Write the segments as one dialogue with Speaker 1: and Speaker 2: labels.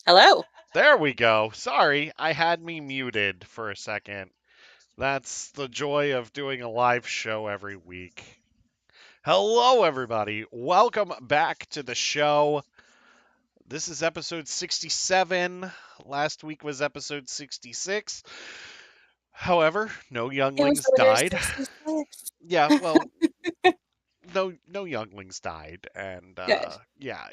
Speaker 1: Hello.
Speaker 2: There we go. Sorry, I had me muted for a second. That's the joy of doing a live show every week. Hello, everybody. Welcome back to the show. This is episode 67. Last week was episode 66. However, no
Speaker 1: It was
Speaker 2: younglings
Speaker 1: order
Speaker 2: died.
Speaker 1: 66.
Speaker 2: Yeah, well, no younglings died, and
Speaker 1: Good.
Speaker 2: yeah,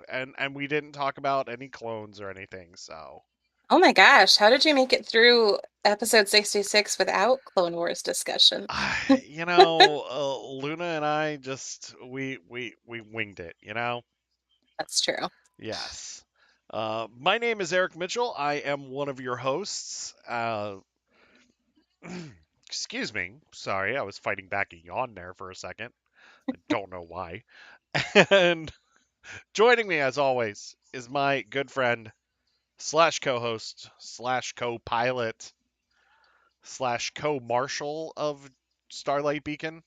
Speaker 2: and we didn't talk about any clones or anything. So
Speaker 1: Oh my gosh, how did you make it through episode 66 without Clone Wars discussion?
Speaker 2: Luna and I just we winged it,
Speaker 1: That's true.
Speaker 2: Yes. My name is Eric Mitchell. I am one of your hosts. Excuse me. Sorry, I was fighting back a yawn there for a second. I don't know why. And joining me, as always, is my good friend slash co-host slash co-pilot slash co-marshal of Starlight Beacon.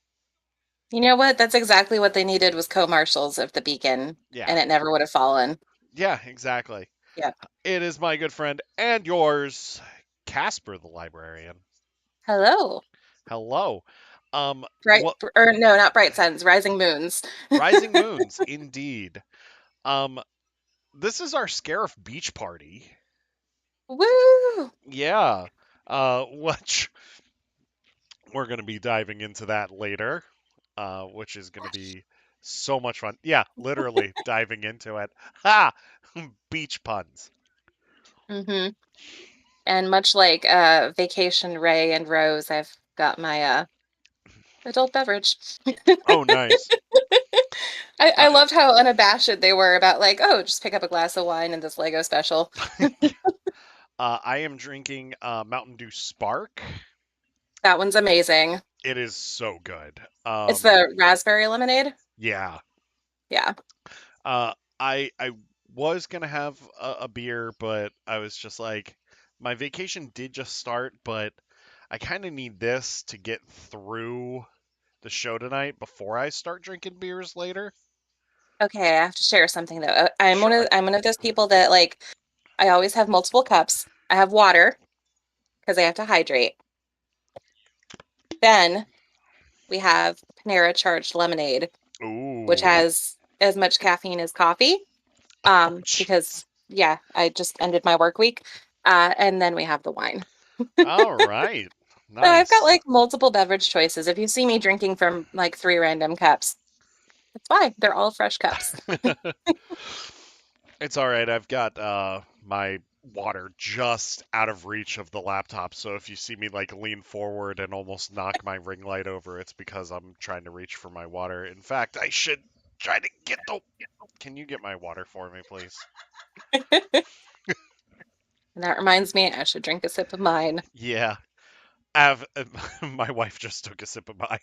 Speaker 1: You know what? That's exactly what they needed was co-marshals of the beacon,
Speaker 2: Yeah,
Speaker 1: and it never would have fallen.
Speaker 2: yeah, exactly.
Speaker 1: Yep.
Speaker 2: It is my good friend and yours, Casper the librarian.
Speaker 1: Hello.
Speaker 2: Hello.
Speaker 1: Bright,
Speaker 2: What
Speaker 1: or no, not bright suns, rising moons.
Speaker 2: rising moons, indeed. Um, this is our Scarif beach party.
Speaker 1: Woo!
Speaker 2: Yeah. Which we're gonna be diving into that later. Which is gonna be so much fun. Yeah, literally diving into it. Ha! Beach puns.
Speaker 1: Mm-hmm. And much like Vacation Ray and Rose, I've got my adult beverage.
Speaker 2: Oh, nice.
Speaker 1: I
Speaker 2: Uh,
Speaker 1: loved how unabashed they were about like, oh, just pick up a glass of wine in this Lego special.
Speaker 2: I am drinking Mountain Dew Spark.
Speaker 1: That one's amazing.
Speaker 2: It is so good.
Speaker 1: It's the raspberry lemonade.
Speaker 2: Yeah.
Speaker 1: Yeah.
Speaker 2: I was gonna have a beer, but I was just like, my vacation did just start, but I kind of need this to get through the show tonight before I start drinking beers later.
Speaker 1: Okay, I have to share something though.
Speaker 2: Sure.
Speaker 1: I'm one of those people that like I always have multiple cups. I have water because I have to hydrate. Then we have Panera charged lemonade, which
Speaker 2: Ooh.
Speaker 1: has as much caffeine as coffee.
Speaker 2: Oh,
Speaker 1: Because
Speaker 2: jeez.
Speaker 1: yeah, I just ended my work week. And then we have the wine.
Speaker 2: All right.
Speaker 1: So I've got
Speaker 2: Nice.
Speaker 1: like multiple beverage choices. If you see me drinking from like three random cups, that's why they're all fresh cups.
Speaker 2: It's all right. I've got my water just out of reach of the laptop, so if you see me like lean forward and almost knock my ring light over, it's because I'm trying to reach for my water. In fact, I should try to get the. Can you get my water for me, please?
Speaker 1: And that reminds me, I should drink a sip of mine.
Speaker 2: Yeah. Av, my wife just took a sip of mine.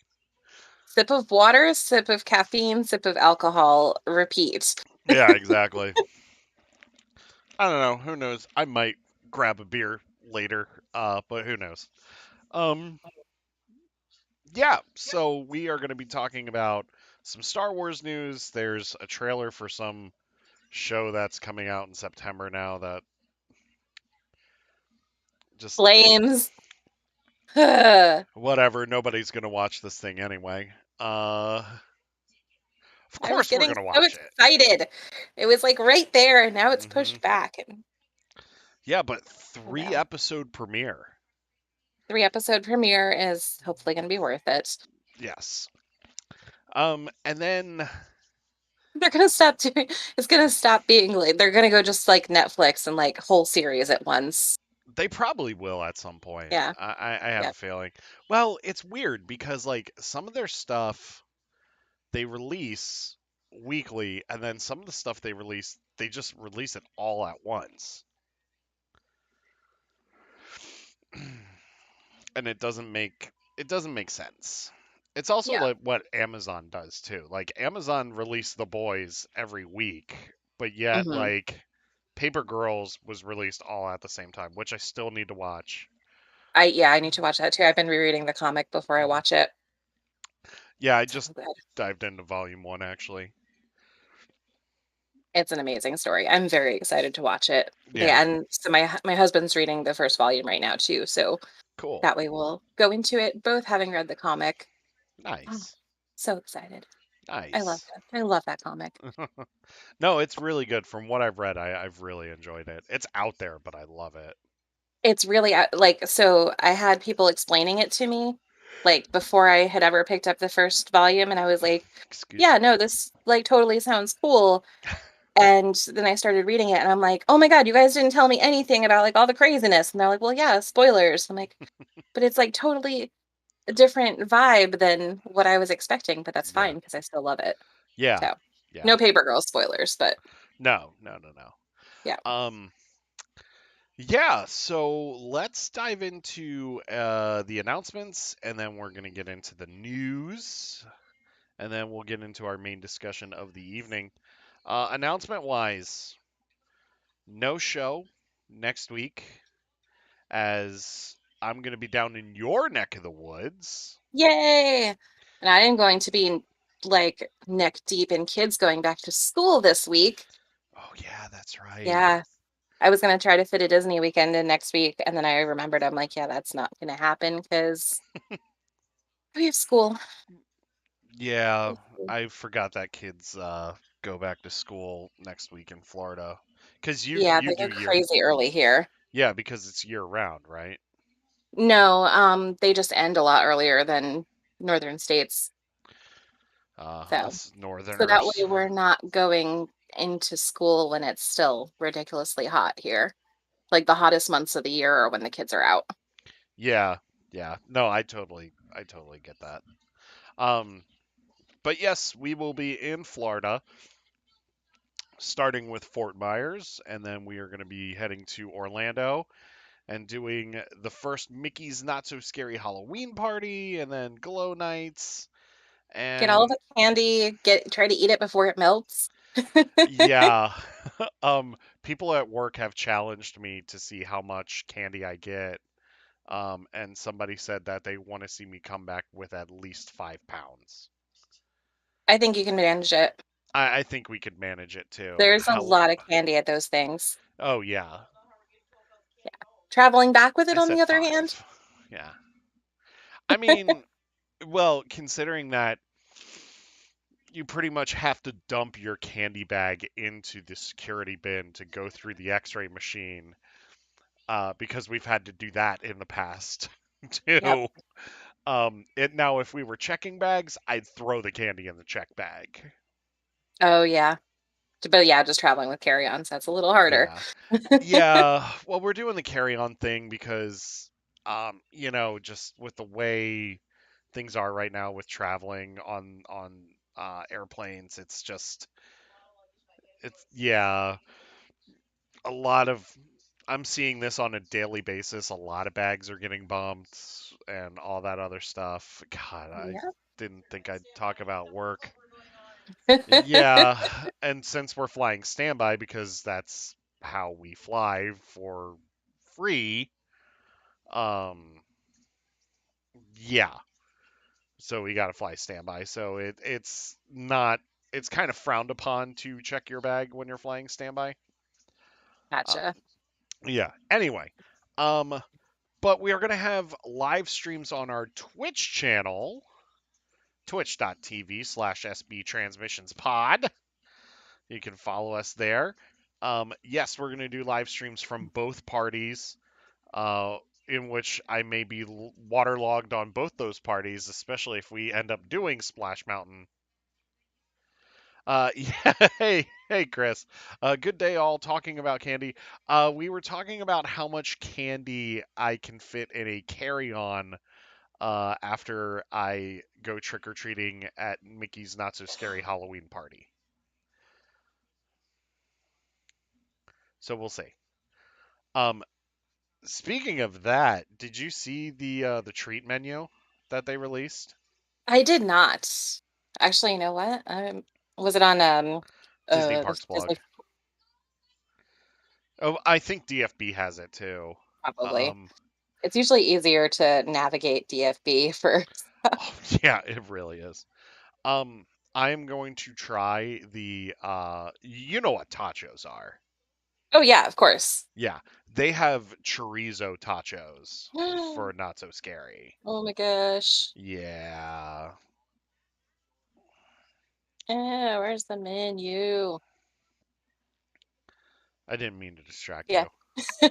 Speaker 1: Sip of water, sip of caffeine, sip of alcohol, repeat.
Speaker 2: Yeah, exactly. I don't know. Who knows? I might grab a beer later, but who knows? Um, yeah, so we are going to be talking about some Star Wars news. There's a trailer for some show that's coming out in September now that just
Speaker 1: Flames. I
Speaker 2: whatever, nobody's going to watch this thing anyway. Uh of
Speaker 1: was
Speaker 2: course we're
Speaker 1: getting
Speaker 2: going to
Speaker 1: so
Speaker 2: watch it.
Speaker 1: excited. It was like right there, and now it's
Speaker 2: Hmm.
Speaker 1: pushed back. And
Speaker 2: Yeah, but
Speaker 1: oh
Speaker 2: 3
Speaker 1: well.
Speaker 2: episode premiere.
Speaker 1: Three-episode premiere is hopefully going to be worth it.
Speaker 2: Yes. And then
Speaker 1: They're going to stop doing, it's going to stop being like, they're going to go just like Netflix and like whole series at once.
Speaker 2: they probably will at some point.
Speaker 1: Yeah.
Speaker 2: I have
Speaker 1: Yeah.
Speaker 2: a feeling. Well, it's weird because like some of their stuff they release weekly, and then some of the stuff they release, they just release it all at once, and it doesn't make sense. It's also
Speaker 1: Yeah.
Speaker 2: like what Amazon does too. Like Amazon released The Boys every week, but yet
Speaker 1: Hmm.
Speaker 2: like Paper Girls was released all at the same time, which I still need to watch.
Speaker 1: Yeah, I need to watch that too. I've been rereading the comic before I
Speaker 2: Mhm.
Speaker 1: watch it.
Speaker 2: Yeah, I
Speaker 1: So
Speaker 2: just
Speaker 1: good.
Speaker 2: dived into volume 1 actually.
Speaker 1: It's an amazing story. I'm very excited to watch it.
Speaker 2: Yeah,
Speaker 1: Yeah, and so my husband's reading the first volume right now too, so
Speaker 2: cool.
Speaker 1: that way we'll go into it both having read the comic. Oh,
Speaker 2: Nice.
Speaker 1: so excited. I love
Speaker 2: Nice.
Speaker 1: that. I love that comic.
Speaker 2: No, it's really good. From what I've read, I've really enjoyed it. It's out there, but I love it.
Speaker 1: It's really like so I had people explaining it to me like before I had ever picked up the first volume and I was like,
Speaker 2: Excuse
Speaker 1: yeah,
Speaker 2: me.
Speaker 1: no, this like totally sounds cool. And then I started reading it and I'm like, "Oh my God, you guys didn't tell me anything about like all the craziness." And they're like, "Well, yeah, spoilers." I'm like, "But it's like totally a different vibe than what I was expecting, but that's
Speaker 2: Yeah.
Speaker 1: fine because I still love it."
Speaker 2: Yeah.
Speaker 1: So,
Speaker 2: Yeah.
Speaker 1: no Paper Girl spoilers, but
Speaker 2: No, no, no, no.
Speaker 1: yeah.
Speaker 2: Yeah, so let's dive into the announcements and then we're going to get into the news and then we'll get into our main discussion of the evening. Announcement wise, no show next week as I'm going to be down in your neck of the woods.
Speaker 1: Yay! And I am going to be like neck deep in kids going back to school this week.
Speaker 2: Oh, yeah, that's right.
Speaker 1: Yeah. I was gonna try to fit a Disney weekend in next week, and then I remembered I'm like, yeah, that's not gonna happen because we have school.
Speaker 2: Yeah, I forgot that kids go back to school next week in Florida. Cuz
Speaker 1: Yeah,
Speaker 2: you
Speaker 1: they
Speaker 2: do
Speaker 1: go
Speaker 2: year.
Speaker 1: crazy early here.
Speaker 2: Yeah, because it's year round, right?
Speaker 1: No, they just end a lot earlier than northern states. So,
Speaker 2: Us
Speaker 1: so that
Speaker 2: northerners.
Speaker 1: way we're not going into school when it's still ridiculously hot here. Like the hottest months of the year are when the kids are out.
Speaker 2: Yeah, yeah. No, I totally get that. Um, but yes, we will be in Florida, starting with Fort Myers, and then we are going to be heading to Orlando and doing the first Mickey's Not So Scary Halloween party, and then glow nights,
Speaker 1: Get all of
Speaker 2: and
Speaker 1: the candy, try to eat it before it melts.
Speaker 2: yeah. People at work have challenged me to see how much candy I get. And somebody said that they want to see me come back with at least 5 pounds.
Speaker 1: I think you can manage it.
Speaker 2: I think we could manage it too.
Speaker 1: There's a
Speaker 2: How?
Speaker 1: lot of candy at those things.
Speaker 2: Oh yeah,
Speaker 1: Yeah. Traveling back with
Speaker 2: I
Speaker 1: it, on the
Speaker 2: said
Speaker 1: other hand,
Speaker 2: 5. Yeah. I mean, well, considering that you pretty much have to dump your candy bag into the security bin to go through the X-ray machine, because we've had to do that in the past
Speaker 1: yep.
Speaker 2: too. It now if we were checking bags, I'd throw the candy in the check bag.
Speaker 1: Oh, yeah. But yeah, just traveling with carry-ons, that's a little harder.
Speaker 2: Yeah. Yeah, well, we're doing the carry-on thing because, just with the way things are right now with traveling on airplanes, it's yeah, a lot of. I'm seeing this on a daily basis. A lot of bags are getting bumped and all that other stuff. God, I
Speaker 1: Yeah.
Speaker 2: didn't think I'd talk about work. Yeah, and since we're flying standby because that's how we fly for free, um, yeah. So we got to fly standby. So it's not it's kind of frowned upon to check your bag when you're flying standby. Uh,
Speaker 1: Gotcha.
Speaker 2: yeah. Anyway, um, but we are gonna have live streams on our Twitch channel, twitch.tv/SB Transmissions Pod. You can follow us there. Yes, we're going to do live streams from both parties, uh, in which I may be waterlogged on both those parties, especially if we end up doing Splash Mountain. Yeah, hey, Chris. Good day, all. Talking about candy. We were talking about how much candy I can fit in a carry-on after I go trick or treating at Mickey's Not So Scary Halloween party. So we'll see. Um, Speaking of that, did you see the treat menu that they released?
Speaker 1: I did not. Actually, you know what? Was it on
Speaker 2: Disney
Speaker 1: the
Speaker 2: Parks blog.
Speaker 1: Disney
Speaker 2: Oh, I think DFB has it too.
Speaker 1: probably?
Speaker 2: Um,
Speaker 1: It's usually easier to navigate DFB for
Speaker 2: oh, yeah, it really is. Um, I am going to try the you know what tachos are.
Speaker 1: Oh yeah, of course.
Speaker 2: Yeah, they have chorizo tachos for
Speaker 1: Oh
Speaker 2: not so scary.
Speaker 1: my gosh.
Speaker 2: Yeah.
Speaker 1: Where's the menu?
Speaker 2: I didn't mean to distract
Speaker 1: Yeah.
Speaker 2: you.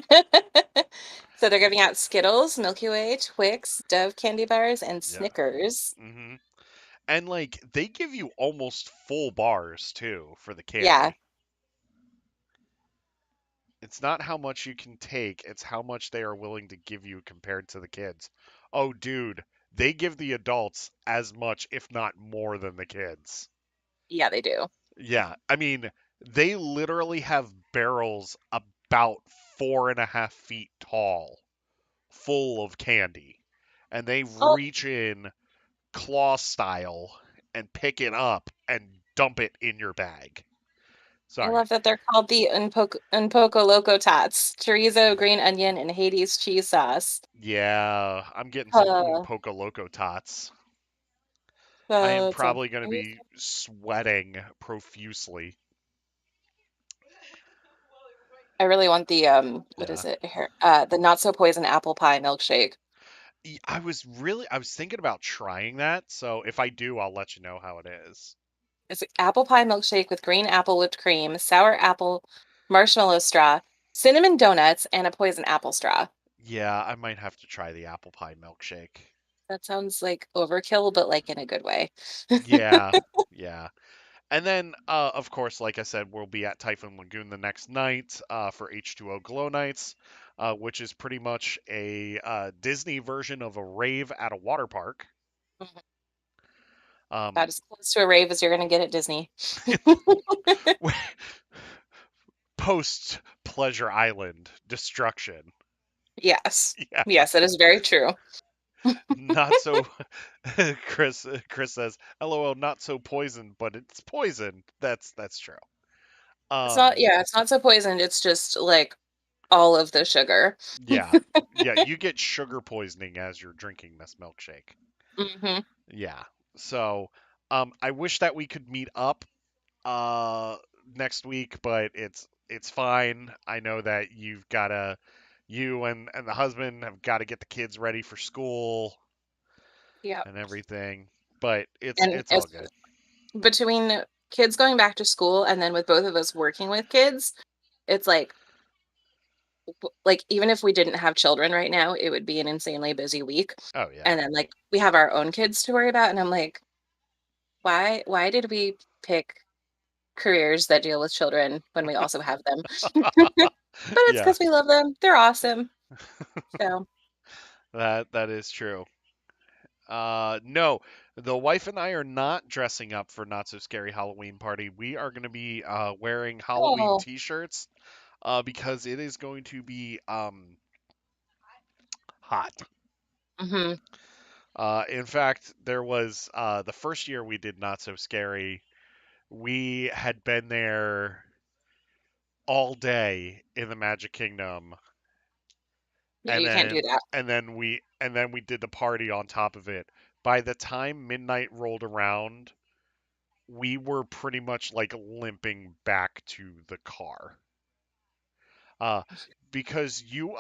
Speaker 1: So they're giving out Skittles, Milky Way, Twix, Dove candy bars, and
Speaker 2: Yeah.
Speaker 1: Snickers.
Speaker 2: And like they give you almost full bars too for the
Speaker 1: Yeah.
Speaker 2: candy. It's not how much you can take, it's how much they are willing to give you compared to the kids. Oh, dude, they give the adults as much, if not more, than the kids.
Speaker 1: Yeah, they do.
Speaker 2: Yeah, I mean, they literally have barrels about 4.5 feet tall, full of candy, and they
Speaker 1: Oh,
Speaker 2: reach in claw style and pick it up and dump it in your bag.
Speaker 1: I
Speaker 2: Sorry.
Speaker 1: love that they're called the Unpoco Loco Tots. Chorizo, green onion, and Hades cheese sauce.
Speaker 2: Yeah, I'm getting some Un
Speaker 1: Uh,
Speaker 2: Poco Loco tots. I am
Speaker 1: that's
Speaker 2: probably going to
Speaker 1: amazing.
Speaker 2: be sweating profusely.
Speaker 1: I really want the what
Speaker 2: Yeah.
Speaker 1: is it here? The not so poison apple pie milkshake.
Speaker 2: I was thinking about trying that, so if I do, I'll let you know how it is.
Speaker 1: It's an apple pie milkshake with green apple whipped cream, sour apple marshmallow straw, cinnamon donuts, and a poison apple straw.
Speaker 2: Yeah, I might have to try the apple pie milkshake.
Speaker 1: That sounds like overkill, but like in a good way.
Speaker 2: Yeah, yeah. And then, of course, like I said, we'll be at Typhoon Lagoon the next night for H2O Glow Nights, which is pretty much a Disney version of a rave at a water park.
Speaker 1: Mhm.
Speaker 2: Um,
Speaker 1: About as close to a rave as you're gonna get at Disney.
Speaker 2: post Pleasure Island destruction.
Speaker 1: Yes.
Speaker 2: Yeah,
Speaker 1: Yes, that is very true.
Speaker 2: not so. Chris says, "LOL, not so poisoned, but it's poison." That's true.
Speaker 1: It's not,
Speaker 2: Um,
Speaker 1: yeah, it's not so poisoned. It's just like all of the sugar.
Speaker 2: yeah, yeah, you get sugar poisoning as you're drinking this milkshake.
Speaker 1: Hmm.
Speaker 2: Yeah. So, I wish that we could meet up uh next week, but it's fine. I know that you and the husband have got to get the kids ready for school
Speaker 1: Yeah.
Speaker 2: and everything, but
Speaker 1: And
Speaker 2: it's all
Speaker 1: it's
Speaker 2: good.
Speaker 1: between kids going back to school and then with both of us working with kids, it's like even if we didn't have children right now, it would be an insanely busy week.
Speaker 2: Oh yeah.
Speaker 1: And then like we have our own kids to worry about, and I'm like, why did we pick careers that deal with children when we also have them? But it's
Speaker 2: Yeah.
Speaker 1: because we love them. They're awesome. So,
Speaker 2: That is true. No, the wife and I are not dressing up for Not So Scary Halloween Party. We are going to be wearing Halloween
Speaker 1: oh,
Speaker 2: t-shirts because it is going to be hot.
Speaker 1: hmm,
Speaker 2: In fact, there was the first year we did Not So Scary. We had been there all day in the Magic Kingdom,
Speaker 1: yeah,
Speaker 2: and
Speaker 1: you can't do
Speaker 2: then
Speaker 1: that.
Speaker 2: we did the party on top of it. By the time midnight rolled around, we were pretty much like limping back to the car. Uh, because you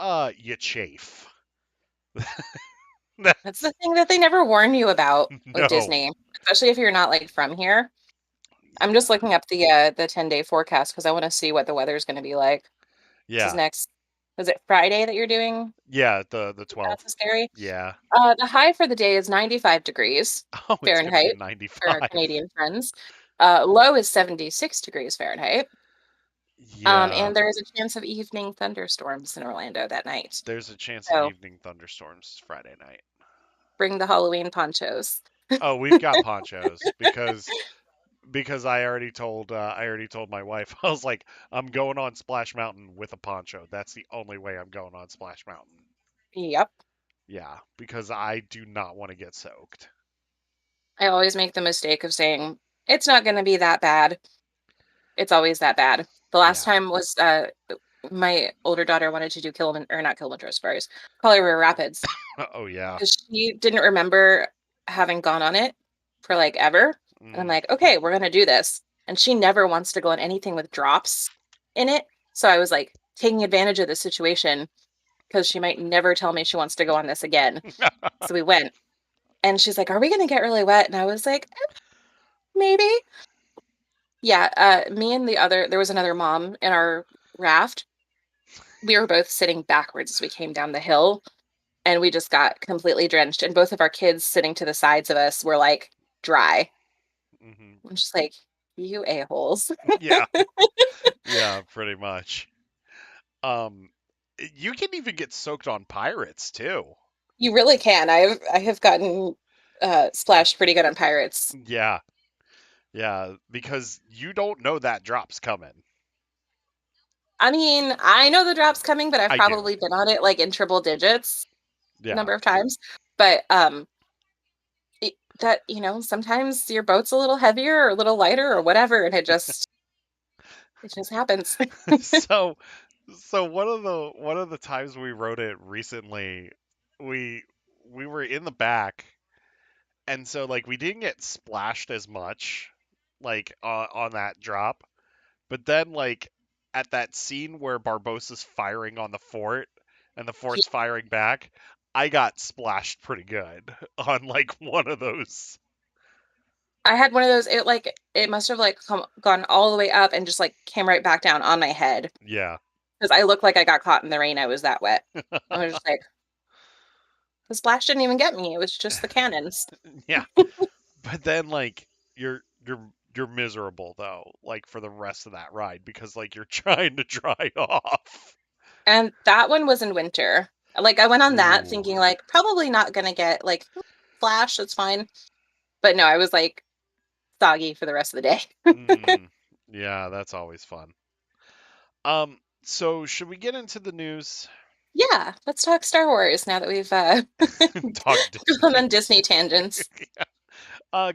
Speaker 2: chafe.
Speaker 1: That's
Speaker 2: That's
Speaker 1: the thing that they never warn you about with
Speaker 2: no.
Speaker 1: Disney, especially if you're not like from here. I'm just
Speaker 2: Yeah.
Speaker 1: looking up the 10-day forecast because I want to see what the weather's going to be like. This is
Speaker 2: Yeah.
Speaker 1: next. Was it Friday that you're doing?
Speaker 2: Yeah, the
Speaker 1: Not
Speaker 2: 12th.
Speaker 1: so scary.
Speaker 2: Yeah.
Speaker 1: The high for the day is 95 degrees
Speaker 2: Oh, it's going to be
Speaker 1: Fahrenheit for our
Speaker 2: 95.
Speaker 1: Canadian friends. Low is 76 degrees Fahrenheit.
Speaker 2: Yeah.
Speaker 1: And there is a chance of evening thunderstorms in Orlando that night.
Speaker 2: There's a chance of
Speaker 1: So
Speaker 2: evening thunderstorms Friday night.
Speaker 1: bring the Halloween ponchos.
Speaker 2: Oh, we've got ponchos because I already told my wife. I was like, I'm going on Splash Mountain with a poncho. That's the only way I'm going on Splash Mountain.
Speaker 1: Yep.
Speaker 2: Yeah, because I do not want to get soaked.
Speaker 1: I always make the mistake of saying, it's not going to be that bad. It's always that bad. The last
Speaker 2: Yeah.
Speaker 1: time was my older daughter wanted to do or not Kilimanjaro, sorry, Colorado Rapids
Speaker 2: Oh yeah.
Speaker 1: because she didn't remember having gone on it for like ever. And I'm
Speaker 2: Mm.
Speaker 1: like, okay, we're gonna do this. And she never wants to go on anything with drops in it. So I was like taking advantage of the situation because she might never tell me she wants to go on this again. So we went. And she's like, "Are we gonna get really wet?" And I was like, maybe. Yeah, me and there was another mom in our raft. We were both sitting backwards as we came down the hill, and we just got completely drenched. And both of our kids sitting to the sides of us were like dry.
Speaker 2: Hmm.
Speaker 1: I'm just like, you a-holes.
Speaker 2: Yeah, yeah, pretty much. Um, you can even get soaked on pirates too.
Speaker 1: You really can. I have gotten splashed pretty good on pirates.
Speaker 2: Yeah, yeah, because you don't know that drop's coming.
Speaker 1: I mean, I know the drop's coming, but I've
Speaker 2: I do.
Speaker 1: probably been on it like in triple digits
Speaker 2: Yeah.
Speaker 1: number of times. But that, sometimes your boat's a little heavier or a little lighter or whatever, and it just happens.
Speaker 2: So so one of the times we wrote it recently, we we were in the back, and so like we didn't get splashed as much like on that drop, but then like at that scene where Barbossa's firing on the fort and the
Speaker 1: Yeah,
Speaker 2: fort's firing back, I got splashed pretty good on like one of those.
Speaker 1: I had one of those. It must have like gone all the way up and just like came right back down on my head
Speaker 2: Yeah.
Speaker 1: because I looked like I got caught in the rain. I was that wet. I was just like, the splash didn't even get me. It was just the cannons.
Speaker 2: Yeah. But then like you're miserable though, like for the rest of that ride because like you're trying to dry off.
Speaker 1: And that one was in winter. Like I went on that
Speaker 2: Ooh.
Speaker 1: thinking like probably not gonna get like flash. It's fine. But no, I was like soggy for the rest of the day.
Speaker 2: Mm, yeah, that's always fun. So should we get into the news?
Speaker 1: Yeah, let's talk Star Wars now that we've
Speaker 2: Talk
Speaker 1: gone
Speaker 2: Disney.
Speaker 1: on Disney tangents.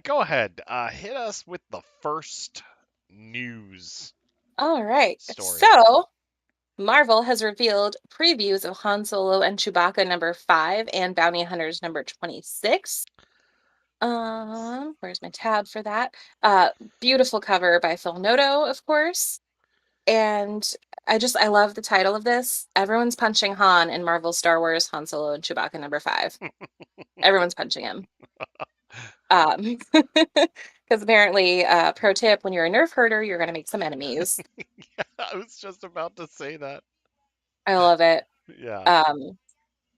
Speaker 2: Go ahead. Hit us with the first news
Speaker 1: All right.
Speaker 2: story.
Speaker 1: So, Marvel has revealed previews of Han Solo and Chewbacca number 5 and Bounty Hunters number 26. Where's my tab for that? Uh, Beautiful cover by Phil Noto, of course. And I love the title of this. Everyone's punching Han in Marvel Star Wars Han Solo and Chewbacca number 5. Everyone's punching him. Because apparently, pro tip, when you're a nerf herder, you're gonna make some enemies.
Speaker 2: I was just about to say that.
Speaker 1: I love it.
Speaker 2: Yeah,
Speaker 1: Um,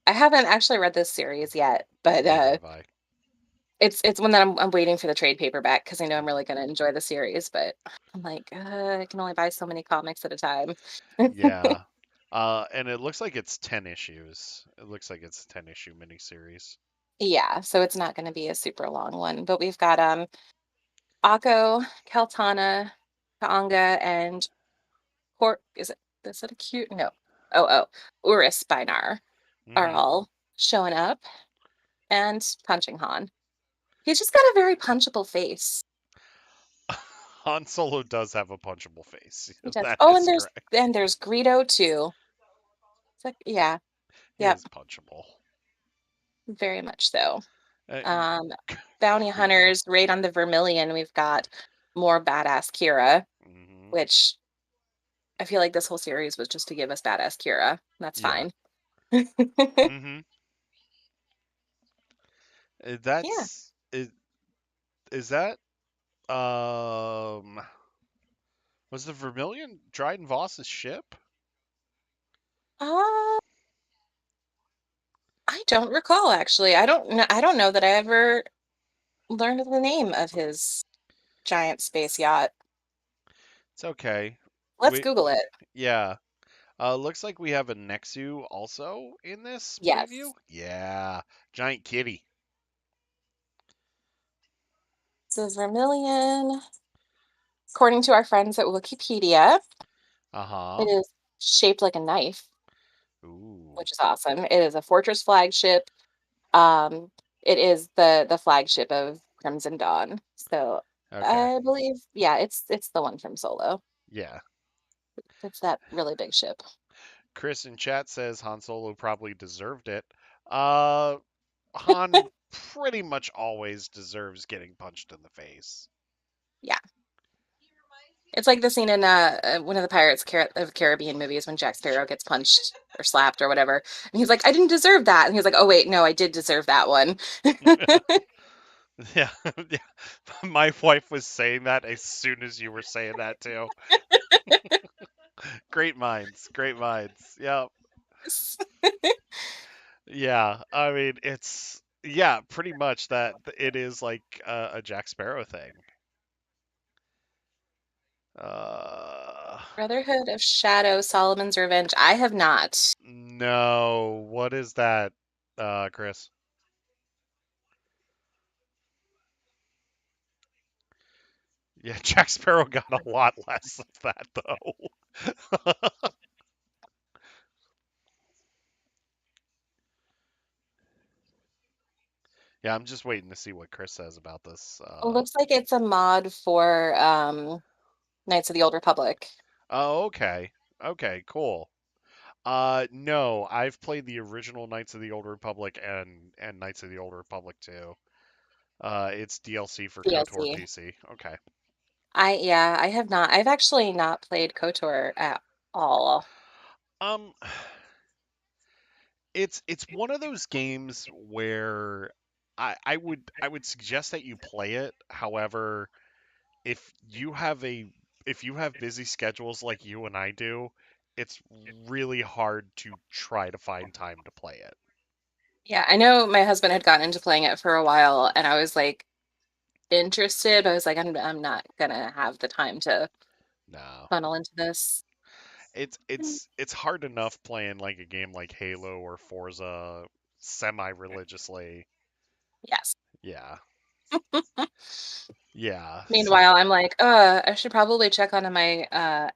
Speaker 1: I haven't actually read this series yet, but
Speaker 2: neither have I.
Speaker 1: it's one that I'm waiting for the trade paperback because I know I'm really gonna enjoy the series. But I'm like, I can only buy so many comics at a time.
Speaker 2: Yeah. And it looks like it's 10 issues. It looks like it's a 10 issue miniseries.
Speaker 1: Yeah, so it's not gonna be a super long one. But we've got Akko, Keltana, Kaanga, and is it a cute? No. Urus Bainar are
Speaker 2: Hmm.
Speaker 1: all showing up and punching Han. He's just got a very punchable face.
Speaker 2: Han Solo does have a punchable face.
Speaker 1: He does.
Speaker 2: That
Speaker 1: Oh,
Speaker 2: is correct.
Speaker 1: and there's Greedo too. It's like, yeah,
Speaker 2: He
Speaker 1: yep,
Speaker 2: is punchable.
Speaker 1: very much so.
Speaker 2: Uh,
Speaker 1: Um, Bounty
Speaker 2: Greedo.
Speaker 1: Hunters, Raid on the Vermilion, we've got more badass Kira,
Speaker 2: Hmm.
Speaker 1: which I feel like this whole series was just to give us badass Kira. That's
Speaker 2: Yeah.
Speaker 1: fine.
Speaker 2: Hmm.
Speaker 1: Yeah.
Speaker 2: That's is that um was the Vermilion Dryden Voss's ship?
Speaker 1: Uh, I don't recall actually. I don't know that I ever learned the name of his giant space yacht.
Speaker 2: It's okay.
Speaker 1: Let's
Speaker 2: We
Speaker 1: Google it.
Speaker 2: yeah. Looks like we have a Nexu also in this preview.
Speaker 1: Yes.
Speaker 2: Yeah, giant kitty.
Speaker 1: So Vermilion, according to our friends at Wikipedia,
Speaker 2: Uh
Speaker 1: it
Speaker 2: huh.
Speaker 1: is shaped like a knife,
Speaker 2: Ooh.
Speaker 1: which is awesome. It is a fortress flagship. Um, it is the flagship of Crimson Dawn. So
Speaker 2: Okay.
Speaker 1: I believe, yeah, it's the one from Solo.
Speaker 2: Yeah.
Speaker 1: It's that really big ship.
Speaker 2: Chris in chat says Han Solo probably deserved it. Uh, Han pretty much always deserves getting punched in the face.
Speaker 1: Yeah. It's like the scene in one of the of the Caribbean movies when Jack Sparrow gets punched or slapped or whatever. And he's like, I didn't deserve that. And he's like, oh, wait, no, I did deserve that one.
Speaker 2: Yeah, yeah. My wife was saying that as soon as you were saying that too. Great minds, great minds. Yeah, yeah. I mean, it's yeah, pretty much that it is like a Jack Sparrow thing. Uh,
Speaker 1: Brotherhood of Shadow, Solomon's Revenge. I have not.
Speaker 2: no, what is that, Chris? Yeah, Jack Sparrow got a lot less of that though. Yeah, I'm just waiting to see what Chris says about this.
Speaker 1: It looks like it's a mod for Knights of the Old Republic.
Speaker 2: Oh, okay. Okay, cool. No, I've played the original Knights of the Old Republic and Knights of the Old Republic too. It's DLC for KOTOR
Speaker 1: DLC.
Speaker 2: PC. Okay.
Speaker 1: Yeah, I have not. I've actually not played KOTOR at all.
Speaker 2: Um, it's one of those games where I would suggest that you play it. However, if you have a if you have busy schedules like you and I do, it's really hard to try to find time to play it.
Speaker 1: Yeah, I know my husband had gotten into playing it for a while, and I was like interested, but I was like, I'm not gonna have the time to
Speaker 2: No.
Speaker 1: funnel into this.
Speaker 2: It's hard enough playing like a game like Halo or Forza semi-religiously.
Speaker 1: Yes.
Speaker 2: Yeah. Yeah. So
Speaker 1: Meanwhile, I'm like, I should probably check onto my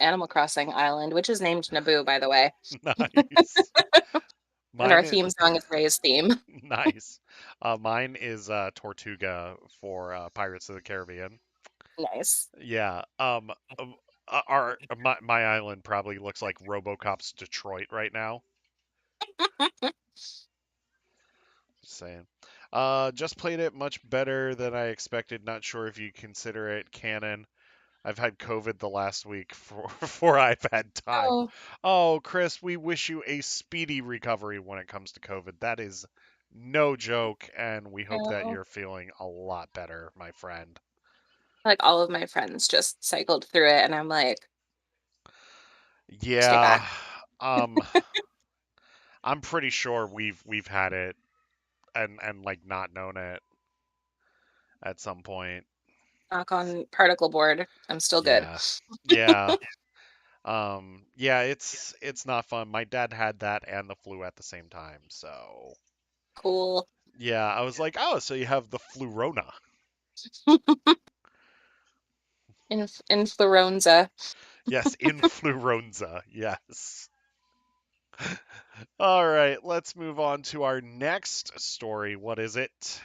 Speaker 1: Animal Crossing island, which is named Naboo, by the way.
Speaker 2: nice.
Speaker 1: And our
Speaker 2: Mine is
Speaker 1: theme song is Ray's theme.
Speaker 2: nice. Mine is Tortuga for Pirates of the Caribbean.
Speaker 1: Nice.
Speaker 2: Yeah. Our my island probably looks like RoboCop's Detroit right now. Just saying. Just played it much better than I expected. Not sure if you consider it canon. I've had COVID the last week for before I've had time.
Speaker 1: Oh,
Speaker 2: Oh, Chris, we wish you a speedy recovery when it comes to COVID. That is no joke, and we hope that
Speaker 1: no.
Speaker 2: you're feeling a lot better, my friend.
Speaker 1: Like all of my friends just cycled through it, and I'm like, stay
Speaker 2: Yeah,
Speaker 1: back.
Speaker 2: um, I'm pretty sure we've had it and like not known it at some point.
Speaker 1: Knock on particle board. I'm still good.
Speaker 2: Yeah, yeah, yeah. It's not fun. My dad had that and the flu at the same time, so
Speaker 1: Cool.
Speaker 2: yeah. I was like, oh, so you have the flurona?
Speaker 1: Influenza.
Speaker 2: Yes, influenza. Yes. All right, let's move on to our next story. What is it?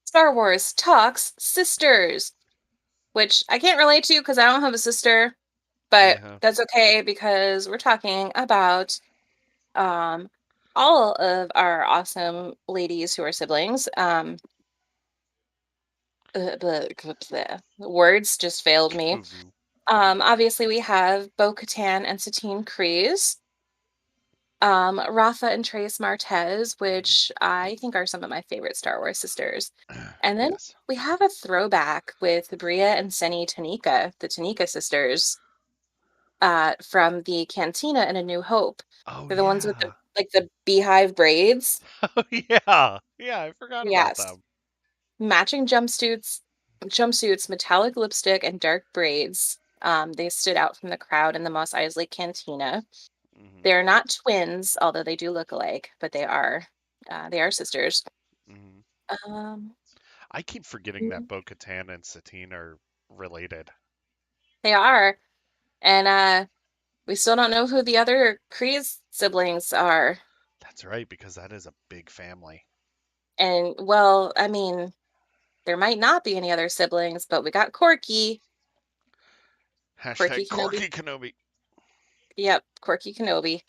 Speaker 1: Star Wars talks sisters, which I can't relate to because I don't have a sister, but
Speaker 2: Yeah.
Speaker 1: that's okay because we're talking about um all of our awesome ladies who are siblings. Words just failed me.
Speaker 2: Cuckoo.
Speaker 1: Obviously we have Bo-Katan and Satine Kryze, Rafa and Trace Martez,
Speaker 2: Mhm.
Speaker 1: which I think are some of my favorite Star Wars sisters. And then
Speaker 2: Yes.
Speaker 1: we have a throwback with Bria and Senny Tanika, the Tanika sisters, from the Cantina in A New Hope.
Speaker 2: Oh
Speaker 1: They're the ones with
Speaker 2: yeah.
Speaker 1: the beehive braids.
Speaker 2: Oh yeah. Yeah, I forgot about
Speaker 1: Yes.
Speaker 2: them.
Speaker 1: Matching jumpsuits, metallic lipstick, and dark braids. They stood out from the crowd in the Moss Eisley Cantina.
Speaker 2: Hmm.
Speaker 1: They're not twins, although they do look alike, but they are sisters.
Speaker 2: Hmm.
Speaker 1: Um,
Speaker 2: I keep forgetting that Bo-Katan and Satine are related.
Speaker 1: they are, and we still don't know who the other Kreese siblings are.
Speaker 2: That's right, because that is a big family.
Speaker 1: And well, I mean, there might not be any other siblings, but we got Corky, Corky
Speaker 2: Hashtag
Speaker 1: Kenobi.
Speaker 2: Corky Kenobi.
Speaker 1: Yep, Corky Kenobi.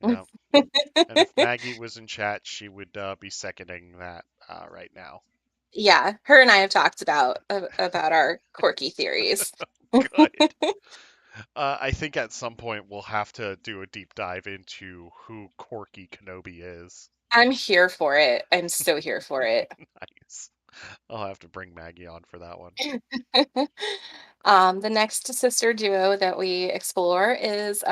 Speaker 2: Yeah. And if Maggie was in chat, she would be seconding that right now.
Speaker 1: Yeah, her and I have talked about our quirky theories.
Speaker 2: Good. I think at some point we'll have to do a deep dive into who Corky Kenobi is.
Speaker 1: I'm here for it. I'm so here for it.
Speaker 2: Nice. I'll have to bring Maggie on for that one.
Speaker 1: The next sister duo that we explore is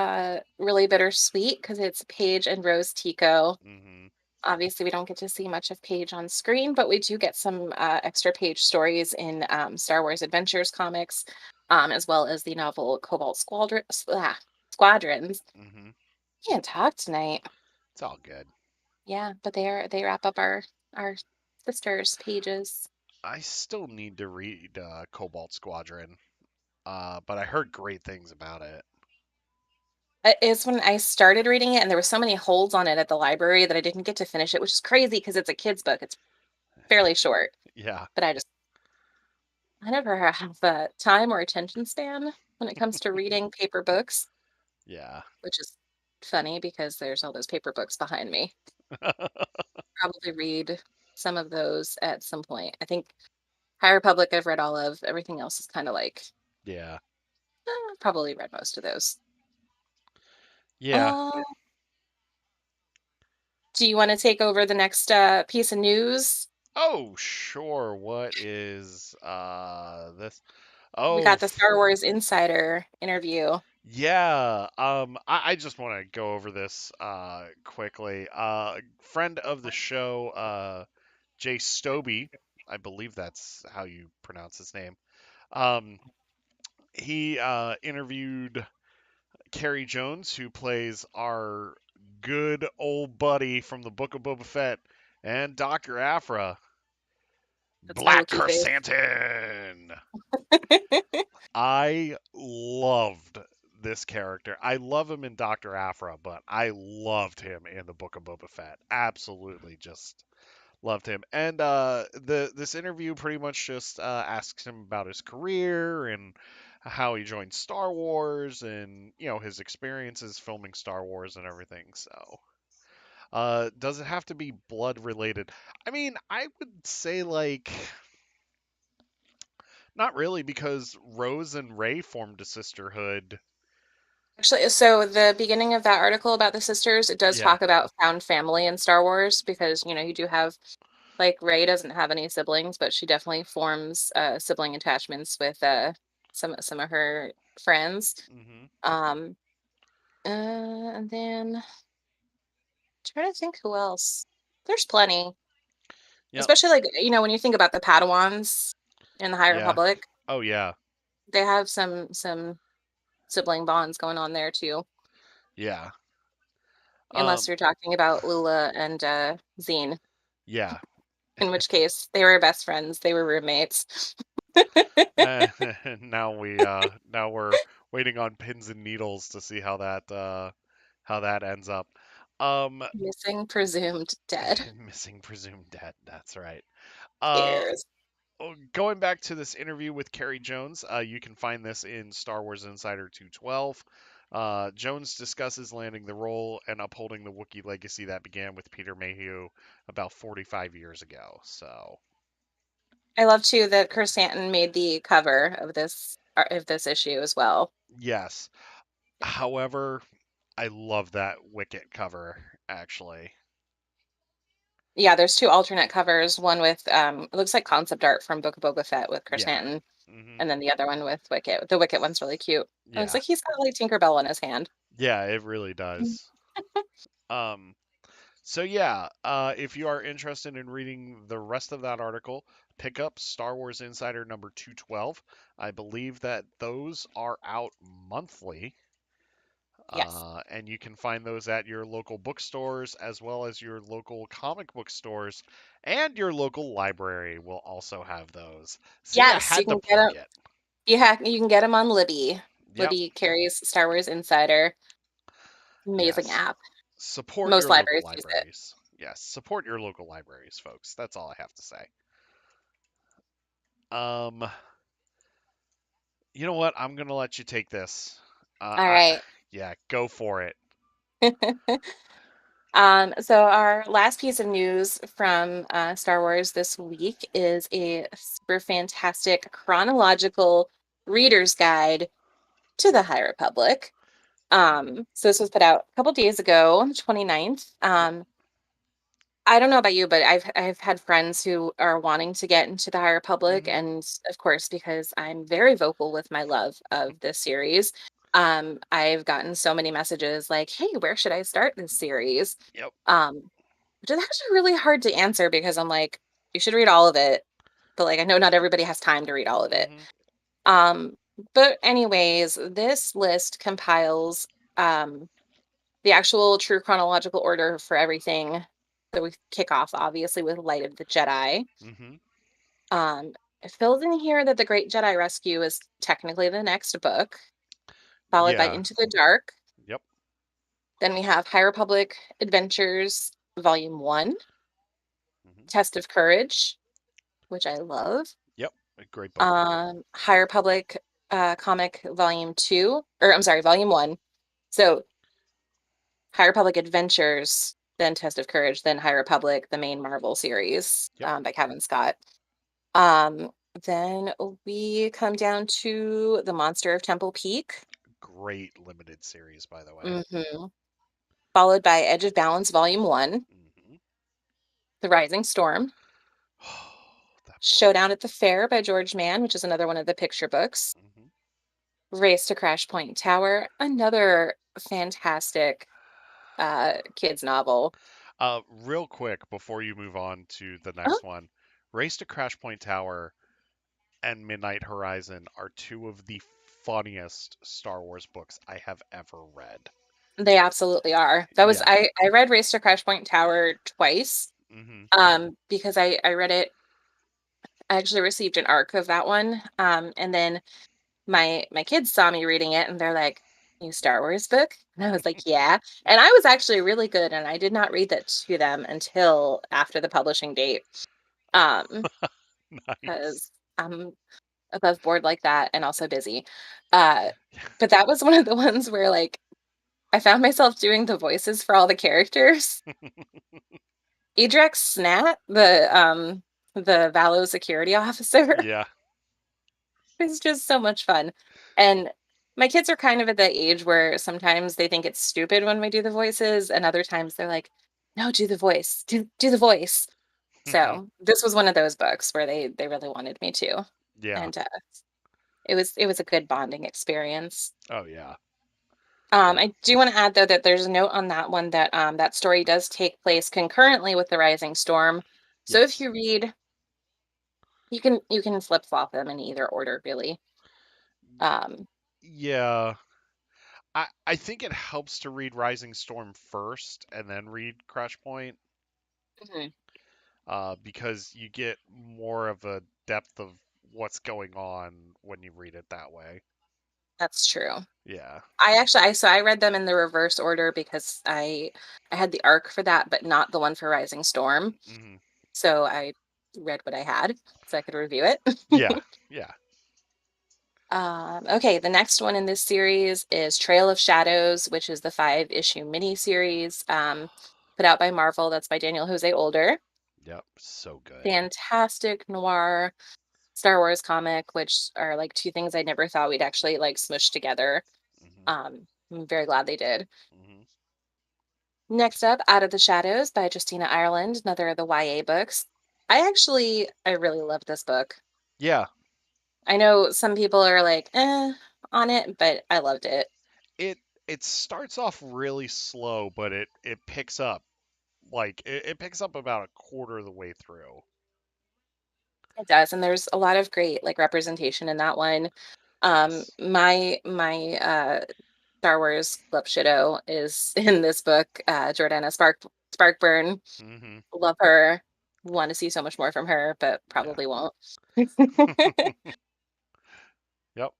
Speaker 1: really bittersweet because it's Paige and Rose Tico.
Speaker 2: Hmm.
Speaker 1: Obviously, we don't get to see much of Paige on screen, but we do get some extra Paige stories in Star Wars Adventures comics, as well as the novel Squadrons.
Speaker 2: Hmm.
Speaker 1: Can't talk tonight.
Speaker 2: It's all good.
Speaker 1: Yeah, but they wrap up our sisters' pages.
Speaker 2: I still need to read Cobalt Squadron, but I heard great things about it.
Speaker 1: It's when I started reading it, and there were so many holds on it at the library that I didn't get to finish it, which is crazy because it's a kid's book. It's fairly short,
Speaker 2: Yeah,
Speaker 1: but I never have the time or attention span when it comes to reading paper books,
Speaker 2: yeah.
Speaker 1: which is funny because there's all those paper books behind me. Probably read some of those at some point. I think High Republic I've read all of. Everything else is kind of like
Speaker 2: Yeah,
Speaker 1: probably read most of those.
Speaker 2: yeah.
Speaker 1: Uh, do you want to take over the next piece of news?
Speaker 2: Oh, sure. What is this?
Speaker 1: We
Speaker 2: Oh,
Speaker 1: got the Star Wars Insider interview.
Speaker 2: yeah. I just want to go over this quickly. Friend of the show, Jay Stoby, I believe that's how you pronounce his name. Um, he interviewed Carrie Jones, who plays our good old buddy from the Book of Boba Fett, and Dr. Afra,
Speaker 1: That's my
Speaker 2: Black
Speaker 1: Wookiee face.
Speaker 2: Chrysanthemum. I loved this character. I love him in Dr. Afra, but I loved him in the Book of Boba Fett. Absolutely just loved him. And the this interview pretty much just asks him about his career and how he joined Star Wars and his experiences filming Star Wars and everything. So, does it have to be blood related? I mean, I would say like not really because Rose and Ray formed a sisterhood.
Speaker 1: Actually, so the beginning of that article about the sisters, it does
Speaker 2: Yeah.
Speaker 1: talk about found family in Star Wars because, you do have like Rey doesn't have any siblings, but she definitely forms sibling attachments with some of her friends.
Speaker 2: Hmm.
Speaker 1: Um and then trying to think who else. There's plenty.
Speaker 2: Yep.
Speaker 1: Especially like, when you think about the Padawans in the High
Speaker 2: Yeah.
Speaker 1: Republic,
Speaker 2: Oh yeah.
Speaker 1: they have some sibling bonds going on there too.
Speaker 2: Yeah.
Speaker 1: Unless
Speaker 2: Um.
Speaker 1: you're talking about Lula and Zine,
Speaker 2: Yeah.
Speaker 1: in which case they were best friends, they were roommates.
Speaker 2: Uh, now we're waiting on pins and needles to see how that ends up. Um.
Speaker 1: Missing, presumed dead.
Speaker 2: Missing presumed dead. That's right. Uh.
Speaker 1: Cares.
Speaker 2: Going back to this interview with Carrie Jones, you can find this in Star Wars Insider 212. Jones discusses landing the role and upholding the Wookiee legacy that began with Peter Mayhew about 45 years ago. So,
Speaker 1: I love too that Kersantin made the cover of this issue as well.
Speaker 2: yes. However, I love that Wicket cover, actually.
Speaker 1: Yeah, there's two alternate covers. One with it looks like concept art from Book of Boba Fett with
Speaker 2: Yeah.
Speaker 1: Kersantin,
Speaker 2: Hmm.
Speaker 1: and then the other one with Wicket. The Wicket one's really cute. It looks
Speaker 2: Yeah.
Speaker 1: like he's got like Tinkerbell in his hand.
Speaker 2: Yeah, it really does. Um, So yeah, if you are interested in reading the rest of that article, pick up Star Wars Insider number 212. I believe that those are out monthly,
Speaker 1: Yes.
Speaker 2: and you can find those at your local bookstores as well as your local comic book stores, and your local library will also have those. See, I
Speaker 1: Yes, you
Speaker 2: had to
Speaker 1: can get
Speaker 2: plug
Speaker 1: them.
Speaker 2: it.
Speaker 1: You can get them on Libby.
Speaker 2: Yep.
Speaker 1: Libby carries Star Wars Insider. Amazing
Speaker 2: Yes.
Speaker 1: app.
Speaker 2: Support
Speaker 1: Most
Speaker 2: your local
Speaker 1: libraries use it.
Speaker 2: libraries. Yes, support your local libraries, folks. That's all I have to say. Um, You know what? I'm gonna let you take this.
Speaker 1: All
Speaker 2: I
Speaker 1: right.
Speaker 2: yeah, go for it.
Speaker 1: So our last piece of news from Star Wars this week is a super fantastic chronological reader's guide to the High Republic. So this was put out a couple days ago, on the 29th.
Speaker 2: Yep.
Speaker 1: I don't know about you, but I've had friends who are wanting to get into the High Republic,
Speaker 2: Hmm.
Speaker 1: and of course, because I'm very vocal with my love of this series, I've gotten so many messages like, "Hey, where should I start this series?"
Speaker 2: Yep.
Speaker 1: Um, which is actually really hard to answer because I'm like, you should read all of it, but like I know not everybody has time to read all of it.
Speaker 2: Hmm.
Speaker 1: Um, but anyways, this list compiles um the actual true chronological order for everything. So we kick off obviously with Light of the Jedi.
Speaker 2: Hmm.
Speaker 1: It fills in here that the Great Jedi Rescue is technically the next book, followed by
Speaker 2: Yeah.
Speaker 1: Into the Dark.
Speaker 2: Yep.
Speaker 1: Then we have High Republic Adventures Volume 1,
Speaker 2: Hmm.
Speaker 1: Test of Courage, which I love.
Speaker 2: Yep. A great book.
Speaker 1: High Republic Comic Volume 2, or I'm sorry, Volume 1. So High Republic Adventures, then Test of Courage, then High Republic, the main Marvel series
Speaker 2: Yep.
Speaker 1: by Kevin Scott. Um, then we come down to The Monster of Temple Peak,
Speaker 2: Great limited series, by the way.
Speaker 1: hmm followed by Edge of Balance Volume 1,
Speaker 2: Hmm.
Speaker 1: The Rising Storm,
Speaker 2: That book.
Speaker 1: Showdown at the Fair by George Mann, which is another one of the picture books,
Speaker 2: Hmm.
Speaker 1: Race to Crash Point Tower, another fantastic kids novel.
Speaker 2: Real quick before you move on to the
Speaker 1: Oh,
Speaker 2: next one, Race to Crash Point Tower and Midnight Horizon are two of the funniest Star Wars books I have ever read.
Speaker 1: they absolutely are. That was
Speaker 2: Yeah.
Speaker 1: I read Race to Crash Point Tower twice.
Speaker 2: Hmm.
Speaker 1: Because I read it, I actually received an arc of that one. And then my kids saw me reading it and they're like, "New Star Wars book?" And I was like, "Yeah." And I was actually really good and I did not read that to them until after the publishing date. Um,
Speaker 2: Nice.
Speaker 1: because I'm above board like that and also busy. Uh, but that was one of the ones where like I found myself doing the voices for all the characters. Edrex Snat, the Valo security officer,
Speaker 2: Yeah.
Speaker 1: is just so much fun. And my kids are kind of at that age where sometimes they think it's stupid when we do the voices, and other times they're like, "No, do the voice. Do the voice."
Speaker 2: Hmm.
Speaker 1: So this was one of those books where they really wanted me to.
Speaker 2: Yeah.
Speaker 1: And it was a good bonding experience.
Speaker 2: Oh yeah. Yeah.
Speaker 1: I do want to add though that there's a note on that one that that story does take place concurrently with the Rising Storm. So if
Speaker 2: Yes.
Speaker 1: you read, you can flip flop them in either order, really. Um,
Speaker 2: Yeah. I think it helps to read Rising Storm first and then read Crash Point,
Speaker 1: mhm,
Speaker 2: because you get more of a depth of what's going on when you read it that way.
Speaker 1: that's true.
Speaker 2: Yeah.
Speaker 1: I read them in the reverse order because I had the arc for that, but not the one for Rising Storm.
Speaker 2: Hmm.
Speaker 1: So I read what I had so I could review it.
Speaker 2: Yeah. Yeah.
Speaker 1: Okay, the next one in this series is Trail of Shadows, which is the 5-issue mini-series put out by Marvel. That's by Daniel Jose Older.
Speaker 2: Yep. So good.
Speaker 1: Fantastic noir Star Wars comic, which are like two things I never thought we'd actually like smush together.
Speaker 2: Hmm.
Speaker 1: I'm very glad they did.
Speaker 2: Hmm.
Speaker 1: Next up, Out of the Shadows by Justina Ireland, another of the YA books. I really love this book.
Speaker 2: Yeah.
Speaker 1: I know some people are like, on it, but I loved it.
Speaker 2: It it starts off really slow, but it picks up, like it picks up about a quarter of the way through.
Speaker 1: It does, and there's a lot of great like representation in that one.
Speaker 2: Yes.
Speaker 1: My Star Wars Club Shido is in this book. Jordana Sparkburn,
Speaker 2: Hmm.
Speaker 1: love her. Want to see so much more from her, but
Speaker 2: Yeah.
Speaker 1: probably won't.
Speaker 2: Yep.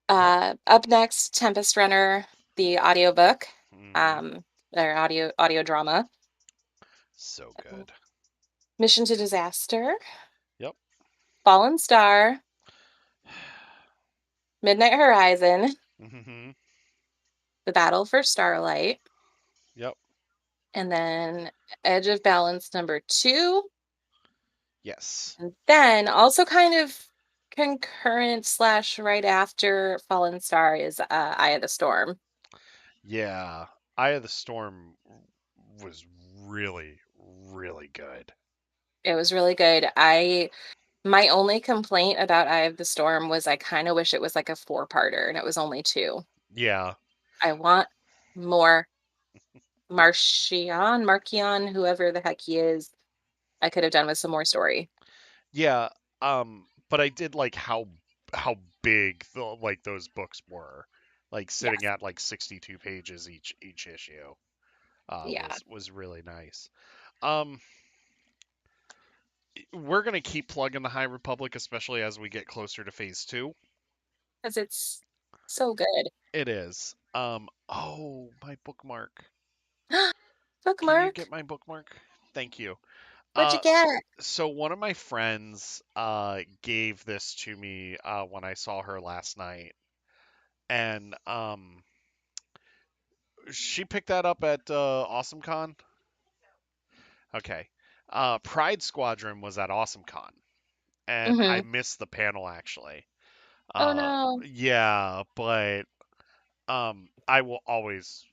Speaker 2: Yep.
Speaker 1: Up next, Tempest Runner, the audiobook,
Speaker 2: Hmm.
Speaker 1: um, or audio drama.
Speaker 2: So good.
Speaker 1: Mission to Disaster,
Speaker 2: Yep.
Speaker 1: Fallen Star, Midnight Horizon,
Speaker 2: Hmm.
Speaker 1: The Battle for Starlight,
Speaker 2: Yep.
Speaker 1: and then Edge of Balance number 2,
Speaker 2: Yes.
Speaker 1: and then also kind of concurrent slash right after Fallen Star is Eye of the Storm.
Speaker 2: Yeah. Eye of the Storm was really, really good.
Speaker 1: It was really good. My only complaint about Eye of the Storm was I kind of wish it was like a four-parter and it was only two.
Speaker 2: Yeah.
Speaker 1: I want more Markion, whoever the heck he is. I could have done with some more story.
Speaker 2: Yeah. But I did like how big those books were. Like sitting
Speaker 1: Yes.
Speaker 2: at like 62 pages each issue.
Speaker 1: Yeah.
Speaker 2: Was really nice. Um we're gonna keep plugging the High Republic, especially as we get closer to phase two.
Speaker 1: Because it's so good.
Speaker 2: It is. Oh, my bookmark. Can you get
Speaker 1: Bookmark.
Speaker 2: my bookmark? Thank you.
Speaker 1: What'd you
Speaker 2: So,
Speaker 1: get?
Speaker 2: so one of my friends gave this to me when I saw her last night, and she picked that up at AwesomeCon. Okay. Pride Squadron was at AwesomeCon, and I
Speaker 1: Hmm.
Speaker 2: missed the panel actually.
Speaker 1: Oh no.
Speaker 2: Yeah, but I will always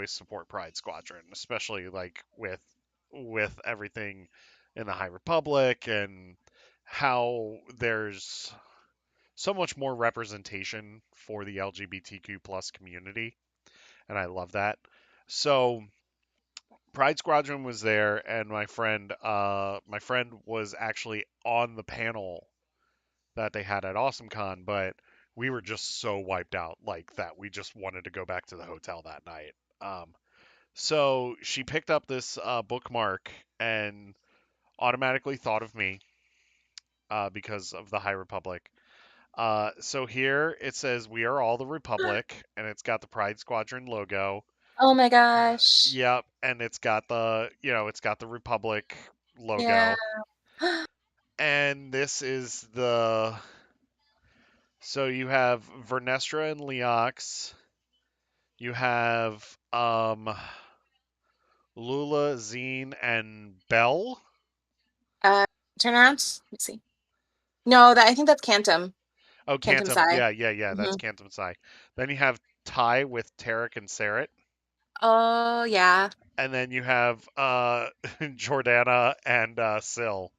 Speaker 2: support Pride Squadron, especially like with everything in the High Republic and how there's so much more representation for the LGBTQ plus community, and I love that. So Pride Squadron was there, and my friend was actually on the panel that they had at AwesomeCon, but we were just so wiped out like that we just wanted to go back to the hotel that night. So she picked up this bookmark and automatically thought of me because of the High Republic. So here it says "We are all the Republic," and it's got the Pride Squadron logo.
Speaker 1: Oh my gosh.
Speaker 2: Yep, and it's got the Republic
Speaker 1: Yeah.
Speaker 2: logo. And this is the so you have Vernestra and Leox. You have Lula, Zine, and Bell.
Speaker 1: Uh, Turn around. Let's see. No, that I think that's Cantum.
Speaker 2: Oh,
Speaker 1: Cantum
Speaker 2: Cantum.
Speaker 1: Sai.
Speaker 2: Yeah. That's
Speaker 1: Hmm.
Speaker 2: Cantum Psy. Then you have Ty with Tarek and Saret.
Speaker 1: Oh yeah.
Speaker 2: And then you have Jordana and Syl.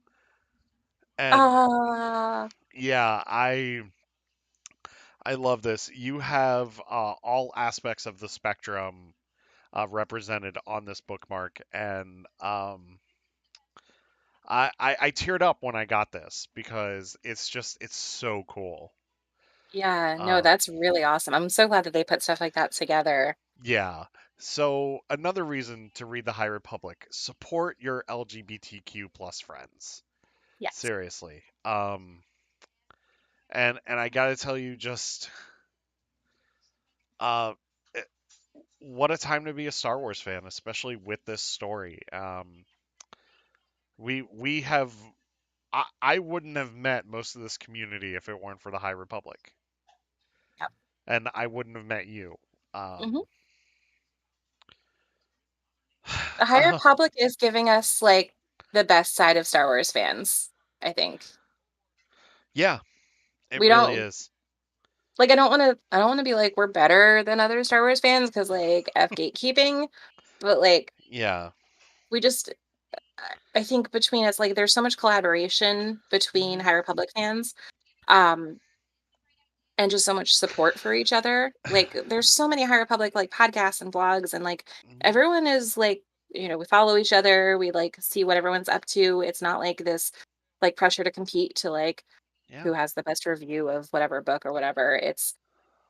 Speaker 2: And
Speaker 1: Ah,
Speaker 2: yeah, I love this. You have all aspects of the spectrum represented on this bookmark, and I teared up when I got this because it's so cool.
Speaker 1: yeah. No,
Speaker 2: Um,
Speaker 1: that's really awesome. I'm so glad that they put stuff like that together.
Speaker 2: yeah. So another reason to read the High Republic: support your LGBTQ plus friends.
Speaker 1: Yes.
Speaker 2: Seriously. And I gotta tell you, just uh, eh, what a time to be a Star Wars fan, especially with this story. We have I wouldn't have met most of this community if it weren't for the High Republic,
Speaker 1: Yep.
Speaker 2: and I wouldn't have met you.
Speaker 1: Hmm.
Speaker 2: Um,
Speaker 1: The High
Speaker 2: uh,
Speaker 1: Republic is giving us like the best side of Star Wars fans, I think.
Speaker 2: yeah, it
Speaker 1: We
Speaker 2: really
Speaker 1: don't
Speaker 2: is.
Speaker 1: like I don't want to be like we're better than other Star Wars fans because like F gatekeeping, but like
Speaker 2: Yeah.
Speaker 1: we just I think between us like there's so much collaboration between
Speaker 2: Hmm.
Speaker 1: High Republic fans. Um and just so much support for each other. Like there's so many High Republic like podcasts and blogs and like
Speaker 2: Hmm.
Speaker 1: everyone is like, we follow each other, we like see what everyone's up to. It's not like this like pressure to compete to like
Speaker 2: Yeah.
Speaker 1: who has the best review of whatever book or whatever. It's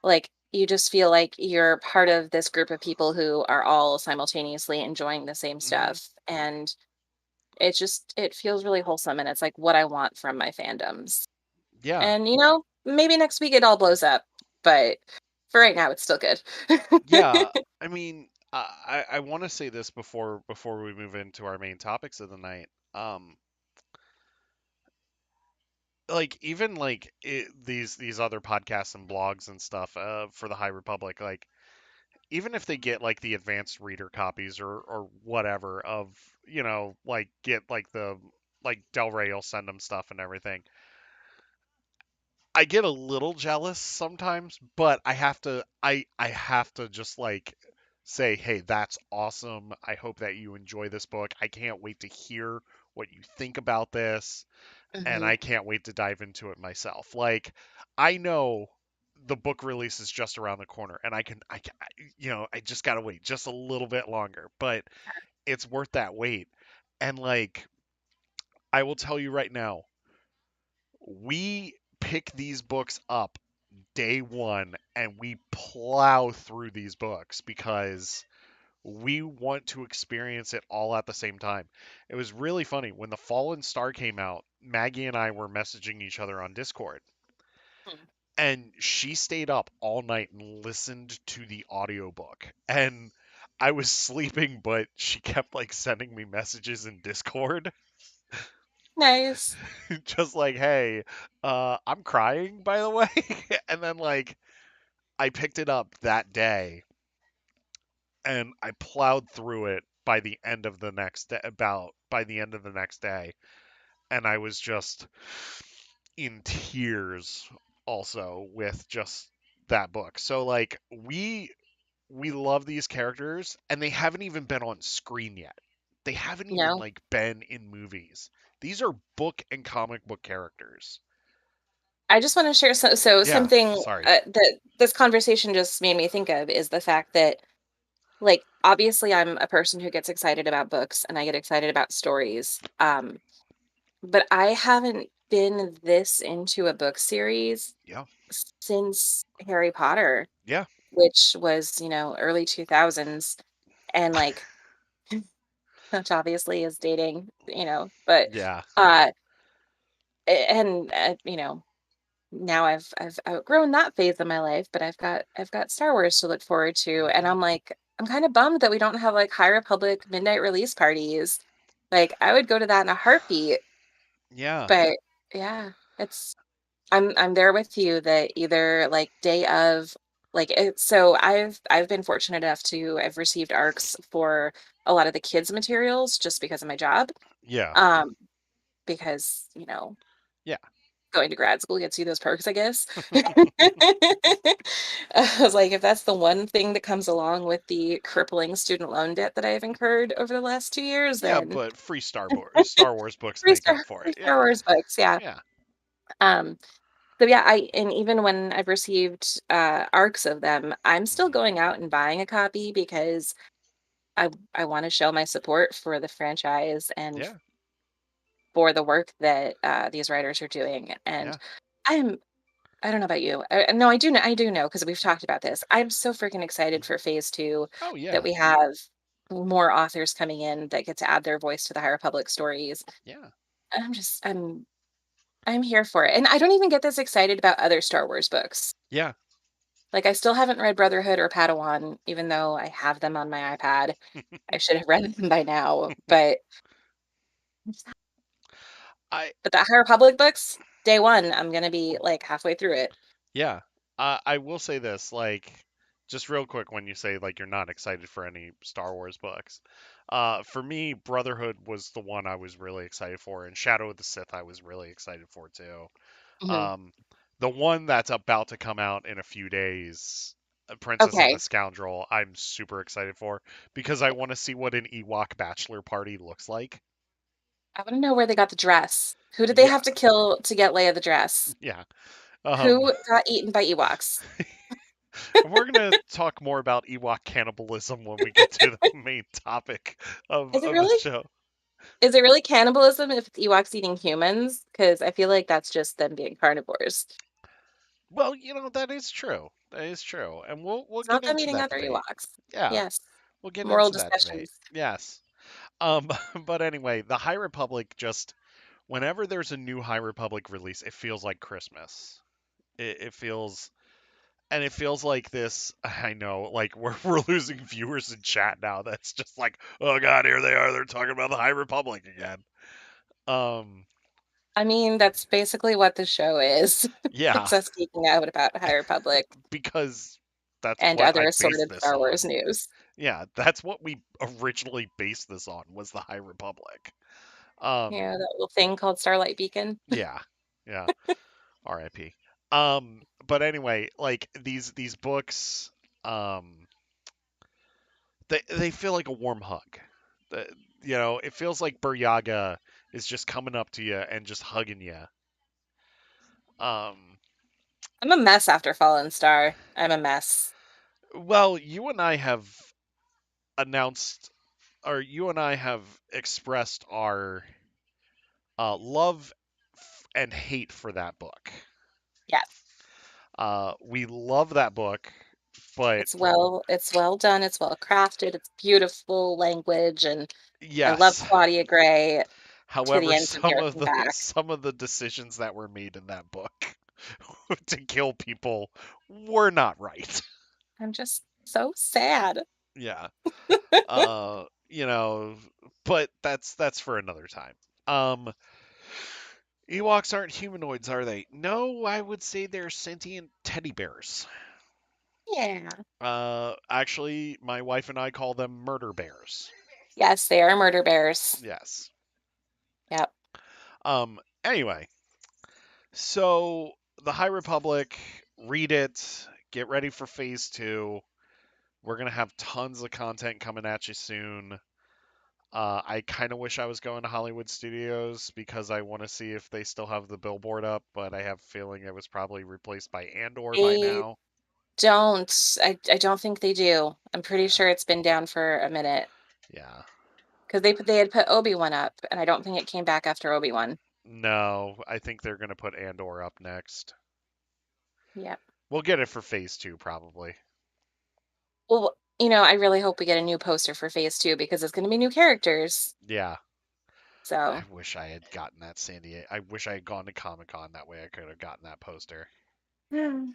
Speaker 1: like you just feel like you're part of this group of people who are all simultaneously enjoying the same
Speaker 2: Hmm.
Speaker 1: stuff. And it feels really wholesome and it's like what I want from my fandoms.
Speaker 2: Yeah.
Speaker 1: And maybe next week it all blows up, but for right now it's still good.
Speaker 2: Yeah. I mean, I want to say this before we move into our main topics of the night. Um, like even these other podcasts and blogs and stuff for the High Republic, like even if they get like the advanced reader copies or whatever of, like get like the like Del Rey will send them stuff and everything. I get a little jealous sometimes, but I have to just like say, "Hey, that's awesome. I hope that you enjoy this book. I can't wait to hear what you think about this, and
Speaker 1: Hmm.
Speaker 2: I can't wait to dive into it myself." Like, I know the book release is just around the corner, and I just got to wait just a little bit longer, but it's worth that wait. And like, I will tell you right now, we pick these books up day one and we plow through these books because we want to experience it all at the same time. It was really funny when The Fallen Star came out. Maggie and I were messaging each other on Discord, and she stayed up all night and listened to the audiobook. And I was sleeping, but she kept like sending me messages in Discord,
Speaker 1: Nice.
Speaker 2: just like, "Hey, I'm crying, by the way." And then like I picked it up that day and I plowed through it by the end of the next day, about by the end of the next day, and I was just in tears also with just that book. So like we love these characters and they haven't even been on screen yet. They haven't even
Speaker 1: No,
Speaker 2: like been in movies. These are book and comic book characters.
Speaker 1: I just want to share so
Speaker 2: Yeah,
Speaker 1: something
Speaker 2: sorry.
Speaker 1: that this conversation just made me think of is the fact that, like, obviously I'm a person who gets excited about books and I get excited about stories. But I haven't been this into a book series
Speaker 2: Yeah.
Speaker 1: since Harry Potter,
Speaker 2: Yeah.
Speaker 1: which was, early 2000s, and like, which obviously is dating, but
Speaker 2: Yeah.
Speaker 1: uh and now I've outgrown that phase of my life, but I've got Star Wars to look forward to, and
Speaker 2: Hmm.
Speaker 1: I'm kind of bummed that we don't have like High Republic midnight release parties. Like I would go to that in a heartbeat,
Speaker 2: Yeah.
Speaker 1: but yeah, it's I'm there with you that either like day of like it, so I've been fortunate enough to have received ARCs for a lot of the kids materials just because of my job.
Speaker 2: Yeah.
Speaker 1: Um because,
Speaker 2: Yeah.
Speaker 1: going to grad school gets you those perks, I guess. I was like, if that's the one thing that comes along with the crippling student loan debt that I have incurred over the last 2 years,
Speaker 2: Yeah,
Speaker 1: then
Speaker 2: but free Star Wars books
Speaker 1: free
Speaker 2: make
Speaker 1: Star,
Speaker 2: up for
Speaker 1: free
Speaker 2: it.
Speaker 1: Star
Speaker 2: Yeah.
Speaker 1: Wars books, yeah.
Speaker 2: Yeah.
Speaker 1: Um, so yeah, and even when I've received arcs of them, I'm still
Speaker 2: Hmm.
Speaker 1: going out and buying a copy because I want to show my support for the franchise and
Speaker 2: Yeah.
Speaker 1: for the work that these writers are doing. And
Speaker 2: Yeah.
Speaker 1: I'm I don't know about you. No, I do know because we've talked about this. I'm so freaking excited for phase two
Speaker 2: Oh
Speaker 1: that
Speaker 2: yeah.
Speaker 1: we have more authors coming in that get to add their voice to the High Republic stories.
Speaker 2: Yeah.
Speaker 1: I'm here for it. And I don't even get this excited about other Star Wars books.
Speaker 2: Yeah.
Speaker 1: Like I still haven't read Brotherhood or Padawan, even though I have them on my iPad. I should have read them by now,
Speaker 2: I
Speaker 1: but the High Republic books, day one, I'm gonna be like halfway through it.
Speaker 2: yeah. I will say this, like, just real quick when you say like you're not excited for any Star Wars books. For me, Brotherhood was the one I was really excited for, and Shadow of the Sith I was really excited for too.
Speaker 1: Mhm.
Speaker 2: Um, the one that's about to come out in a few days, Princess and the
Speaker 1: Okay.
Speaker 2: Scoundrel, I'm super excited for because I want to see what an Ewok bachelor party looks like.
Speaker 1: I want to know where they got the dress. Who did they
Speaker 2: Yeah,
Speaker 1: have to kill to get Leia the dress?
Speaker 2: yeah.
Speaker 1: Who got eaten by Ewoks?
Speaker 2: And we're gonna talk more about Ewok cannibalism when we get to the main topic
Speaker 1: Is it
Speaker 2: of the
Speaker 1: really?
Speaker 2: show.
Speaker 1: Is it really cannibalism if it's Ewoks eating humans? Because I feel like that's just them being carnivores.
Speaker 2: Well, that is true. That is true, and we'll
Speaker 1: It's
Speaker 2: get
Speaker 1: not them
Speaker 2: into
Speaker 1: eating
Speaker 2: that
Speaker 1: other
Speaker 2: debate.
Speaker 1: Ewoks.
Speaker 2: Yeah,
Speaker 1: Yes.
Speaker 2: we'll get
Speaker 1: Moral
Speaker 2: into that debate.
Speaker 1: discussions.
Speaker 2: Yes. But anyway, the High Republic just whenever there's a new High Republic release, it feels like Christmas. It feels and it feels like this. I know, like we're losing viewers in chat now. That's just like, oh god, here they are. They're talking about the High Republic again. Um,
Speaker 1: I mean, that's basically what the show is.
Speaker 2: yeah,
Speaker 1: It's us geeking out about High Republic.
Speaker 2: because That's
Speaker 1: and
Speaker 2: what I
Speaker 1: other
Speaker 2: based
Speaker 1: assorted
Speaker 2: this
Speaker 1: Star Wars
Speaker 2: on.
Speaker 1: news.
Speaker 2: Yeah, that's what we originally based this on was the High Republic. Um,
Speaker 1: Yeah, that little thing called Starlight Beacon.
Speaker 2: yeah, yeah. R.I.P. But anyway, like these books, um, they feel like a warm hug. The, it feels like Buryaga is just coming up to you and just hugging you. Um,
Speaker 1: I'm a mess after Fallen Star. I'm a mess.
Speaker 2: well, you and I have announced, or you and I have expressed our love and hate for that book.
Speaker 1: Yes.
Speaker 2: We love that book, but
Speaker 1: It's well done, it's well crafted, it's beautiful language, and I love
Speaker 2: yes.
Speaker 1: Claudia Gray to the
Speaker 2: However,
Speaker 1: ends of the
Speaker 2: some
Speaker 1: earth
Speaker 2: of
Speaker 1: and
Speaker 2: the
Speaker 1: back.
Speaker 2: some of the decisions that were made in that book to kill people were not right.
Speaker 1: I'm just so sad.
Speaker 2: Yeah. You know, but that's for another time. Um, Ewoks aren't humanoids, are they? No, I would say they're sentient teddy bears.
Speaker 1: Yeah.
Speaker 2: Actually, my wife and I call them murder bears.
Speaker 1: Yes, they are murder bears.
Speaker 2: Yes.
Speaker 1: Yep.
Speaker 2: Anyway, so the High Republic, read it, get ready for phase 2. We're going to have tons of content coming at you soon. I kind of wish I was going to Hollywood Studios because I want to see if they still have the billboard up, but I have a feeling it was probably replaced by Andor by
Speaker 1: They
Speaker 2: now.
Speaker 1: don't. I don't think they do. I'm pretty
Speaker 2: Yeah.
Speaker 1: sure it's been down for a minute
Speaker 2: Yeah.
Speaker 1: because they had put Obi-Wan up, and I don't think it came back after Obi-Wan.
Speaker 2: No, I think they're going to put Andor up next.
Speaker 1: Yep.
Speaker 2: We'll get it for phase 2 probably.
Speaker 1: Well, I really hope we get a new poster for Phase 2 because it's going to be new characters.
Speaker 2: Yeah. I
Speaker 1: So,
Speaker 2: wish I had gotten that San Diego. I wish I had gone to Comic Con that way. I could have gotten that poster.
Speaker 1: hmm.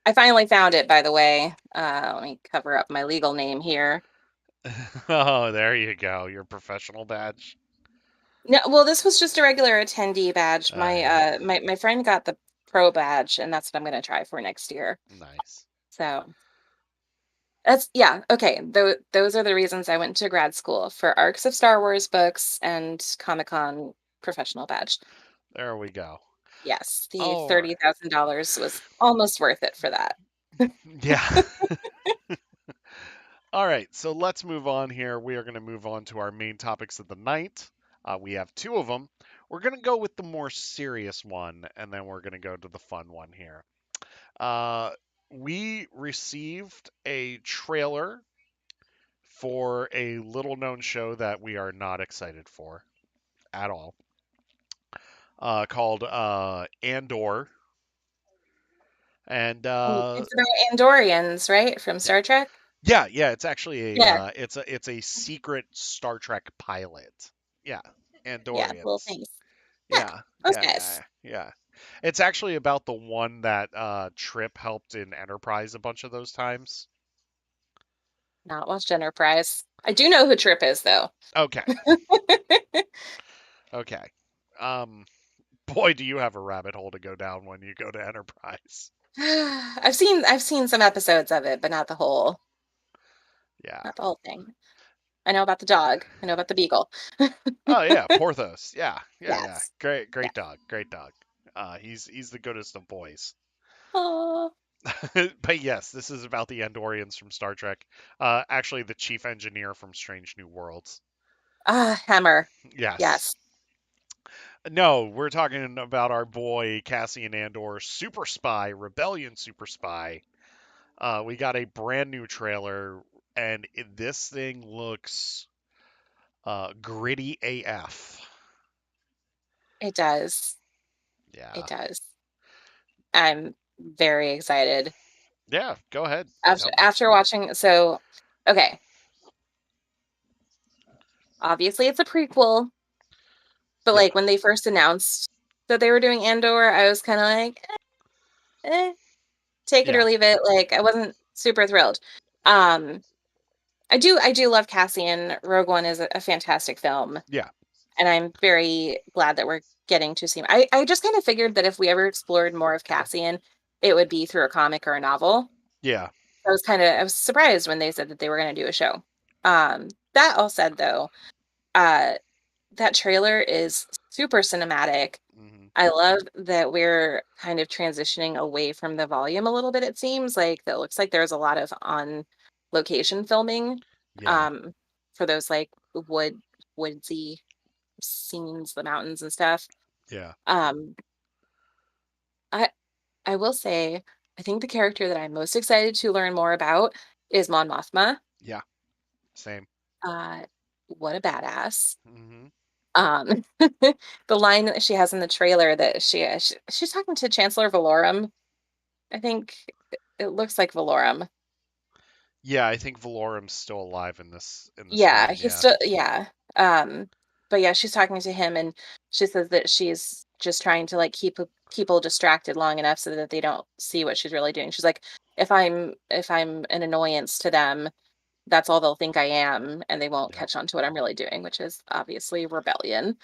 Speaker 1: I finally found it, by the way. Let me cover up my legal name here.
Speaker 2: Oh, there you go. Your professional badge.
Speaker 1: No, well, this was just a regular attendee badge. My
Speaker 2: Yeah.
Speaker 1: my friend got the pro badge, and that's what I'm going to try for next year.
Speaker 2: Nice.
Speaker 1: So that's yeah, okay. Those are the reasons I went to grad school for arcs of Star Wars books and Comic Con professional badge.
Speaker 2: There we go.
Speaker 1: Yes, the
Speaker 2: All right.
Speaker 1: $30,000 was almost worth it for that.
Speaker 2: Yeah. All right. So let's move on here. We are going to move on to our main topics of the night. We have two of them. We're going to go with the more serious one, and then we're going to go to the fun one here. Uh, we received a trailer for a little known show that we are not excited for at all, called Andor. And
Speaker 1: It's about Andorians, right? From Star Trek?
Speaker 2: yeah, yeah, it's actually
Speaker 1: Yeah,
Speaker 2: it's a secret Star Trek pilot. Yeah,
Speaker 1: yeah, little
Speaker 2: Andorians.
Speaker 1: things. Yeah,
Speaker 2: Yeah,
Speaker 1: those
Speaker 2: yeah,
Speaker 1: guys.
Speaker 2: yeah, yeah. It's actually about the one that Trip helped in Enterprise a bunch of those times.
Speaker 1: Not watched Enterprise. I do know who Trip is, though.
Speaker 2: Okay, okay. Um, boy, do you have a rabbit hole to go down when you go to Enterprise.
Speaker 1: I've seen some episodes of it, but
Speaker 2: Yeah.
Speaker 1: not the whole thing. I know about the dog. I know about the beagle.
Speaker 2: Oh yeah, Porthos. Yeah, yeah, yeah.
Speaker 1: Yes.
Speaker 2: Great,
Speaker 1: Yeah.
Speaker 2: great dog. Great dog. He's the goodest of boys.
Speaker 1: Oh,
Speaker 2: But yes, this is about the Andorians from Star Trek. Actually, the chief engineer from Strange New Worlds.
Speaker 1: Hammer.
Speaker 2: Yes.
Speaker 1: Yes.
Speaker 2: No, we're talking about our boy Cassian Andor, super spy, rebellion super spy. We got a brand new trailer, and this thing looks gritty AF.
Speaker 1: It does. It
Speaker 2: Yeah.
Speaker 1: does. I'm very excited.
Speaker 2: Yeah. Go ahead.
Speaker 1: After
Speaker 2: Tell me.
Speaker 1: after watching so okay, obviously it's a prequel, but
Speaker 2: Yeah.
Speaker 1: like when they first announced that they were doing Andor, I was kind of like, take it or
Speaker 2: Yeah.
Speaker 1: leave it. Like I wasn't super thrilled. Um, I do love Cassian. Rogue One is a fantastic film,
Speaker 2: Yeah.
Speaker 1: and I'm very glad that we're getting to see him. I just kind of figured that if we ever explored more of Cassian, it would be through a comic or a novel.
Speaker 2: Yeah.
Speaker 1: I was surprised when they said that they were gonna do a show. That all said though, uh, that trailer is super cinematic.
Speaker 2: Hmm.
Speaker 1: I love that we're kind of transitioning away from the volume a little bit, it seems like that looks like there's a lot of on location filming,
Speaker 2: Yeah,
Speaker 1: um, for those, like, woodsy scenes, the mountains and stuff.
Speaker 2: yeah,
Speaker 1: Um, I I will say, I think the character that I'm most excited to learn more about is Mon Mothma.
Speaker 2: yeah. Same.
Speaker 1: Uh, what a badass.
Speaker 2: Hmm.
Speaker 1: Um, the line that she has in the trailer that she's talking to Chancellor Valorum. I think it looks like Valorum.
Speaker 2: Yeah, I think Valorum's still alive in this
Speaker 1: Yeah,
Speaker 2: one.
Speaker 1: he's
Speaker 2: Yeah,
Speaker 1: still yeah. But yeah, she's talking to him and she says that she's just trying to like keep people distracted long enough so that they don't see what she's really doing. She's like, if I'm an annoyance to them, that's all they'll think I am, and they won't
Speaker 2: yep.
Speaker 1: catch on to what I'm really doing, which is obviously rebellion.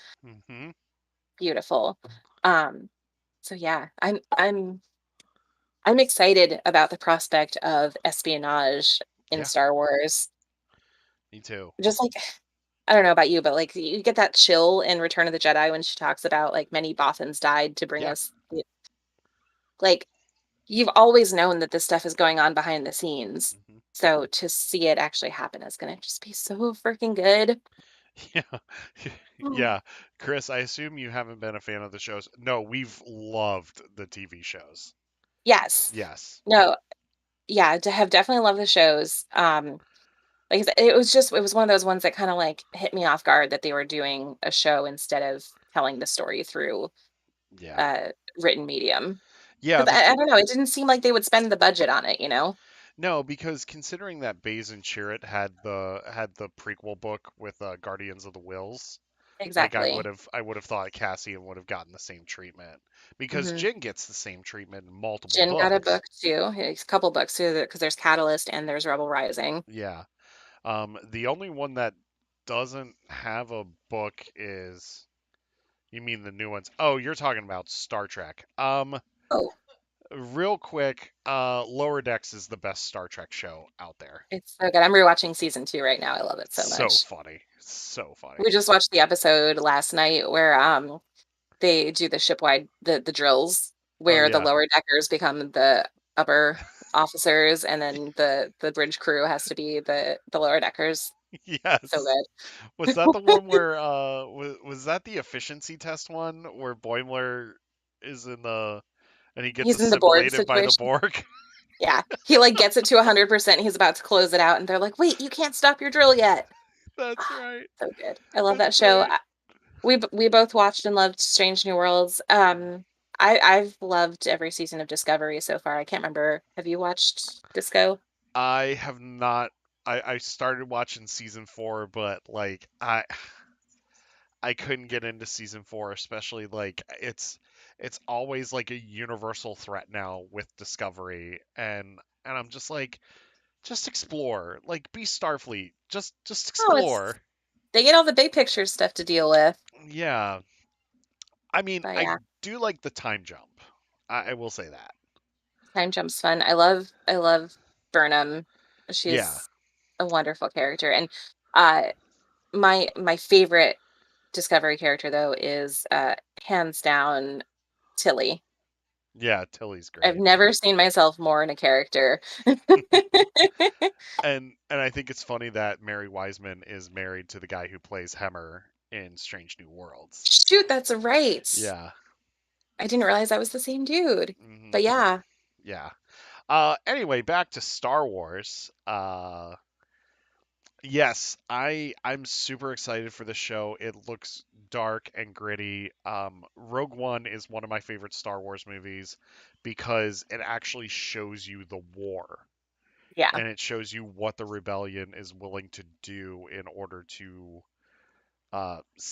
Speaker 2: Hmm.
Speaker 1: Beautiful. Um, so yeah, I'm excited about the prospect of espionage in
Speaker 2: Yeah,
Speaker 1: Star Wars.
Speaker 2: me too.
Speaker 1: Just like I don't know about you, but like you get that chill in Return of the Jedi when she talks about like many Bothans died to bring
Speaker 2: Yeah.
Speaker 1: us like you've always known that this stuff is going on behind the scenes.
Speaker 2: Hmm.
Speaker 1: So to see it actually happen is gonna just be so freaking good.
Speaker 2: Yeah.
Speaker 1: Mm.
Speaker 2: Yeah. Chris, I assume you haven't been a fan of the shows. No, we've loved the TV shows.
Speaker 1: Yes.
Speaker 2: Yes.
Speaker 1: No, yeah, to have definitely loved the shows. Like I said, it was one of those ones that kind of like hit me off guard that they were doing a show instead of telling the story through
Speaker 2: Yeah.
Speaker 1: uh written medium.
Speaker 2: Yeah,
Speaker 1: Because I don't know, it didn't seem like they would spend the budget on it, you know?
Speaker 2: no, because considering that Baze and Chirrut had the prequel book with Guardians of the Wills, like
Speaker 1: Exactly.
Speaker 2: I would have thought Cassian would have gotten the same treatment because
Speaker 1: Hmm.
Speaker 2: Jin gets the same treatment in multiple
Speaker 1: Jin got a
Speaker 2: books.
Speaker 1: book too. It's a couple books too, because there's Catalyst and there's Rebel Rising.
Speaker 2: Yeah. The only one that doesn't have a book is you mean the new ones? Oh, you're talking about Star Trek.
Speaker 1: Oh,
Speaker 2: Real quick, Lower Decks is the best Star Trek show out there.
Speaker 1: it's so good. I'm rewatching season 2 right now. I love it so
Speaker 2: So
Speaker 1: much.
Speaker 2: funny. So funny.
Speaker 1: We just watched the episode last night where they do the shipwide the drills
Speaker 2: Oh
Speaker 1: where the
Speaker 2: yeah.
Speaker 1: lower deckers become the upper officers and then the bridge crew has to be the lower deckers. So
Speaker 2: Yes. Was that
Speaker 1: good.
Speaker 2: the one where was that the efficiency test one where Boimler is in the and he gets
Speaker 1: He's in the board
Speaker 2: assimilated by the
Speaker 1: situation.
Speaker 2: Borg?
Speaker 1: Yeah. He like gets it to 100%. He's about to close it out and they're like, "Wait, you can't stop your drill yet."
Speaker 2: That's right.
Speaker 1: So good. I love that
Speaker 2: That's
Speaker 1: show.
Speaker 2: right.
Speaker 1: We both watched and loved Strange New Worlds. I've loved every season of Discovery so far. I can't remember. Have you watched Disco?
Speaker 2: I have not I started watching season 4, but like I couldn't get into season 4, especially like it's always like a universal threat now with Discovery and I'm just like just explore. Like be Starfleet. Just
Speaker 1: Oh, it's
Speaker 2: explore.
Speaker 1: they get all the big picture stuff to deal with.
Speaker 2: Yeah. I mean,
Speaker 1: But
Speaker 2: I
Speaker 1: yeah,
Speaker 2: do like the time jump. I will say that.
Speaker 1: Time Jump's fun. I love Burnham.
Speaker 2: Yeah.
Speaker 1: She's a wonderful character. And uh my favorite Discovery character though is hands down Tilly.
Speaker 2: Yeah, Tilly's
Speaker 1: I've
Speaker 2: great.
Speaker 1: never seen myself more in a character.
Speaker 2: And I think it's funny that Mary Wiseman is married to the guy who plays Hemmer in Strange New Worlds.
Speaker 1: Shoot, that's right.
Speaker 2: Yeah.
Speaker 1: I didn't realize that was the same dude.
Speaker 2: Hmm.
Speaker 1: But yeah.
Speaker 2: Yeah. Anyway, back to Star Wars. Yes, I'm super excited for the show. It looks dark and gritty. Rogue One is one of my favorite Star Wars movies because it actually shows you the war
Speaker 1: Yeah.
Speaker 2: and it shows you what the rebellion is willing to do in order to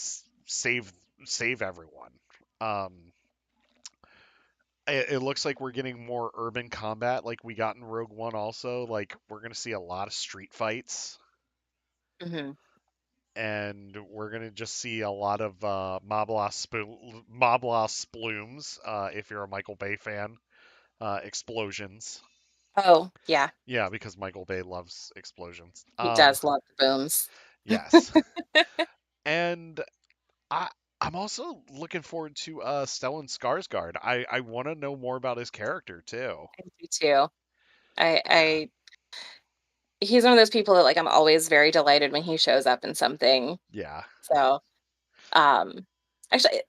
Speaker 2: save everyone. Um, it looks like we're getting more urban combat like we got in Rogue One. Also, like we're gonna see a lot of street fights
Speaker 1: Hmm.
Speaker 2: and we're gonna just see a lot of Mobla Splooms, if you're a Michael Bay fan, explosions.
Speaker 1: Oh, yeah.
Speaker 2: Yeah, because Michael Bay loves explosions.
Speaker 1: He does love the booms.
Speaker 2: Yes. And I I'm also looking forward to Stellan Skarsgård. I want to know more about his character too.
Speaker 1: I do too. I
Speaker 2: Yeah.
Speaker 1: I he's one of those people that, like, I'm always very delighted when he shows up in something.
Speaker 2: Yeah.
Speaker 1: So, um, actually,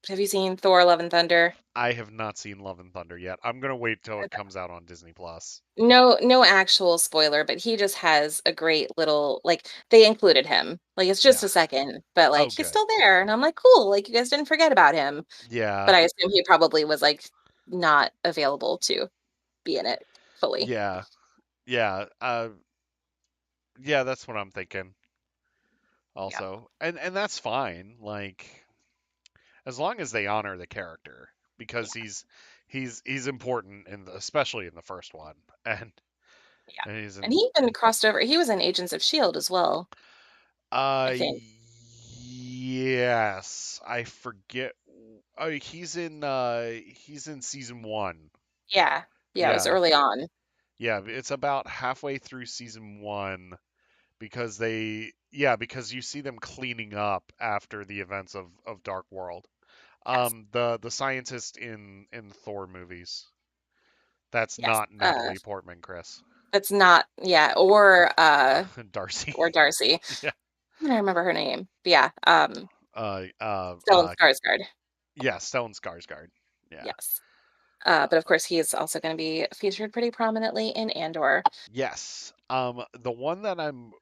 Speaker 1: have you seen Thor: Love and Thunder?
Speaker 2: I have not seen Love and Thunder yet. I'm gonna wait till it comes out on Disney Plus.
Speaker 1: No actual spoiler, but he just has a great little, like, they included him. Like, it's just
Speaker 2: Yeah.
Speaker 1: a second, but, like,
Speaker 2: Oh,
Speaker 1: he's
Speaker 2: good.
Speaker 1: still there, and I'm like, "Cool, like, you guys didn't forget about him."
Speaker 2: Yeah.
Speaker 1: But I assume he probably was, like, not available to be in it fully.
Speaker 2: Yeah. Yeah. Yeah, that's what I'm thinking
Speaker 1: Yeah.
Speaker 2: also. And that's fine. Like as long as they honor the character because
Speaker 1: Yeah,
Speaker 2: he's important especially in the first one. And
Speaker 1: yeah.
Speaker 2: and he's
Speaker 1: And
Speaker 2: in
Speaker 1: he even crossed over, he was in Agents of S.H.I.E.L.D. as well, I think.
Speaker 2: yes, I forget. Oh, he's in season 1.
Speaker 1: Yeah. Yeah, it was
Speaker 2: Yeah.
Speaker 1: early on.
Speaker 2: Yeah, it's about halfway through season 1 because because you see them cleaning up after the events of Dark World.
Speaker 1: Yes.
Speaker 2: The scientist in Thor movies. That's
Speaker 1: Yes.
Speaker 2: not Natalie Portman, Chris.
Speaker 1: That's not, yeah,
Speaker 2: Darcy.
Speaker 1: or Darcy.
Speaker 2: Yeah.
Speaker 1: I don't remember her name. But yeah,
Speaker 2: Uh uh
Speaker 1: Stellan
Speaker 2: uh
Speaker 1: Skarsgård.
Speaker 2: yeah, Stellan Skarsgård. Yeah.
Speaker 1: Yes. But of course, he is also going to be featured pretty prominently in Andor.
Speaker 2: Yes. The one that I'm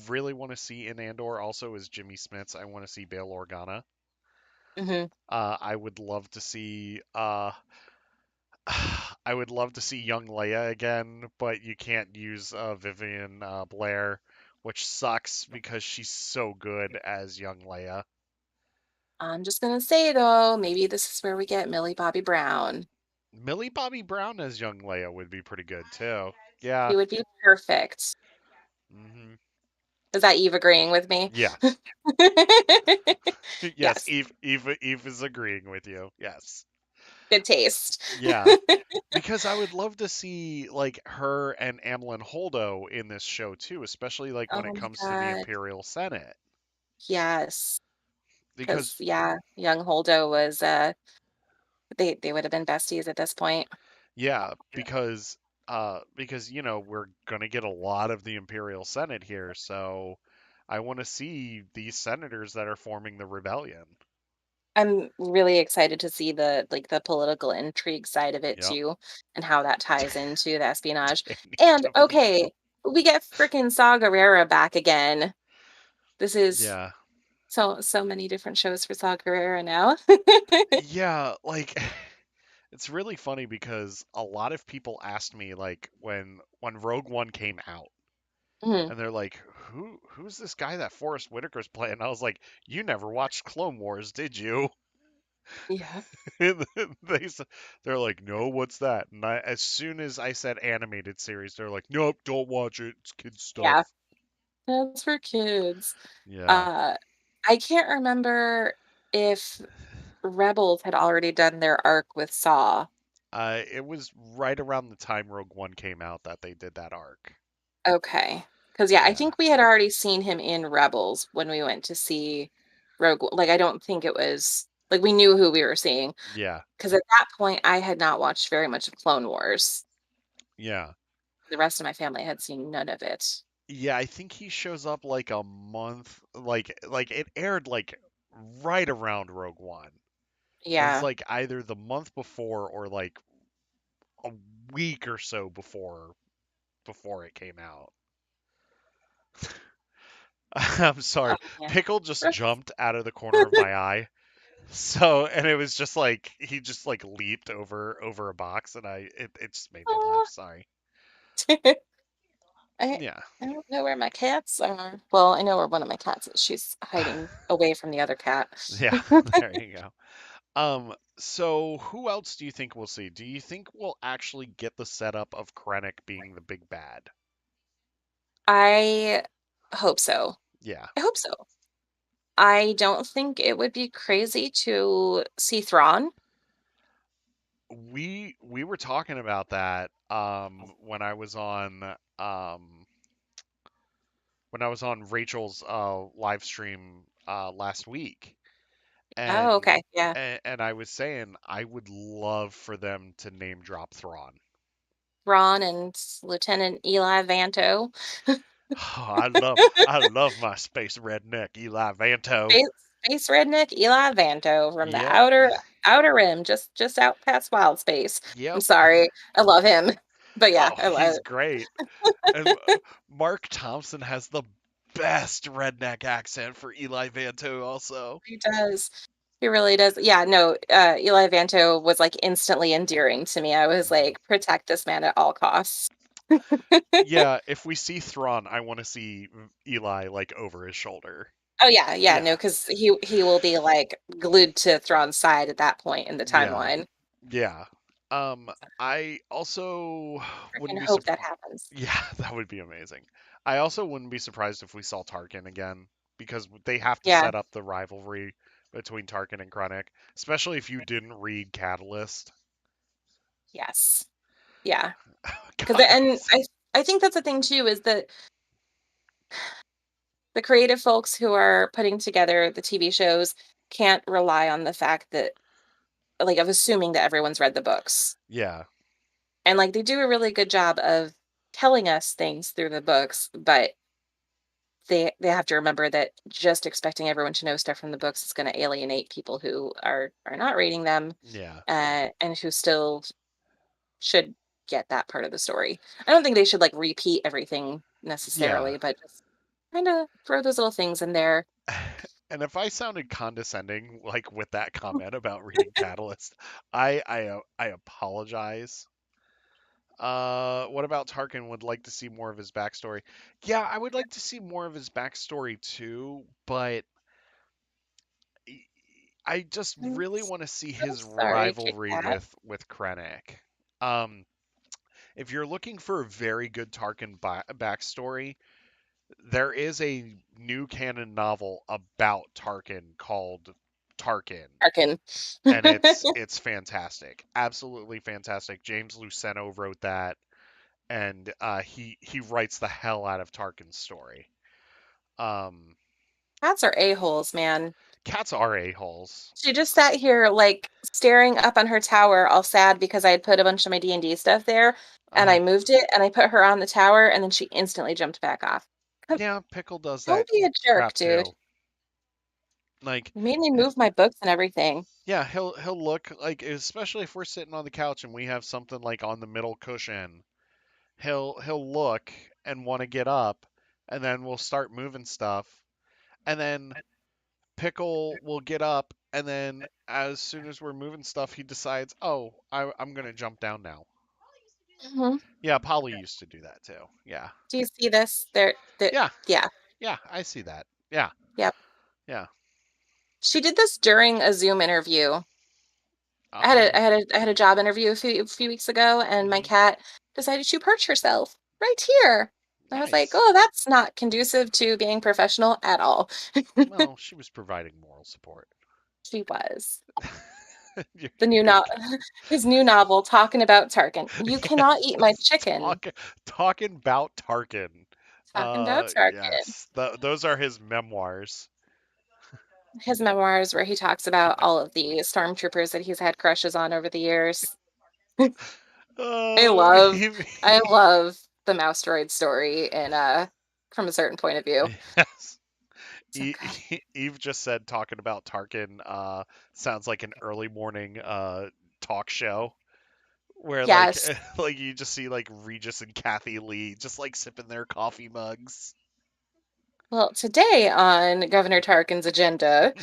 Speaker 2: really want to see in Andor also is Jimmy Smits. I want to see Bail Organa.
Speaker 1: Hmm.
Speaker 2: I would love to see I would love to see young Leia again, but you can't use Vivian Blair, which sucks because she's so good as young Leia.
Speaker 1: I'm just going to say, though, maybe this is where we get Millie Bobby Brown.
Speaker 2: Millie Bobby Brown as young Leia would be pretty good too. Yeah.
Speaker 1: She would be perfect.
Speaker 2: Hmm.
Speaker 1: Is that Eve agreeing with me?
Speaker 2: Yes. Yes,
Speaker 1: Yes.
Speaker 2: Eve is agreeing with you. Yes.
Speaker 1: Good taste.
Speaker 2: Yeah. Because I would love to see like her and Amlin Holdo in this show too, especially like when
Speaker 1: Oh
Speaker 2: it
Speaker 1: my
Speaker 2: comes to the
Speaker 1: God.
Speaker 2: Imperial Senate.
Speaker 1: Yes. Because,
Speaker 2: Because
Speaker 1: yeah, young Holdo was, they would have been besties at this point.
Speaker 2: yeah, because we're gonna get a lot of the Imperial Senate here, so I want to see these senators that are forming the rebellion.
Speaker 1: I'm really excited to see the, like, the political intrigue side of it
Speaker 2: Yep.
Speaker 1: too, and how that ties into the espionage.
Speaker 2: Danny
Speaker 1: And
Speaker 2: DeVito.
Speaker 1: okay, we get freaking Saw Gerrera back again. This is
Speaker 2: Yeah.
Speaker 1: so many different shows for Saw Gerrera now.
Speaker 2: Yeah, like it's really funny because a lot of people asked me like when Rogue One came out
Speaker 1: Mhm.
Speaker 2: and they're like, who's this guy that Forrest Whitaker's playing? I was like, you never watched Clone Wars, did you?
Speaker 1: Yeah.
Speaker 2: And they're like, no, what's that? And as soon as I said animated series, they're like, nope, don't watch it. It's kid stuff.
Speaker 1: Yeah, that's for kids.
Speaker 2: Yeah.
Speaker 1: Uh, I can't remember if Rebels had already done their arc with Saw.
Speaker 2: It was right around the time Rogue One came out that they did that arc.
Speaker 1: Okay, because yeah, I
Speaker 2: Yeah.
Speaker 1: think we had already seen him in Rebels when we went to see like, I don't think it was like, we knew who we were seeing,
Speaker 2: Yeah.
Speaker 1: because at that point, I had not watched very much of Clone Wars.
Speaker 2: Yeah.
Speaker 1: The rest of my family had seen none of it.
Speaker 2: Yeah, I think he shows up like a month like it aired like right around Rogue One. It was
Speaker 1: Yeah.
Speaker 2: like either the month before or like a week or so before it came out. I'm
Speaker 1: Oh,
Speaker 2: sorry.
Speaker 1: man.
Speaker 2: Pickle just jumped out of the corner of my eye. So, and it was just like he just like leaped over a box and it just made me laugh.
Speaker 1: Aw.
Speaker 2: Sorry.
Speaker 1: I
Speaker 2: Yeah.
Speaker 1: I don't know where my cats are. Well, I know where one of my cats is. She's hiding away from the other cat.
Speaker 2: Yeah, there you go. So who else do you think we'll see? Do you think we'll actually get the setup of Krennic being the big bad?
Speaker 1: I hope so.
Speaker 2: Yeah.
Speaker 1: I hope so. I don't think it would be crazy to see Thrawn.
Speaker 2: we were talking about that um when I was on Rachel's live stream last week,
Speaker 1: Oh,
Speaker 2: and
Speaker 1: okay. Yeah.
Speaker 2: and I was saying I would love for them to name drop Thrawn.
Speaker 1: Ron and Lieutenant Eli Vanto.
Speaker 2: I love my space redneck Eli Vanto.
Speaker 1: Space, space redneck Eli Vanto from the
Speaker 2: Yep.
Speaker 1: outer rim, just out past wild space. I'm
Speaker 2: Yep.
Speaker 1: sorry. I love him. But yeah,
Speaker 2: Oh,
Speaker 1: I love
Speaker 2: he's great. And Mark Thompson has the best redneck accent for Eli Vanto also.
Speaker 1: he does. He really does. Yeah, no, Eli Vanto was like instantly endearing to me. I was
Speaker 2: Mhm.
Speaker 1: like, protect this man at all costs.
Speaker 2: Yeah, if we see Thrawn, I want to see Eli like over his shoulder.
Speaker 1: Oh yeah, yeah, no,
Speaker 2: Yeah.
Speaker 1: because he will be like glued to Thrawn's side at that point in the
Speaker 2: Yeah.
Speaker 1: timeline.
Speaker 2: Yeah. Um, I also wouldn't
Speaker 1: Freaking
Speaker 2: be
Speaker 1: hope
Speaker 2: surprised.
Speaker 1: that happens.
Speaker 2: Yeah, that would be amazing. I also wouldn't be surprised if we saw Tarkin again because they have to
Speaker 1: Yeah,
Speaker 2: set up the rivalry between Tarkin and Krennic, especially if you didn't read Catalyst.
Speaker 1: yes. Yeah. Because
Speaker 2: God,
Speaker 1: and I think that's the thing too is that the creative folks who are putting together the TV shows can't rely on the fact that like of assuming that everyone's read the books.
Speaker 2: yeah,
Speaker 1: And like they do a really good job of telling us things through the books, but they have to remember that just expecting everyone to know stuff from the books is going to alienate people who are not reading them
Speaker 2: yeah,
Speaker 1: and who still should get that part of the story. I don't think they should like repeat everything
Speaker 2: yeah.
Speaker 1: necessarily, but just kind of throw those little things in there.
Speaker 2: And if I sounded condescending, like with that comment about reading Catalyst, I apologize. What about Tarkin? Would like to see more of his backstory. Yeah, I would like to see more of his backstory too, but I just
Speaker 1: I'm
Speaker 2: really want to see
Speaker 1: so
Speaker 2: his
Speaker 1: sorry, Kit
Speaker 2: rivalry
Speaker 1: Kat.
Speaker 2: with Krennic. Um, if you're looking for a very good Tarkin backstory, there is a new canon novel about Tarkin called Tarkin,
Speaker 1: Arkin.
Speaker 2: and it's fantastic, absolutely fantastic. James Luceno wrote that, and he writes the hell out of Tarkin's story. Um,
Speaker 1: Cats are a-holes, man.
Speaker 2: Cats are a-holes.
Speaker 1: She just sat here like staring up on her tower, all sad because I had put a bunch of my D&D stuff there and
Speaker 2: Uh,
Speaker 1: I moved it and I put her on the tower and then she instantly jumped back off. Come,
Speaker 2: yeah, Pickle does that
Speaker 1: don't be a jerk,
Speaker 2: crap
Speaker 1: dude.
Speaker 2: too. Like,
Speaker 1: You made me
Speaker 2: eh,
Speaker 1: move my books and everything.
Speaker 2: yeah, he'll look like, especially if we're sitting on the couch and we have something like on the middle cushion, he'll look and want to get up, and then we'll start moving stuff, and then Pickle will get up, and then as soon as we're moving stuff, he decides, oh, I'm gonna jump down now.
Speaker 1: Mhm.
Speaker 2: Yeah, Polly used to do that too. Yeah,
Speaker 1: Do you see this? There,
Speaker 2: yeah,
Speaker 1: yeah,
Speaker 2: yeah, I see that. Yeah,
Speaker 1: yep.
Speaker 2: yeah.
Speaker 1: She did this during a Zoom interview. I had a
Speaker 2: Oh,
Speaker 1: I had a I had a job interview a few weeks ago, and my
Speaker 2: hmm,
Speaker 1: cat decided to perch herself right here. I was like,
Speaker 2: nice.
Speaker 1: "Oh, that's not conducive to being professional at all."
Speaker 2: Well, she was providing moral support.
Speaker 1: She was.
Speaker 2: Your,
Speaker 1: The new
Speaker 2: your
Speaker 1: no his new novel talking about Tarkin. You cannot
Speaker 2: yes,
Speaker 1: eat my chicken.
Speaker 2: talking about Tarkin.
Speaker 1: Talking about Tarkin.
Speaker 2: Yes, those are his memoirs.
Speaker 1: His memoirs where he talks about all of the stormtroopers that he's had crushes on over the years. I
Speaker 2: Uh,
Speaker 1: love
Speaker 2: he,
Speaker 1: I love the mouse droid story and from a certain point of view.
Speaker 2: yes.
Speaker 1: So good.
Speaker 2: Eve just said talking about Tarkin sounds like an early morning talk show where like
Speaker 1: Yes.
Speaker 2: like you just see like Regis and Kathy Lee just like sipping their coffee mugs.
Speaker 1: Well, today on Governor Tarkin's agenda,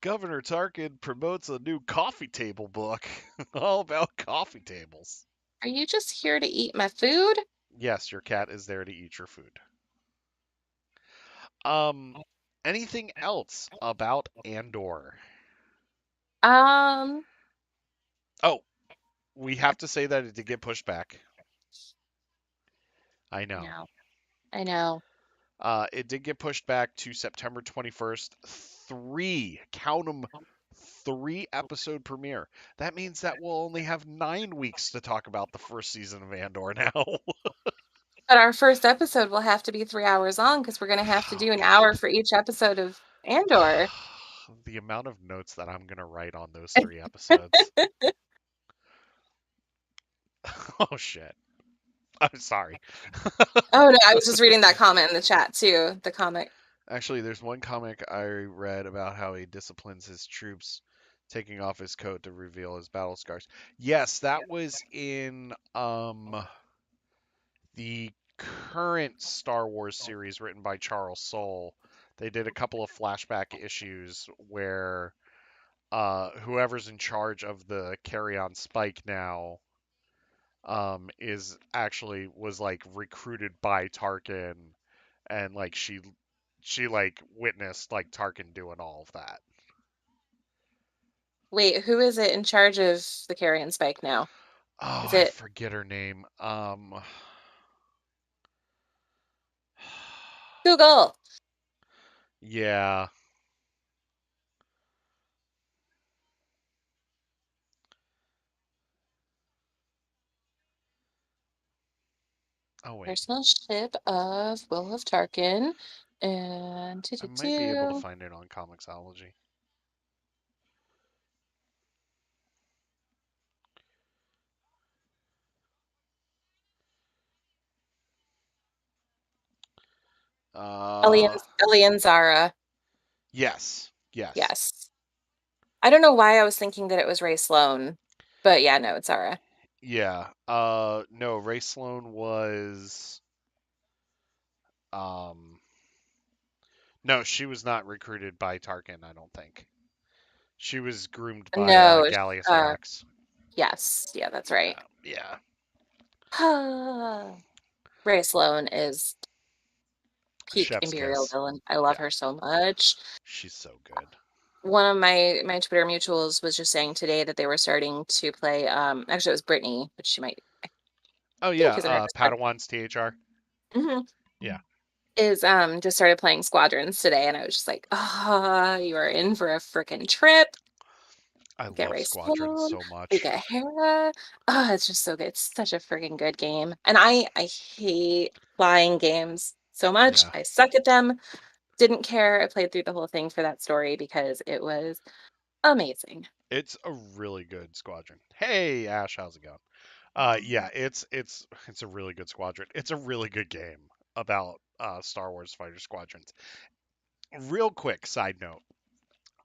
Speaker 2: Governor Tarkin promotes a new coffee table book all about coffee tables.
Speaker 1: are you just here to eat my food?
Speaker 2: Yes, your cat is there to eat your food. Um, anything else about Andor?
Speaker 1: Um,
Speaker 2: Oh, we have to say that it did get pushed back. I
Speaker 1: I
Speaker 2: know.
Speaker 1: know. I know.
Speaker 2: It did get pushed back to September 21st. Count them, 3-episode premiere. That means that we'll only have 9 weeks to talk about the first season of Andor now.
Speaker 1: But our first episode will have to be 3 hours long because we're gonna have to
Speaker 2: Oh,
Speaker 1: do an hour
Speaker 2: God.
Speaker 1: for each episode of Andor.
Speaker 2: The amount of notes that I'm going to write on those 3 episodes. Oh, shit. I'm sorry.
Speaker 1: Oh, no, I was just reading that comment in the chat too, the comic.
Speaker 2: Actually, there's one comic I read about how he disciplines his troops, taking off his coat to reveal his battle scars. Yes, that was in the current Star Wars series written by Charles Soule. They did a couple of flashback issues where whoever's in charge of the carry-on Spike now is actually was like recruited by Tarkin, and like she like witnessed like Tarkin doing all of that.
Speaker 1: Wait, who is it in charge of the carrion spike now?
Speaker 2: Oh,
Speaker 1: Is
Speaker 2: I
Speaker 1: it
Speaker 2: forget her name.
Speaker 1: Google?
Speaker 2: Yeah. Oh wait,
Speaker 1: Personal ship of Will of Tarkin. And
Speaker 2: I might be able to
Speaker 1: do.
Speaker 2: find it on Comixology. Uh,
Speaker 1: Elian Zara.
Speaker 2: yes, yes,
Speaker 1: Yes. I don't know why I was thinking that it was Ray Sloan, but yeah, no, it's Zara.
Speaker 2: yeah. No, Ray Sloan was um. No, she was not recruited by Tarkin. I don't think she was groomed by
Speaker 1: No,
Speaker 2: Gallius
Speaker 1: uh,
Speaker 2: Rax.
Speaker 1: yes, yeah, that's right.
Speaker 2: Yeah, yeah.
Speaker 1: Ray Sloan is peak
Speaker 2: Chef's
Speaker 1: Imperial
Speaker 2: kiss.
Speaker 1: villain. I love
Speaker 2: Yeah,
Speaker 1: her so much.
Speaker 2: she's so good.
Speaker 1: One of my Twitter mutuals was just saying today that they were starting to play. Actually, it was Brittany, but she might
Speaker 2: Oh
Speaker 1: think
Speaker 2: yeah,
Speaker 1: is in her Discord.
Speaker 2: Padawan's THR.
Speaker 1: Mhm.
Speaker 2: Yeah,
Speaker 1: Is just started playing Squadrons today, and I was just like, "Ah, you are in for a freaking trip."
Speaker 2: I
Speaker 1: We get
Speaker 2: love
Speaker 1: Ray
Speaker 2: Squadron
Speaker 1: Sloan,
Speaker 2: so
Speaker 1: we
Speaker 2: much.
Speaker 1: get Hera. Oh, it's just so good. It's such a freaking good game, and I hate flying games so much.
Speaker 2: Yeah,
Speaker 1: I suck at them. Didn't care. I played through the whole thing for that story because it was amazing.
Speaker 2: it's a really good Squadron. Hey Ash, how's it going? Yeah, it's a really good Squadron. It's a really good game about Star Wars fighter squadrons. Real quick side note,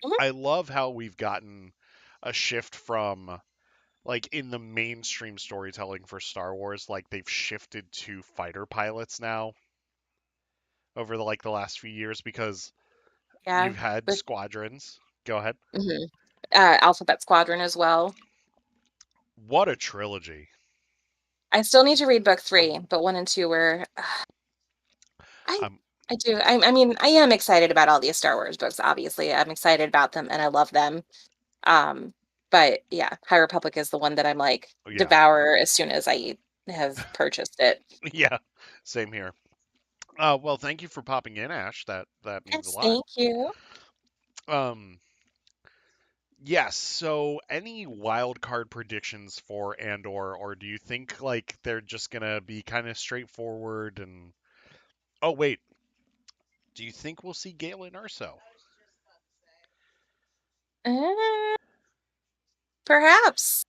Speaker 1: Mhm.
Speaker 2: I love how we've gotten a shift from like in the mainstream storytelling for Star Wars, like they've shifted to fighter pilots now over the last few years because
Speaker 1: Yeah,
Speaker 2: you've had
Speaker 1: with
Speaker 2: squadrons. Go ahead.
Speaker 1: mhm. Alphabet Squadron as well.
Speaker 2: What a trilogy.
Speaker 1: I still need to read book 3, but 1 and 2 were I
Speaker 2: Um,
Speaker 1: I do. I mean, I am excited about all these Star Wars books, obviously. I'm excited about them and I love them. Um, but yeah, High Republic is the one that I'm like
Speaker 2: yeah,
Speaker 1: devour as soon as I have purchased it.
Speaker 2: yeah, same here. Well, thank you for popping in, Ash. That means a
Speaker 1: Yes,
Speaker 2: lot.
Speaker 1: thank you.
Speaker 2: Um, yes. So, any wild card predictions for Andor, or do you think like they're just gonna be kind of straightforward? And oh, wait, do you think we'll see Galen Urso?
Speaker 1: Uh, perhaps.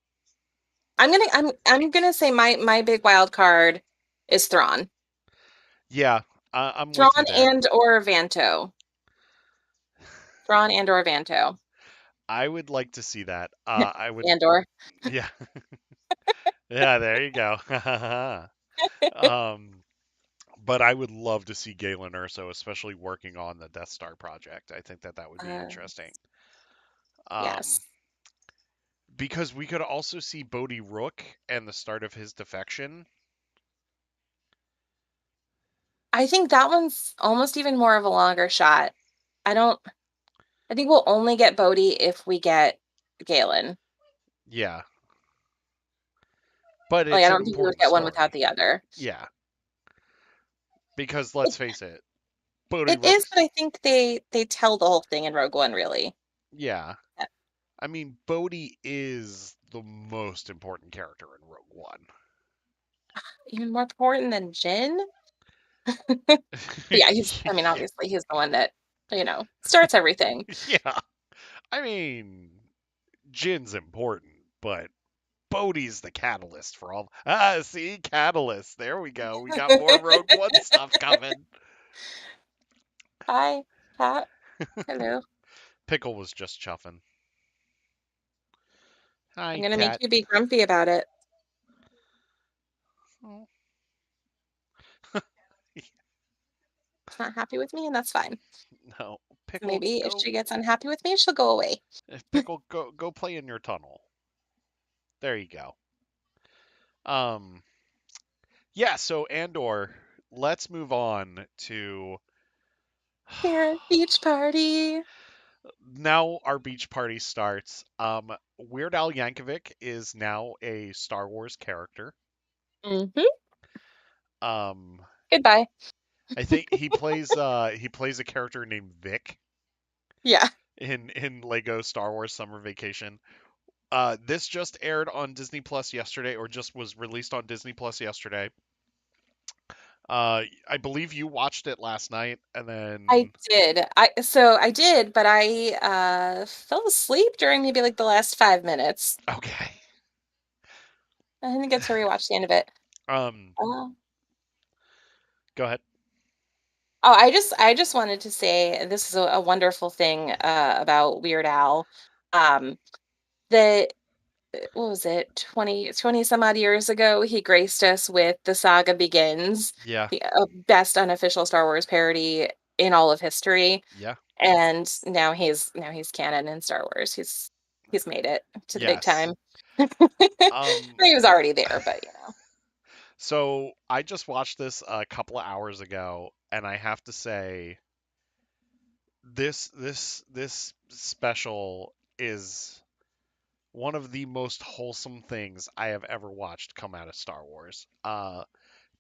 Speaker 1: I'm gonna say my big wild card is Thrawn.
Speaker 2: Yeah, I'm with you
Speaker 1: Thrawn
Speaker 2: there.
Speaker 1: and or Vanto. Thrawn and or Vanto.
Speaker 2: I would like to see that. I would.
Speaker 1: And or.
Speaker 2: Yeah, yeah. There you go. um, but I would love to see Galen Urso, especially working on the Death Star project. I think that that would be interesting. Um,
Speaker 1: Yes.
Speaker 2: because we could also see Bodhi Rook and the start of his defection.
Speaker 1: I think that one's almost even more of a longer shot. I don't I think we'll only get Bodhi if we get Galen.
Speaker 2: Yeah, but
Speaker 1: Like, I
Speaker 2: it's an
Speaker 1: don't think we would
Speaker 2: important
Speaker 1: get one without
Speaker 2: story.
Speaker 1: the other.
Speaker 2: Yeah, because
Speaker 1: It
Speaker 2: let's face it, Bodhi
Speaker 1: it is,
Speaker 2: Rook's.
Speaker 1: but I think they tell the whole thing in Rogue One, really.
Speaker 2: Yeah,
Speaker 1: Yeah.
Speaker 2: I mean, Bodhi is the most important character in Rogue One.
Speaker 1: Even more important than Jin. But yeah, I mean, obviously, he's the one that, starts everything.
Speaker 2: Yeah, I mean, Jin's important, but Bodhi's the catalyst for all. Ah, see, catalyst. There we go. We got more Rogue One stuff coming.
Speaker 1: Hi, Cat. Hello.
Speaker 2: Pickle was just chuffing.
Speaker 1: I'm
Speaker 2: Hi,
Speaker 1: gonna make
Speaker 2: cat.
Speaker 1: you be grumpy about it.
Speaker 2: Oh.
Speaker 1: She's not happy with me, and that's fine.
Speaker 2: No,
Speaker 1: So
Speaker 2: Pickle,
Speaker 1: maybe if
Speaker 2: go.
Speaker 1: she gets unhappy with me, she'll go away.
Speaker 2: Pickle, go play in your tunnel. There you go. Um, yeah. So Andor, let's move on to
Speaker 1: Parent beach party.
Speaker 2: now. Our beach party starts. Weird Al Yankovic is now a Star Wars character.
Speaker 1: Hmm.
Speaker 2: Um,
Speaker 1: Goodbye.
Speaker 2: I think he plays a character named Vic
Speaker 1: Yeah.
Speaker 2: in Lego Star Wars Summer Vacation. This just aired on Disney Plus yesterday, or just was released on Disney Plus yesterday. I believe you watched it last night, and
Speaker 1: I
Speaker 2: then
Speaker 1: did. I did, but I fell asleep during maybe like the last 5 minutes.
Speaker 2: okay.
Speaker 1: I didn't get to rewatch the end of it.
Speaker 2: Um,
Speaker 1: Uh,
Speaker 2: go ahead.
Speaker 1: oh, I just wanted to say this is a wonderful thing about Weird Al. Um, that what was it, 20 some odd years ago, he graced us with The Saga Begins,
Speaker 2: Yeah,
Speaker 1: the best unofficial Star Wars parody in all of history.
Speaker 2: yeah,
Speaker 1: And now he's canon in Star Wars. He's made it to the big
Speaker 2: yes.
Speaker 1: time.
Speaker 2: Um,
Speaker 1: He was already there, but
Speaker 2: so I just watched this a couple of hours ago, and I have to say, this special is one of the most wholesome things I have ever watched come out of Star Wars.
Speaker 1: really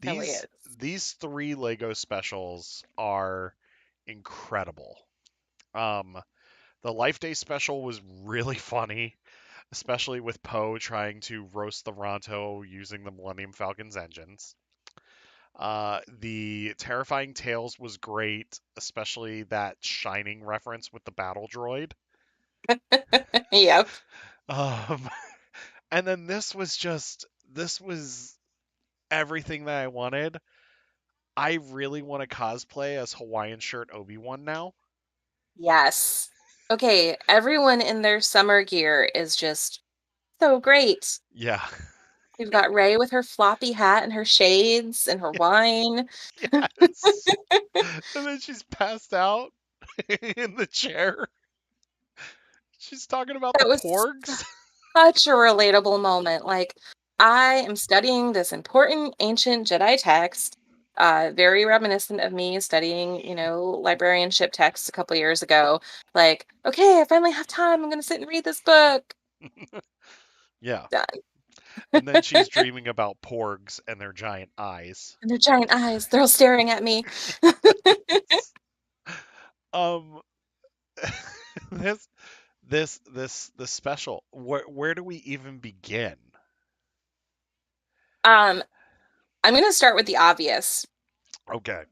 Speaker 2: These
Speaker 1: is.
Speaker 2: these three Lego specials are incredible. Um, the Life Day special was really funny, especially with Poe trying to roast the Ronto using the Millennium Falcon's engines. The Terrifying Tales was great, especially that Shining reference with the battle droid.
Speaker 1: Yep.
Speaker 2: Um, and then this was everything that I wanted. I really want to cosplay as Hawaiian Shirt Obi-Wan now.
Speaker 1: Yes. Okay, everyone in their summer gear is just so great.
Speaker 2: Yeah.
Speaker 1: We've got Ray with her floppy hat and her shades and her wine.
Speaker 2: Yes. And then she's passed out in the chair. She's talking about the
Speaker 1: That was
Speaker 2: porgs.
Speaker 1: such a relatable moment. Like, I am studying this important ancient Jedi text, very reminiscent of me studying, librarianship texts a couple years ago. Like, okay, I finally have time. I'm going to sit and read this book.
Speaker 2: Yeah.
Speaker 1: Done.
Speaker 2: And then she's dreaming about porgs and their giant eyes.
Speaker 1: And their giant eyes, they're all staring at me.
Speaker 2: Um this this special. Where do we even begin?
Speaker 1: um, I'm going to start with the obvious
Speaker 2: Okay.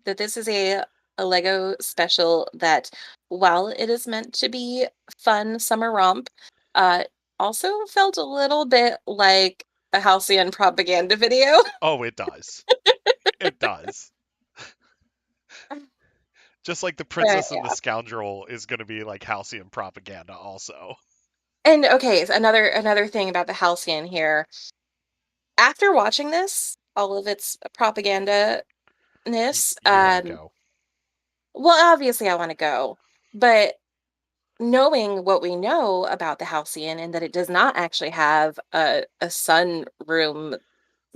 Speaker 1: that this is a Lego special that, while it is meant to be fun summer romp, uh, also felt a little bit like a halcyon propaganda video.
Speaker 2: Oh, it does. It does. Just like the
Speaker 1: But
Speaker 2: Princess and the
Speaker 1: yeah.
Speaker 2: Scoundrel is going to be like halcyon propaganda also.
Speaker 1: And okay, so another thing about the halcyon here. After watching this, all of its propaganda ness,
Speaker 2: You want to go.
Speaker 1: well, obviously I want to go, but knowing what we know about the halcyon and that it does not actually have a sun room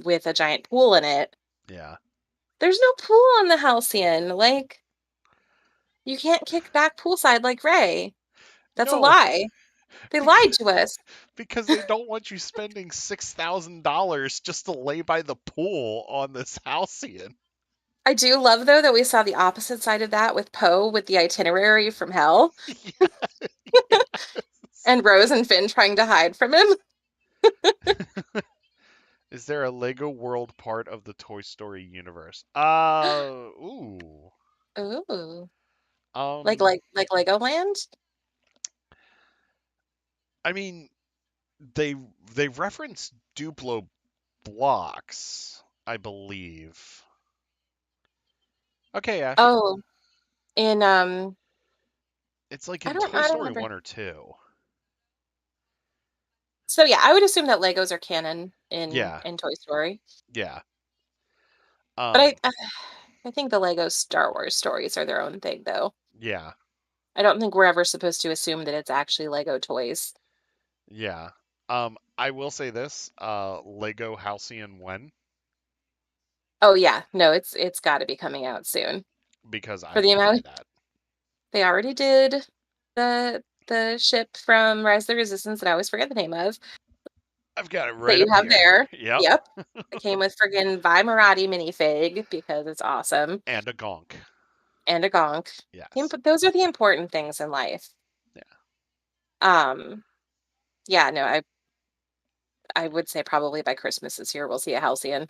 Speaker 1: with a giant pool in it.
Speaker 2: Yeah.
Speaker 1: There's no pool on the Halcyon. Like, you can't kick back poolside like Ray. That's a
Speaker 2: No,
Speaker 1: lie. They lied
Speaker 2: because
Speaker 1: to us.
Speaker 2: because they don't want you spending $6,000 just to lay by the pool on this halcyon.
Speaker 1: I do love, though, that we saw the opposite side of that with Poe with the itinerary from hell.
Speaker 2: Yeah.
Speaker 1: And Rose and Finn trying to hide from him.
Speaker 2: Is there a Lego World part of the Toy Story universe? Ooh.
Speaker 1: Ooh.
Speaker 2: Um,
Speaker 1: Like Legoland?
Speaker 2: I mean, they they reference Duplo blocks, I believe. Okay, Ash.
Speaker 1: Oh, in
Speaker 2: It's like in Toy
Speaker 1: I don't
Speaker 2: Story
Speaker 1: remember.
Speaker 2: 1 or 2.
Speaker 1: So yeah, I would assume that Legos are canon
Speaker 2: Yeah,
Speaker 1: in Toy Story.
Speaker 2: yeah.
Speaker 1: But
Speaker 2: Um,
Speaker 1: I think the Lego Star Wars stories are their own thing though.
Speaker 2: yeah,
Speaker 1: I don't think we're ever supposed to assume that it's actually Lego toys.
Speaker 2: yeah. I will say this, Lego Halcyon 1,
Speaker 1: Oh yeah, no, it's got to be coming out soon.
Speaker 2: because I
Speaker 1: For the
Speaker 2: want to buy
Speaker 1: amount
Speaker 2: that.
Speaker 1: they already did the ship from Rise of the Resistance that I always forget the name of
Speaker 2: I've got it
Speaker 1: that
Speaker 2: right
Speaker 1: you
Speaker 2: up
Speaker 1: have
Speaker 2: here.
Speaker 1: there.
Speaker 2: Yep.
Speaker 1: Yep. It came with friggin' Vi Marati minifig because it's awesome.
Speaker 2: And a gonk.
Speaker 1: And a gonk.
Speaker 2: Yes.
Speaker 1: Those are the important things in life.
Speaker 2: Yeah.
Speaker 1: Um, yeah, no, I would say probably by Christmas this year we'll see a Halcyon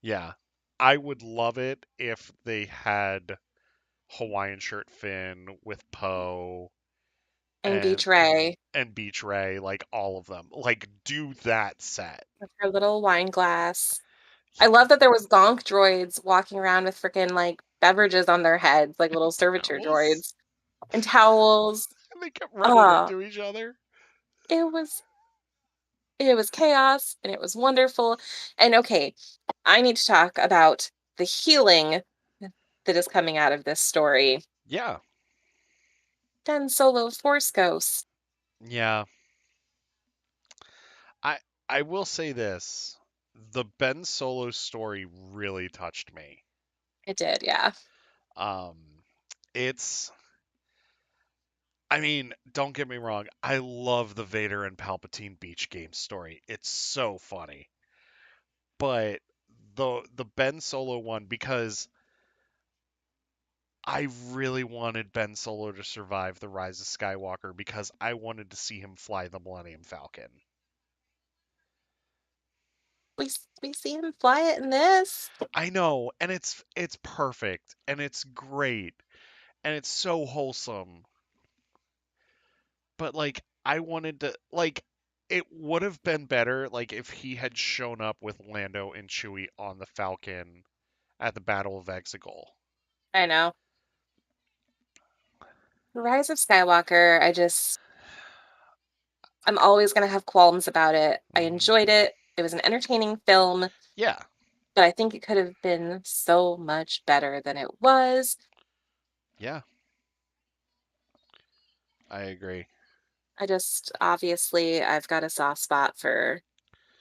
Speaker 2: Yeah. I would love it if they had Hawaiian shirt Finn with Poe
Speaker 1: and
Speaker 2: and
Speaker 1: Beach Ray
Speaker 2: Beach Ray, like all of them. Like do that set.
Speaker 1: with her little wine glass. I
Speaker 2: Yeah.
Speaker 1: love that there was gonk droids walking around with freaking like beverages on their heads, like little servitor
Speaker 2: Towels.
Speaker 1: droids and towels.
Speaker 2: And they kept running
Speaker 1: Uh,
Speaker 2: into each other.
Speaker 1: it was it was chaos and it was wonderful. And okay, I need to talk about the healing that is coming out of this story.
Speaker 2: Yeah.
Speaker 1: Ben Solo Force Ghost.
Speaker 2: Yeah. I I will say this. The Ben Solo story really touched me.
Speaker 1: It did, yeah.
Speaker 2: Um it's I mean, don't get me wrong. I love the Vader and Palpatine beach game story. It's so funny. But the Ben Solo one, because I really wanted Ben Solo to survive the Rise of Skywalker because I wanted to see him fly the Millennium Falcon.
Speaker 1: We see him fly it in this.
Speaker 2: I know, and it's perfect and it's great and it's so wholesome. But like I wanted to like it would have been better like if he had shown up with Lando and Chewie on the Falcon at the Battle of Exegol.
Speaker 1: I know. The Rise of Skywalker, I'm always going to have qualms about it. I
Speaker 2: Hmm.
Speaker 1: enjoyed it. It was an entertaining film,
Speaker 2: Yeah,
Speaker 1: but I think it could have been so much better than it was.
Speaker 2: yeah, I agree.
Speaker 1: Obviously, I've got a soft spot for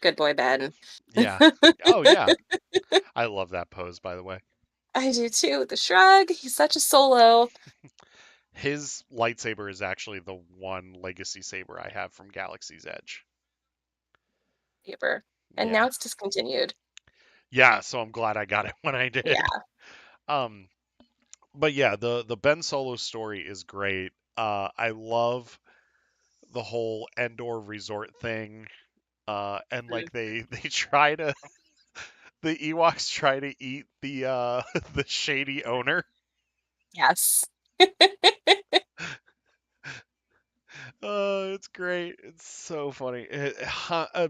Speaker 1: Good Boy Ben.
Speaker 2: Yeah. Oh yeah. I love that pose, by the way.
Speaker 1: I do too. The shrug, he's such a solo
Speaker 2: His lightsaber is actually the one legacy saber I have from Galaxy's Edge.
Speaker 1: saber. And now
Speaker 2: Yeah.
Speaker 1: it's discontinued.
Speaker 2: Yeah, so I'm glad I got it when I did.
Speaker 1: Yeah.
Speaker 2: Um but yeah, the Ben Solo story is great. I love the whole Endor resort thing. And
Speaker 1: Mm,
Speaker 2: like they try to the Ewoks try to eat the the shady owner.
Speaker 1: yes.
Speaker 2: It's great. It's so funny.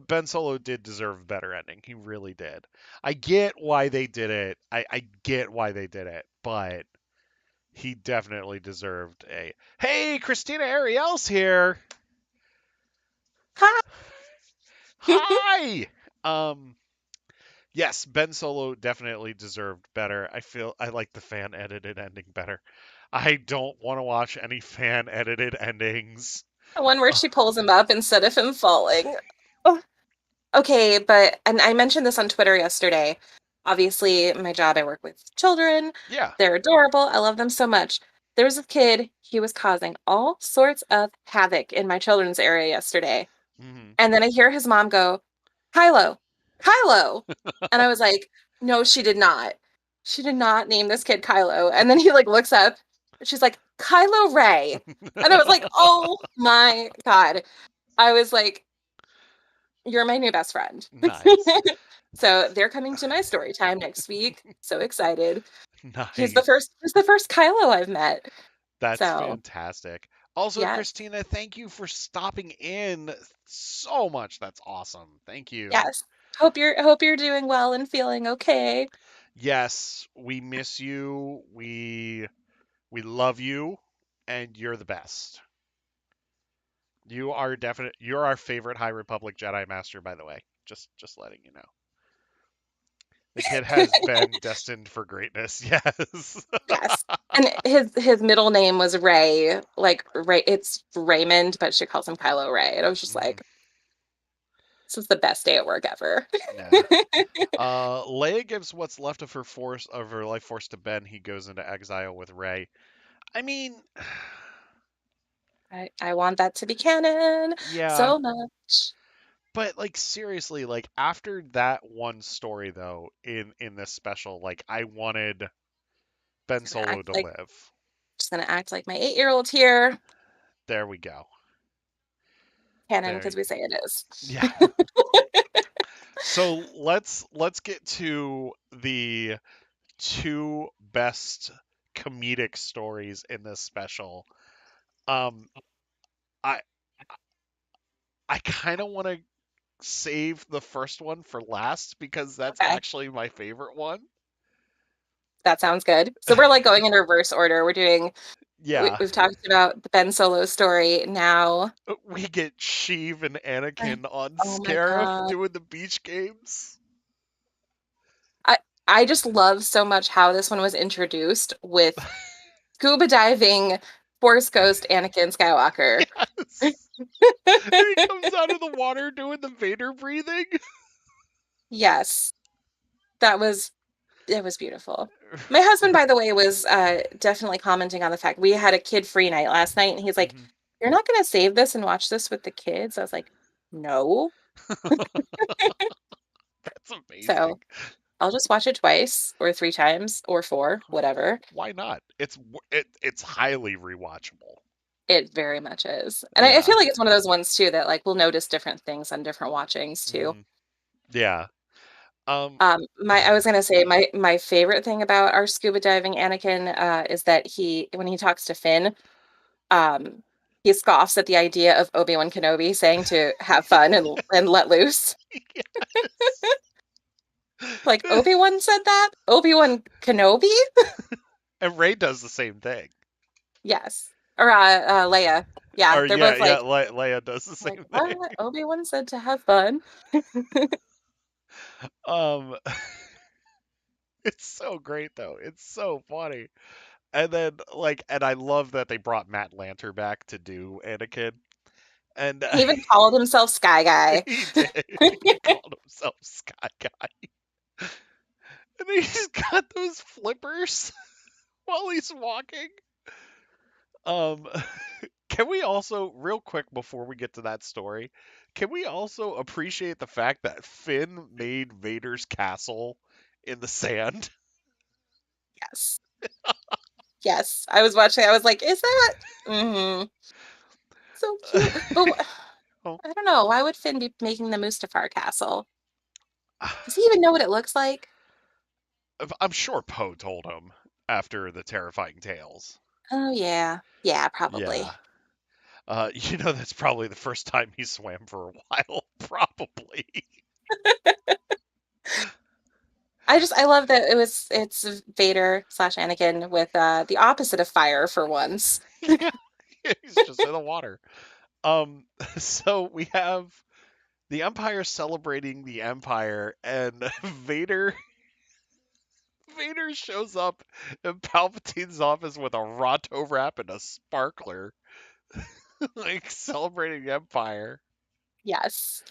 Speaker 2: Ben Solo did deserve a better ending. He really did. I get why they did it. I get why they did it, but he definitely deserved a. Hey, Christina Ariel's here.
Speaker 1: Hi.
Speaker 2: Hi. Um. Yes, Ben Solo definitely deserved better. I feel I like the fan edited ending better. I don't want to watch any fan edited endings.
Speaker 1: The one where she pulls him up instead of him falling. Oh, okay, but and I mentioned this on Twitter yesterday. Obviously, my job, I work with children.
Speaker 2: Yeah.
Speaker 1: They're adorable. I love them so much. There was a kid, he was causing all sorts of havoc in my children's area yesterday.
Speaker 2: Hmm.
Speaker 1: And then I hear his mom go, Kylo, Kylo. And I was like, no, she did not. She did not name this kid Kylo. And then he like looks up. She's like, Kylo Ray. And I was like, oh my God. I was like, you're my new best friend.
Speaker 2: Nice.
Speaker 1: So they're coming to my story time next week. So excited.
Speaker 2: Nice.
Speaker 1: He's the first Kylo I've met.
Speaker 2: That's
Speaker 1: So
Speaker 2: fantastic. Also,
Speaker 1: yes,
Speaker 2: Christina, thank you for stopping in so much. That's awesome. Thank you.
Speaker 1: yes. Hope you're doing well and feeling okay.
Speaker 2: Yes, we miss you. We love you, and you're the best. You're our favorite High Republic Jedi Master, by the way. Just letting you know. The kid has been destined for greatness. Yes.
Speaker 1: Yes. And his middle name was Ray, like Ray, it's Raymond, but she calls him Kylo Ray. And I was just
Speaker 2: Mhm.
Speaker 1: like, this is the best day at work ever.
Speaker 2: Yeah. Leia gives what's left of her life force to Ben. He goes into exile with Rey. I mean,
Speaker 1: I want that to be canon
Speaker 2: yeah,
Speaker 1: so much.
Speaker 2: but like seriously, like after that one story though, in this special, like I wanted Ben
Speaker 1: Just gonna
Speaker 2: Solo
Speaker 1: act
Speaker 2: to
Speaker 1: like
Speaker 2: live.
Speaker 1: just gonna act like my 8-year-old here.
Speaker 2: There we go.
Speaker 1: Canon
Speaker 2: There.
Speaker 1: because we say it is.
Speaker 2: Yeah. So let's get to the two best comedic stories in this special. Um, I I kind of want to save the first one for last because that's
Speaker 1: Okay,
Speaker 2: actually my favorite one.
Speaker 1: that sounds good. So we're like going in reverse order.
Speaker 2: Yeah,
Speaker 1: We've talked about the Ben Solo story now.
Speaker 2: we get Sheev and Anakin on
Speaker 1: Oh my
Speaker 2: Scarif
Speaker 1: God.
Speaker 2: doing the beach games.
Speaker 1: I I just love so much how this one was introduced with scuba diving Force Ghost Anakin Skywalker.
Speaker 2: Yes. And he comes out of the water doing the Vader breathing.
Speaker 1: Yes, that was it was beautiful. My husband, by the way, was definitely commenting on the fact we had a kid-free night last night, and he's like,
Speaker 2: Mhm.
Speaker 1: "You're not going to save this and watch this with the kids?" I was like, "No."
Speaker 2: That's amazing.
Speaker 1: So I'll just watch it twice or three times or four, whatever.
Speaker 2: Why not? It's highly rewatchable.
Speaker 1: It very much is. And I
Speaker 2: Yeah.
Speaker 1: feel like it's one of those ones too that like we'll notice different things on different watchings too.
Speaker 2: Hmm. Yeah. Um.
Speaker 1: My I was gonna say my favorite thing about our scuba diving Anakin is that when he talks to Finn, um, he scoffs at the idea of Obi-Wan Kenobi saying to have fun and let loose.
Speaker 2: Yes.
Speaker 1: Like Obi-Wan said that? Obi-Wan Kenobi?
Speaker 2: And Ray does the same thing.
Speaker 1: Yes. Or Leia. Yeah,
Speaker 2: Or
Speaker 1: they're
Speaker 2: yeah,
Speaker 1: both
Speaker 2: yeah,
Speaker 1: like
Speaker 2: Leia does the
Speaker 1: like
Speaker 2: same thing.
Speaker 1: what? Obi-Wan said to have fun.
Speaker 2: Um, it's so great though. It's so funny. And then and I love that they brought Matt Lanter back to do Anakin. And
Speaker 1: He even called himself Sky Guy.
Speaker 2: he did. He called himself Sky Guy. And he's got those flippers while he's walking. Um, can we also, real quick before we get to that story, can we also appreciate the fact that Finn made Vader's castle in the sand?
Speaker 1: Yes. Yes. I was watching, I was like, is that so cute? But
Speaker 2: Oh,
Speaker 1: I don't know. Why would Finn be making the Mustafar castle? Does he even know what it looks like?
Speaker 2: I'm sure Poe told him after the terrifying tales.
Speaker 1: Oh yeah. Yeah,
Speaker 2: Yeah.
Speaker 1: probably.
Speaker 2: That's probably the first time he swam for a while, probably.
Speaker 1: I love that it's Vader slash Anakin with the opposite of fire for once.
Speaker 2: Yeah, he's just in the water. Um, so we have the Empire celebrating the Empire, and Vader shows up in Palpatine's office with a Ronto wrap and a sparkler, like celebrating the Empire.
Speaker 1: Yes.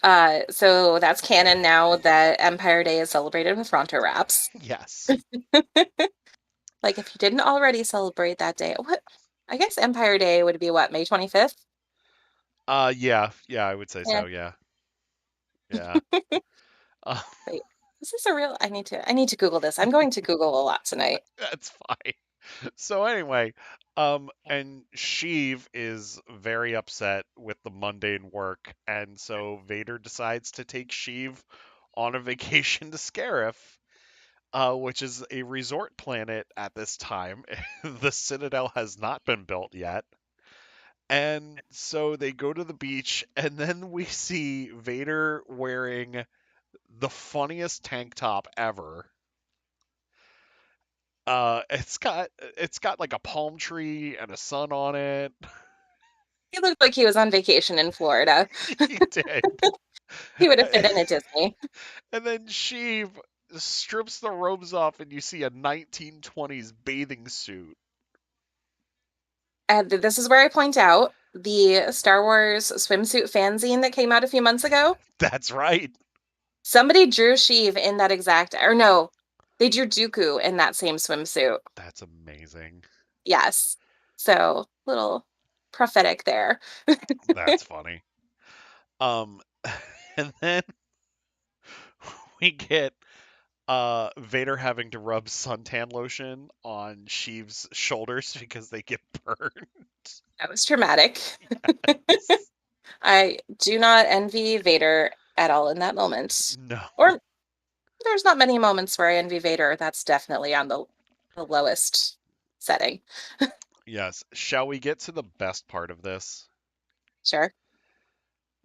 Speaker 1: So that's canon now that Empire Day is celebrated with Fronto wraps.
Speaker 2: Yes.
Speaker 1: Like if you didn't already celebrate that day, what I guess Empire Day would be what, May 25th?
Speaker 2: Yeah, I would say
Speaker 1: Yeah.
Speaker 2: so. Yeah, yeah. Uh,
Speaker 1: Wait. Is this a real I need to Google this. I'm going to Google a lot tonight.
Speaker 2: that's fine. So anyway, and Sheev is very upset with the mundane work, and so Vader decides to take Sheev on a vacation to Scarif, which is a resort planet at this time. The Citadel has not been built yet. And so they go to the beach, and then we see Vader wearing the funniest tank top ever. It's got like a palm tree and a sun on it.
Speaker 1: He looked like he was on vacation in Florida.
Speaker 2: He did.
Speaker 1: He would have fit in at Disney.
Speaker 2: And then she strips the robes off, and you see a 1920s bathing suit.
Speaker 1: And this is where I point out the Star Wars swimsuit fanzine that came out a few months ago.
Speaker 2: That's right.
Speaker 1: Somebody drew Sheev in that exact, or no, they drew Dooku in that same swimsuit.
Speaker 2: That's amazing.
Speaker 1: Yes. So, little prophetic there.
Speaker 2: That's funny. Um, and then we get Vader having to rub suntan lotion on Sheev's shoulders because they get burned.
Speaker 1: That was traumatic. I do not envy Vader at all in that moment.
Speaker 2: No.
Speaker 1: Or there's not many moments where I envy Vader. That's definitely on the lowest setting.
Speaker 2: Yes. Shall we get to the best part of this?
Speaker 1: Sure.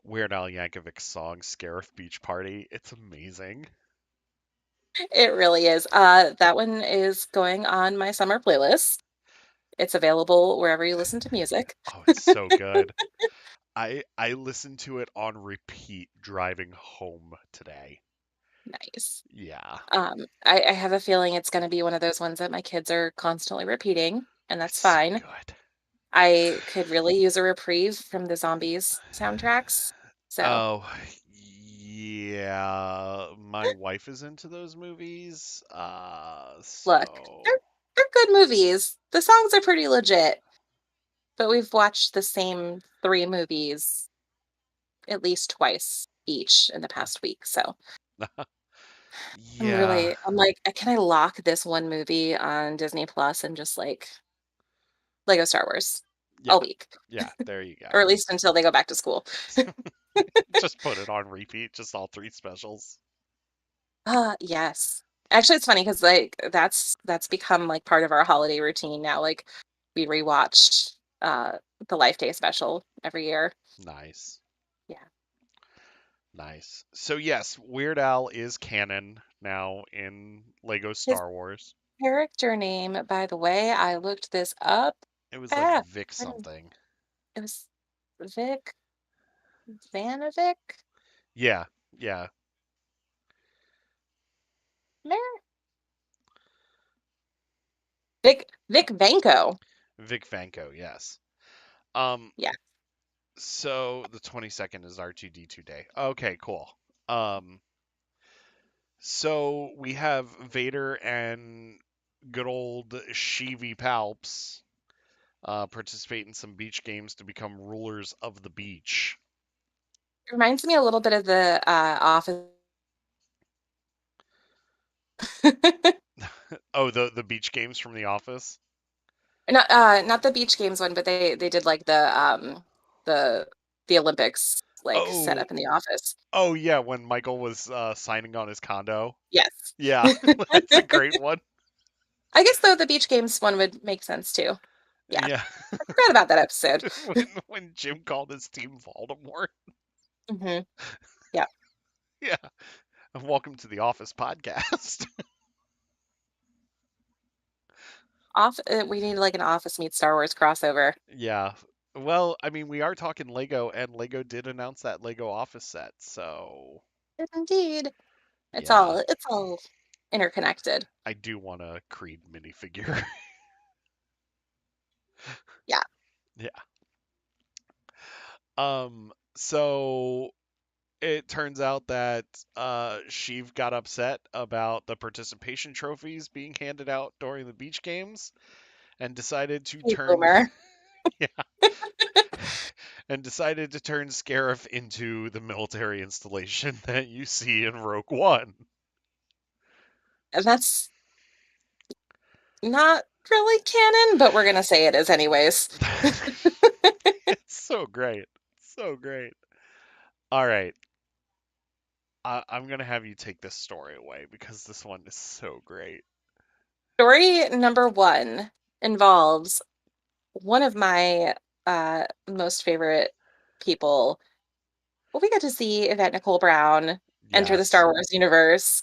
Speaker 2: Weird Al Yankovic's song "Scarif Beach Party." It's amazing.
Speaker 1: It really is. That one is going on my summer playlist. It's available wherever you listen to music.
Speaker 2: Oh, it's so good. I listened to it on repeat driving home today.
Speaker 1: Nice.
Speaker 2: Yeah,
Speaker 1: I have a feeling it's going to be one of those ones that my kids are constantly repeating, and
Speaker 2: it's
Speaker 1: that's
Speaker 2: so
Speaker 1: fine.
Speaker 2: good.
Speaker 1: I could really use a reprieve from the zombies soundtracks. So,
Speaker 2: Oh, yeah. My wife is into those movies.
Speaker 1: look, they're they're good movies. The songs are pretty legit, but we've watched the same three movies at least twice each in the past week. So
Speaker 2: Yeah.
Speaker 1: I'm like, can I lock this one movie on Disney Plus and just like Lego Star Wars
Speaker 2: Yeah.
Speaker 1: all week,
Speaker 2: Yeah, there you
Speaker 1: or
Speaker 2: go.
Speaker 1: at least until they go back to school?
Speaker 2: Just put it on repeat, just all three specials.
Speaker 1: Yes. Actually, it's funny because like that's become like part of our holiday routine now. Like we rewatch the Life Day special every year.
Speaker 2: Nice.
Speaker 1: Yeah.
Speaker 2: Nice. So yes, Weird Al is canon now in Lego
Speaker 1: His
Speaker 2: Star Wars.
Speaker 1: character name, by the way, I looked this up.
Speaker 2: It was like
Speaker 1: Ah,
Speaker 2: Vic
Speaker 1: I don't-
Speaker 2: something.
Speaker 1: it was Vic Vanovic?
Speaker 2: Yeah, yeah.
Speaker 1: Mer- Vic Vanko.
Speaker 2: Vic Vanko, yes. Um,
Speaker 1: Yeah.
Speaker 2: so the 22nd is R2D2 day. Okay, cool. Um, so we have Vader and good old Sheevy Palps participate in some beach games to become rulers of the beach.
Speaker 1: It reminds me a little bit of the Office.
Speaker 2: Oh, the beach games from The Office.
Speaker 1: Not the beach games one, but they did like the the Olympics like set
Speaker 2: Oh,
Speaker 1: up in the office.
Speaker 2: oh yeah, when Michael was signing on his condo.
Speaker 1: Yes.
Speaker 2: Yeah, that's a great one.
Speaker 1: I guess though the beach games one would make sense too. Yeah.
Speaker 2: Yeah,
Speaker 1: I forgot about that episode.
Speaker 2: when Jim called his team Voldemort.
Speaker 1: Hmm. Yeah.
Speaker 2: Yeah, and welcome to the Office podcast.
Speaker 1: We need like an Office meets Star Wars crossover.
Speaker 2: Yeah. Well, I mean, we are talking Lego, and Lego did announce that Lego Office set, so
Speaker 1: Indeed.
Speaker 2: yeah,
Speaker 1: It's all interconnected.
Speaker 2: I do want a Creed minifigure.
Speaker 1: Yeah.
Speaker 2: Yeah. So it turns out that Sheev got upset about the participation trophies being handed out during the beach games and decided to
Speaker 1: Hey,
Speaker 2: turn
Speaker 1: Boomer.
Speaker 2: yeah, and decided to turn Scarif into the military installation that you see in Rogue One.
Speaker 1: And that's not really canon, but we're gonna say it is anyways.
Speaker 2: It's so great. So great. All right. I'm going to have you take this story away because this one is so great.
Speaker 1: Story number one involves one of my most favorite people. Well, we got to see Yvette Nicole Brown enter the Star
Speaker 2: Yes.
Speaker 1: Wars universe.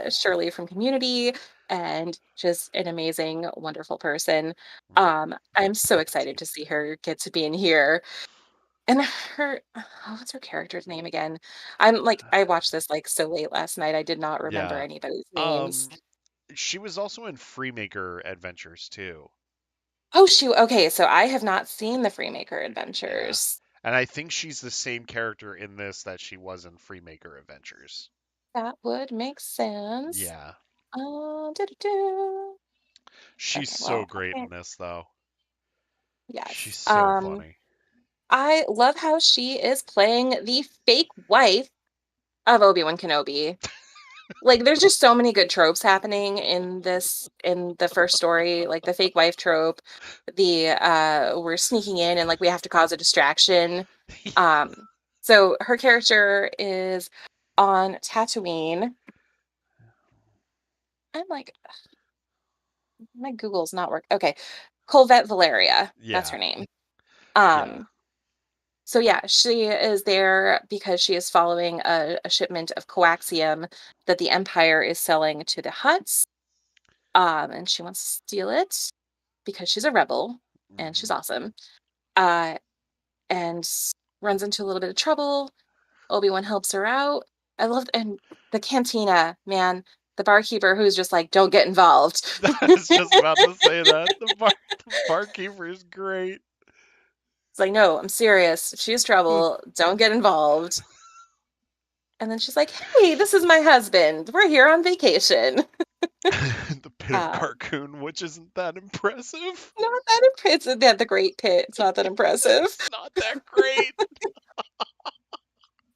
Speaker 1: Shirley from Community, and just an amazing, wonderful person. I'm so excited to see her get to be in here. And her, oh, what's her character's name again? I watched this like so late last night. I did not remember
Speaker 2: Yeah.
Speaker 1: anybody's names.
Speaker 2: Um, she was also in Freemaker Adventures too.
Speaker 1: Oh, shoot. Okay, so I have not seen the Freemaker
Speaker 2: Yeah.
Speaker 1: Adventures.
Speaker 2: And I think she's the same character in this that she was in Freemaker Adventures.
Speaker 1: That would make sense.
Speaker 2: Yeah.
Speaker 1: Doo-doo-doo.
Speaker 2: She's
Speaker 1: Okay,
Speaker 2: so
Speaker 1: well, I
Speaker 2: great in
Speaker 1: can't.
Speaker 2: this though. She's
Speaker 1: Yes.
Speaker 2: so funny.
Speaker 1: I love how she is playing the fake wife of Obi-Wan Kenobi. Like, there's just so many good tropes happening in the first story, like the fake wife trope, we're sneaking in and like we have to cause a distraction. Um, so her character is on Tatooine. I'm like, my Google's not working. Okay. Colvette Valeria, that's
Speaker 2: Yeah.
Speaker 1: her name.
Speaker 2: Yeah.
Speaker 1: Um, So yeah, she is there because she is following a shipment of coaxium that the Empire is selling to the Hutts. And she wants to steal it because she's a rebel and she's
Speaker 2: Hmm.
Speaker 1: awesome. Uh, and runs into a little bit of trouble. Obi-Wan helps her out. And the cantina, man, the barkeeper who's just like, don't get involved.
Speaker 2: I was just about to say that. The barkeeper is great.
Speaker 1: It's like, no, I'm serious. If she's trouble, don't get involved. And then she's like, hey, this is my husband. We're here on vacation.
Speaker 2: The pit of
Speaker 1: Uh,
Speaker 2: Carcoon, which isn't that impressive.
Speaker 1: Not that impressive. They had the great pit. It's not that impressive.
Speaker 2: It's not that great.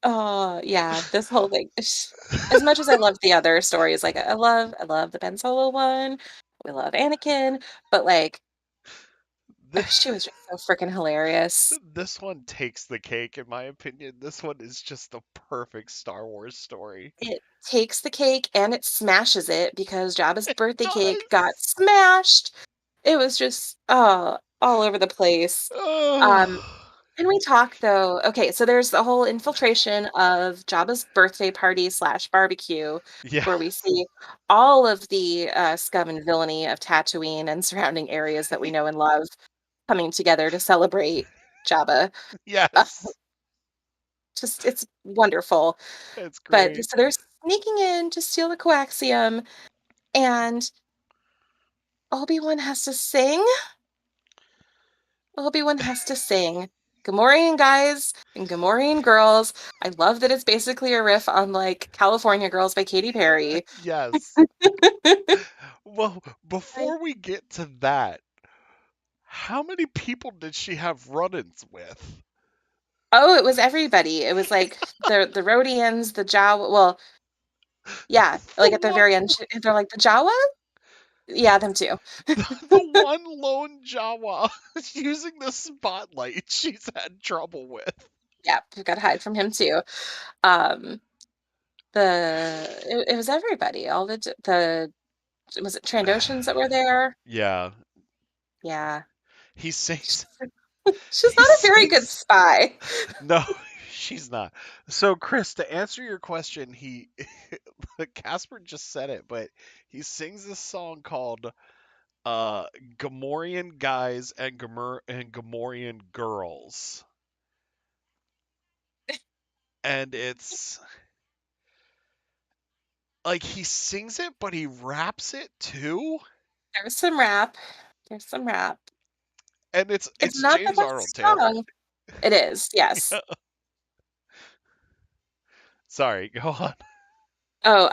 Speaker 1: Oh, yeah, this whole thing. As much as I love the other stories, like I love the Ben Solo one. We love Anakin, but like
Speaker 2: This,
Speaker 1: she was just so freaking hilarious.
Speaker 2: this one takes the cake, in my opinion. This one is just the perfect Star Wars story.
Speaker 1: It takes the cake and it smashes it because Jabba's
Speaker 2: It
Speaker 1: birthday cake got
Speaker 2: does.
Speaker 1: smashed. It was just all over the place. Um,
Speaker 2: Oh,
Speaker 1: Can we talk though? Okay, so there's the whole infiltration of Jabba's birthday party slash barbecue,
Speaker 2: yeah.
Speaker 1: where we see all of the scum and villainy of Tatooine and surrounding areas that we know and love coming together to celebrate Jabba. Uh,
Speaker 2: Yes.
Speaker 1: just it's wonderful.
Speaker 2: It's
Speaker 1: But
Speaker 2: great.
Speaker 1: so they're sneaking in to steal the coaxium, and Obi-Wan has to sing. Obi-Wan has to sing. Gamorrean guys and Gamorrean girls. I love that it's basically a riff on like California Girls by Katy Perry.
Speaker 2: Yes. Well,
Speaker 1: Like,
Speaker 2: before we get to that, how many people did she have run-ins with?
Speaker 1: oh, it was everybody. It was like the Rhodians, the Jawa. Well, yeah,
Speaker 2: The
Speaker 1: like at the
Speaker 2: one,
Speaker 1: very end, they're like the Jawa. Yeah, them too.
Speaker 2: the one lone Jawa using the spotlight she's had trouble with.
Speaker 1: Yeah, we've got to hide from him too. Um, it was everybody. All the was it Trandoshans that were there?
Speaker 2: Yeah,
Speaker 1: Yeah,
Speaker 2: he sings.
Speaker 1: she's
Speaker 2: He
Speaker 1: not a very good
Speaker 2: sings.
Speaker 1: spy.
Speaker 2: No, she's not. So, Chris, to answer your question, Casper just said it, but he sings this song called uh Gamorrean Guys and Gamorrean Girls. And it's like he sings it, but he raps it too.
Speaker 1: There's some rap. There's some rap.
Speaker 2: And
Speaker 1: It's
Speaker 2: it's
Speaker 1: not the
Speaker 2: James Arnold
Speaker 1: best
Speaker 2: Taylor.
Speaker 1: song. It is, yes.
Speaker 2: Sorry, go on.
Speaker 1: Oh,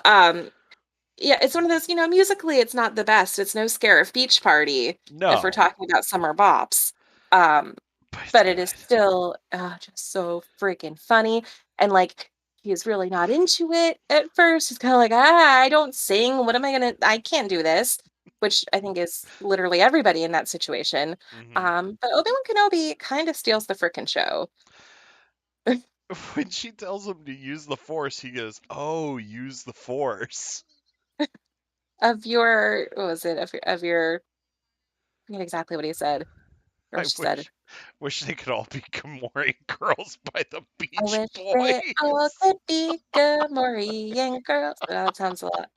Speaker 1: yeah, it's one of those, musically it's not the best. It's no Scarif Beach Party if we're
Speaker 2: No,
Speaker 1: talking about summer bops. Um,
Speaker 2: but it's
Speaker 1: but it is
Speaker 2: good.
Speaker 1: still just so freaking funny. And like he's really not into it at first. He's kind of like, I don't sing. What am I gonna? I can't do this. which I think is literally everybody in that situation.
Speaker 2: Hmm.
Speaker 1: But Obi-Wan Kenobi kind of steals the frickin' show.
Speaker 2: When she tells him to use the Force, he goes, "Oh, use the Force."
Speaker 1: Of your, what was it? Of your, I forget exactly what he said or
Speaker 2: I
Speaker 1: she said.
Speaker 2: wish they could all be Gamorrean girls by the
Speaker 1: I
Speaker 2: Beach
Speaker 1: wish they all
Speaker 2: Boys.
Speaker 1: could be good Morian girls. Oh, that sounds a lot.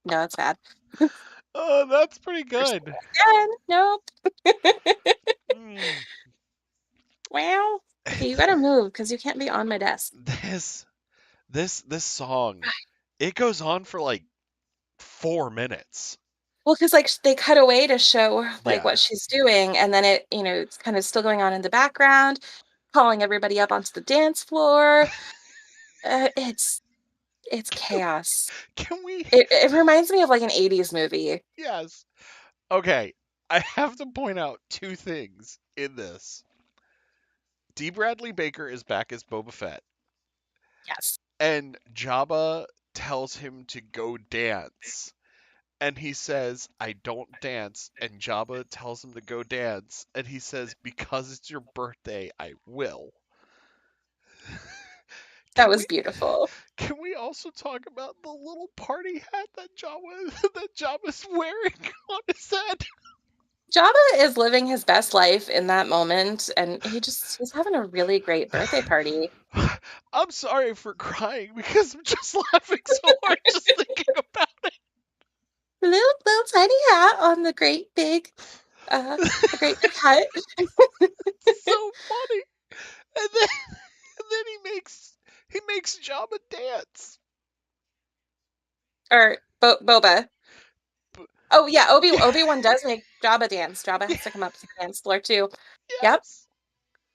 Speaker 1: No, it's bad.
Speaker 2: Oh, that's pretty
Speaker 1: There's
Speaker 2: good.
Speaker 1: again. Nope.
Speaker 2: Mm.
Speaker 1: Well, okay, you gotta move because you can't be on my desk.
Speaker 2: This this song, it goes on for like 4 minutes.
Speaker 1: Well, because like they cut away to show like
Speaker 2: Yeah.
Speaker 1: what she's doing, and then it's kind of still going on in the background, calling everybody up onto the dance floor. It's chaos.
Speaker 2: Can we?
Speaker 1: It reminds me of like an 80s movie.
Speaker 2: Yes. Okay. I have to point out two things in this. D. Bradley Baker is back as Boba Fett,
Speaker 1: Yes.
Speaker 2: and Jabba tells him to go dance. And he says, "I don't dance." And Jabba tells him to go dance. And he says, "Because it's your birthday, I will."
Speaker 1: That
Speaker 2: Can
Speaker 1: was
Speaker 2: we
Speaker 1: beautiful.
Speaker 2: can we also talk about the little party hat that Jabba that Jabba's wearing on his head?
Speaker 1: Jabba is living his best life in that moment, and he's having a really great birthday party.
Speaker 2: I'm sorry for crying because I'm just laughing so hard just thinking about
Speaker 1: Little tiny hat on uh the great big hat.
Speaker 2: it's so funny. And then he makes Jabba dance.
Speaker 1: Or Boba.
Speaker 2: B-
Speaker 1: Oh yeah, Obi-Wan does make Jabba dance. Jabba has to come up to the dance floor too. Yep.
Speaker 2: Yes.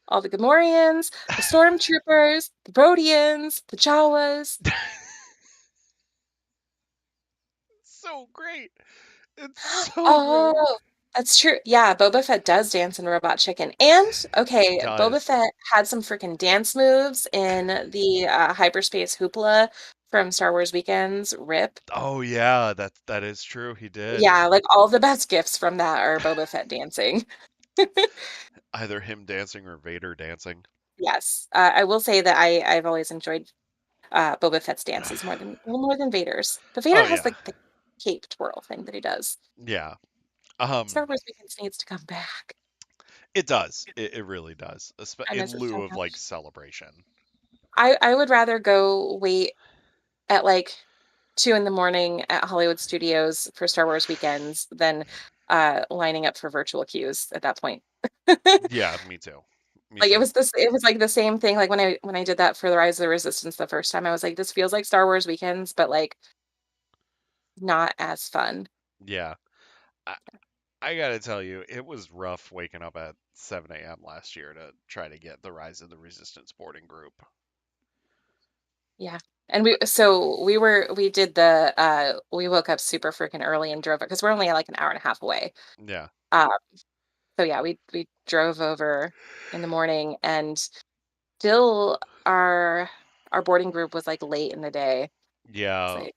Speaker 1: All the Gamorreans, the Stormtroopers, the Brodians, the Jawas.
Speaker 2: So great. It's so great.
Speaker 1: Oh, that's true. Yeah, Boba Fett does dance in Robot Chicken. And
Speaker 2: He
Speaker 1: okay, Boba
Speaker 2: does.
Speaker 1: Fett had some freaking dance moves in the hyperspace hoopla from Star Wars Weekends. Rip.
Speaker 2: Oh yeah, that is true. He did.
Speaker 1: Yeah, like all the best gifts from that are Boba Fett dancing.
Speaker 2: Either him dancing or Vader dancing.
Speaker 1: Yes, I will say that I've always enjoyed Boba Fett's dances more than Vader's. But Vader
Speaker 2: Oh
Speaker 1: has
Speaker 2: yeah.
Speaker 1: like the cape twirl thing that he does.
Speaker 2: Yeah.
Speaker 1: Star Wars Weekends needs to come back.
Speaker 2: It does. It really does.
Speaker 1: I
Speaker 2: In
Speaker 1: miss it
Speaker 2: lieu
Speaker 1: so
Speaker 2: of like
Speaker 1: much.
Speaker 2: celebration.
Speaker 1: I would rather go wait at like 2 in the morning at Hollywood Studios for Star Wars Weekends than lining up for virtual queues at that point.
Speaker 2: Yeah, me too. Me
Speaker 1: Like
Speaker 2: too.
Speaker 1: it was like the same thing like when I did that for the Rise of the Resistance the first time. I was like, this feels like Star Wars Weekends, but like not as fun.
Speaker 2: Yeah. I, I gotta tell you, it was rough waking up at 7 a.m. last year to try to get the Rise of the Resistance boarding group.
Speaker 1: Yeah. And we did we woke up super freaking early and drove it because we're only like an hour and a half away.
Speaker 2: Yeah.
Speaker 1: Uh, so yeah, we drove over in the morning and still our boarding group was like late in the day. It's
Speaker 2: Yeah.
Speaker 1: like,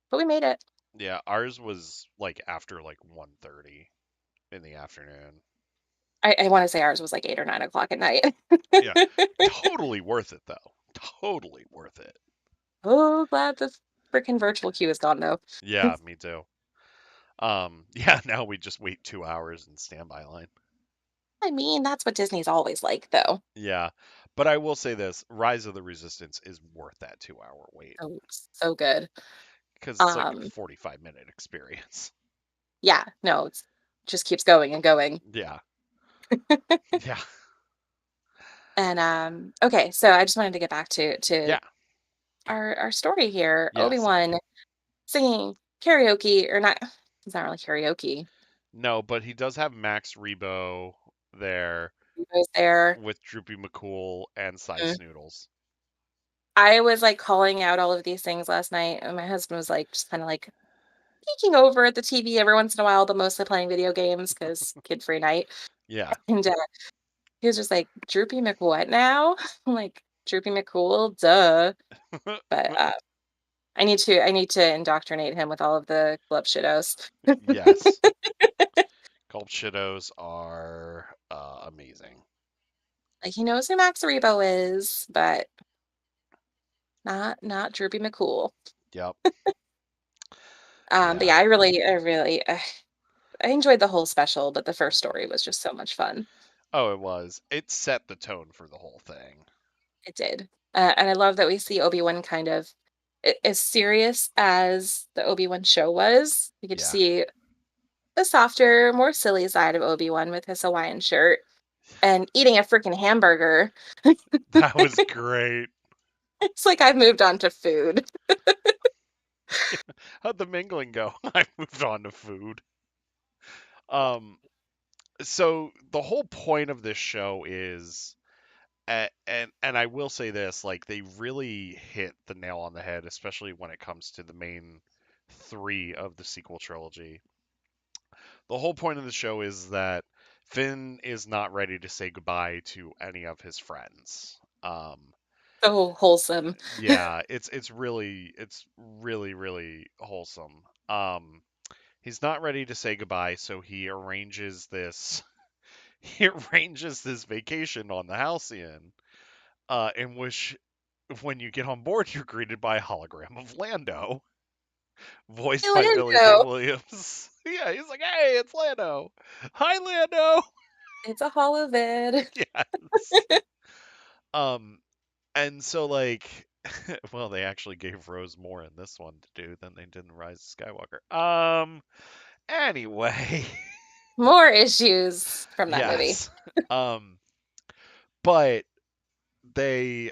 Speaker 1: but we made it.
Speaker 2: Yeah. Ours was like after like 1:30 in the afternoon.
Speaker 1: I want to say ours was like 8 or 9 o'clock at night.
Speaker 2: Yeah. Totally worth it though. Totally worth it.
Speaker 1: Oh, glad the freaking virtual queue is gone though.
Speaker 2: Yeah, me too. Yeah, now we just wait 2 hours in standby line.
Speaker 1: I mean, that's what Disney's always like though.
Speaker 2: Yeah. But I will say this, Rise of the Resistance is worth that 2 hour wait.
Speaker 1: Oh, so good.
Speaker 2: Because it's like a
Speaker 1: Um,
Speaker 2: 45-minute experience.
Speaker 1: yeah, no, it's just keeps going and going.
Speaker 2: Yeah. Yeah.
Speaker 1: And okay, so I just wanted to get back to
Speaker 2: Yeah.
Speaker 1: our story here.
Speaker 2: Yes.
Speaker 1: Obi-Wan singing karaoke or not, it's not really karaoke.
Speaker 2: No, but he does have Max Rebo there
Speaker 1: He goes there.
Speaker 2: with Droopy McCool and Cy
Speaker 1: Mm.
Speaker 2: Snoodles.
Speaker 1: I was like calling out all of these things last night, and my husband was like just kind of like peeking over at the TV every once in a while, but mostly playing video games because kid-free night.
Speaker 2: Yeah.
Speaker 1: And he was just like, Droopy McWhat now? I'm like, Droopy McCool, duh. But I need to indoctrinate him with all of the glove shitos.
Speaker 2: Yes, Gulp Shitos are amazing.
Speaker 1: Like he knows who Max Rebo is, but not Droopy McCool.
Speaker 2: Yep.
Speaker 1: But
Speaker 2: Yeah.
Speaker 1: yeah, I enjoyed the whole special, but the first story was just so much fun.
Speaker 2: Oh, it was. It set the tone for the whole thing.
Speaker 1: It did. And I love that we see Obi-Wan kind of as serious as the Obi-Wan show was. We get to
Speaker 2: Yeah.
Speaker 1: see the softer, more silly side of Obi-Wan with his Hawaiian shirt and eating a freaking hamburger.
Speaker 2: That was great.
Speaker 1: It's like I've moved on to food.
Speaker 2: How'd the mingling go? I moved on to food. Um, so the whole point of this show is, and I will say this, like they really hit the nail on the head, especially when it comes to the main three of the sequel trilogy. The whole point of the show is that Finn is not ready to say goodbye to any of his friends.
Speaker 1: So wholesome.
Speaker 2: Yeah, it's really wholesome. He's not ready to say goodbye, so he arranges this he arranges this vacation on the Halcyon, in which when you get on board, you're greeted by a hologram of Lando, voiced by Billy D.
Speaker 1: Orlando.
Speaker 2: Williams. Yeah, he's like, "Hey, it's Lando. Hi, Lando."
Speaker 1: It's a holovid.
Speaker 2: Yes. Um, and so like, well, they actually gave Rose more in this one to do than they did in Rise of Skywalker. Anyway,
Speaker 1: More issues from that movie.
Speaker 2: yes. Um, but they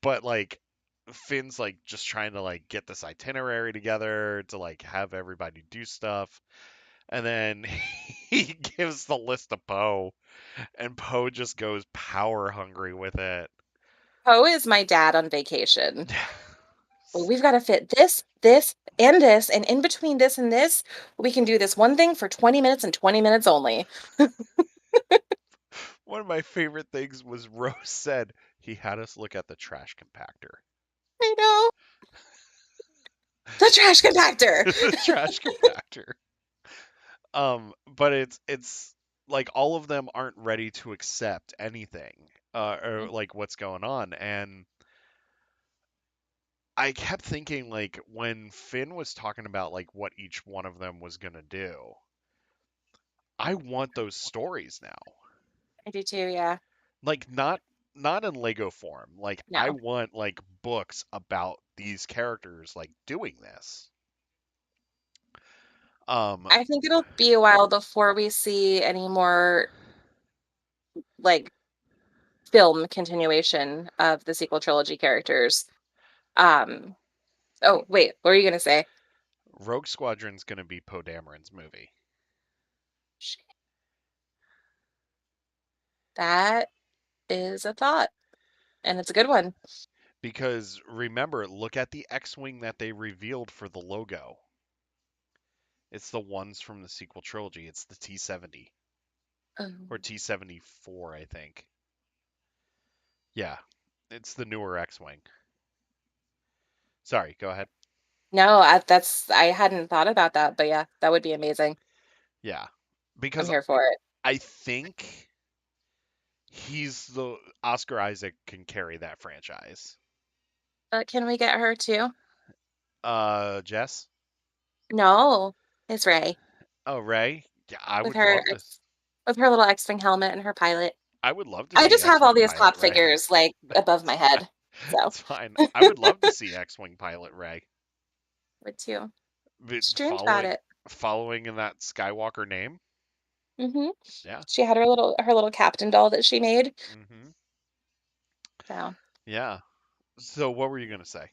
Speaker 2: but like Finn's like just trying to like get this itinerary together to like have everybody do stuff. And then he gives the list to Poe, and Poe just goes power hungry with it.
Speaker 1: Poe is my dad on vacation. Well, we've got to fit this, this, and this, and in between this and this, we can do this one thing for 20 minutes and 20 minutes only.
Speaker 2: One of my favorite things was Rose said he had us look at the trash compactor.
Speaker 1: I know. The trash compactor.
Speaker 2: The trash compactor. But it's like all of them aren't ready to accept anything, or like what's going on. And I kept thinking like when Finn was talking about like what each one of them was gonna do, I want those stories now.
Speaker 1: I do too, yeah.
Speaker 2: Like not in Lego form. Like I
Speaker 1: No.
Speaker 2: want like books about these characters like doing this. Um,
Speaker 1: I think it'll be a while before we see any more like film continuation of the sequel trilogy characters. Um, oh, wait, what were you gonna say?
Speaker 2: Rogue Squadron's gonna be Poe Dameron's movie
Speaker 1: That is a thought, and it's a good one.
Speaker 2: because remember, look at the X-wing that they revealed for the logo. It's the ones from the sequel trilogy. It's the T-70 or
Speaker 1: Um,
Speaker 2: T-74, I think. Yeah, it's the newer X-wing. Sorry, go ahead.
Speaker 1: no, I hadn't thought about that, but yeah, that would be amazing.
Speaker 2: Yeah,
Speaker 1: I'm
Speaker 2: because
Speaker 1: here for it.
Speaker 2: I think he's the Oscar Isaac can carry that franchise.
Speaker 1: Can we get her too?
Speaker 2: Jess?
Speaker 1: No, it's Ray
Speaker 2: Oh, Ray? Yeah,
Speaker 1: with her X, with her little X-wing helmet and her pilot.
Speaker 2: I would love to
Speaker 1: I
Speaker 2: see
Speaker 1: just have all
Speaker 2: X-wing
Speaker 1: these
Speaker 2: pilot
Speaker 1: pop
Speaker 2: Ray.
Speaker 1: figures like above
Speaker 2: That's
Speaker 1: my
Speaker 2: fine.
Speaker 1: head, so
Speaker 2: It's fine. I would love to see X-wing pilot Ray
Speaker 1: would too. She dreamed about
Speaker 2: following
Speaker 1: it.
Speaker 2: in that Skywalker name.
Speaker 1: Hmm.
Speaker 2: Yeah.
Speaker 1: She had her little captain doll that she made.
Speaker 2: Hmm.
Speaker 1: So
Speaker 2: Yeah. So what were you gonna say?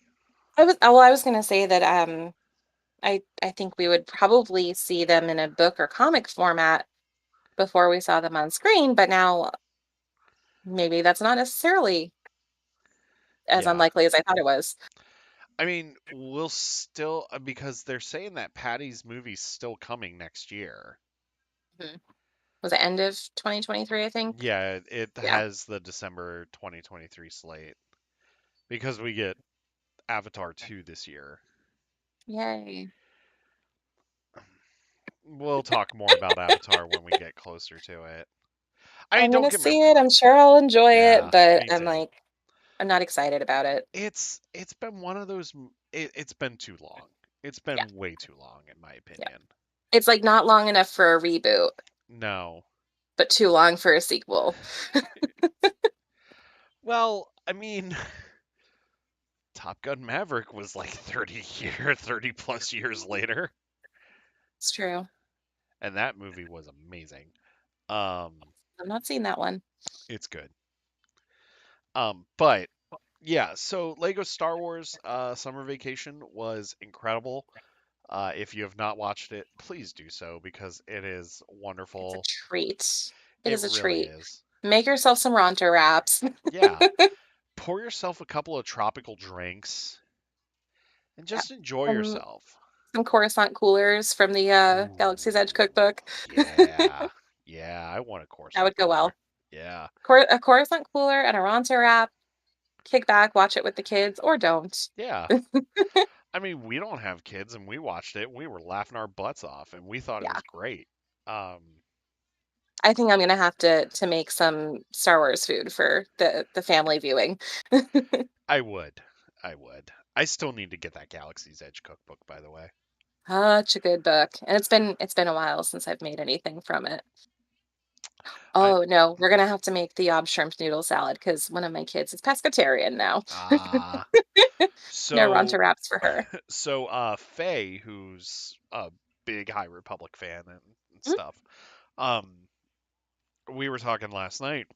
Speaker 1: I was gonna say that I think we would probably see them in a book or comic format before we saw them on screen, but now maybe that's not necessarily as
Speaker 2: Yeah.
Speaker 1: unlikely as I thought it was.
Speaker 2: I mean, we'll still because they're saying that Patty's movie's still coming next year.
Speaker 1: Mhm. Was it end of 2023, I think?
Speaker 2: Yeah, it
Speaker 1: Yeah.
Speaker 2: has the December 2023 slate because we get Avatar 2 this year.
Speaker 1: Yay.
Speaker 2: We'll talk more about Avatar when we get closer to it. I mean,
Speaker 1: I'm
Speaker 2: don't
Speaker 1: gonna
Speaker 2: get me
Speaker 1: see it. I'm sure I'll enjoy it,
Speaker 2: Yeah,
Speaker 1: but
Speaker 2: me
Speaker 1: I'm
Speaker 2: too.
Speaker 1: like, I'm not excited about it.
Speaker 2: It's been one of those it's been too long. It's
Speaker 1: Yeah,
Speaker 2: been way too long in my
Speaker 1: yeah.
Speaker 2: opinion.
Speaker 1: It's like not long enough for a reboot,
Speaker 2: No.
Speaker 1: but too long for a sequel.
Speaker 2: Well, I mean, Top Gun Maverick was like 30 plus years later,
Speaker 1: It's true.
Speaker 2: and that movie was amazing. Um,
Speaker 1: I'm not seeing that one.
Speaker 2: it's good. But yeah, so Lego Star Wars Summer Vacation was incredible. If you have not watched it, please do so because it is
Speaker 1: It's a
Speaker 2: wonderful.
Speaker 1: treat. It
Speaker 2: It
Speaker 1: is a
Speaker 2: really
Speaker 1: treat.
Speaker 2: is.
Speaker 1: Make yourself some Ronto wraps.
Speaker 2: Yeah, pour yourself a couple of tropical drinks and
Speaker 1: Yeah.
Speaker 2: just enjoy
Speaker 1: Um,
Speaker 2: yourself.
Speaker 1: some Coruscant coolers from the Galaxy's Edge
Speaker 2: Ooh,
Speaker 1: cookbook.
Speaker 2: yeah. Yeah, I want a
Speaker 1: That
Speaker 2: Coruscant
Speaker 1: would go
Speaker 2: cooler.
Speaker 1: well.
Speaker 2: Yeah.
Speaker 1: A Coruscant cooler and a Ronto wrap. Kick back, watch it with the kids, or don't.
Speaker 2: Yeah. I mean, we don't have kids and we watched it. We were laughing our butts off and we thought it
Speaker 1: Yeah.
Speaker 2: was great. Um,
Speaker 1: I think I'm gonna have to make some Star Wars food for the family viewing.
Speaker 2: I would. I would. I still need to get that Galaxy's Edge cookbook, by the way.
Speaker 1: Such a good book. And it's been a while since I've made anything from it.
Speaker 2: I
Speaker 1: Oh no, we're gonna have to make the shrimp noodle salad because one of my kids is pescatarian now.
Speaker 2: ah
Speaker 1: No
Speaker 2: so
Speaker 1: Ronto wraps for her.
Speaker 2: Faye, who's a big High Republic fan and
Speaker 1: Mm.
Speaker 2: stuff, um, we were talking last night.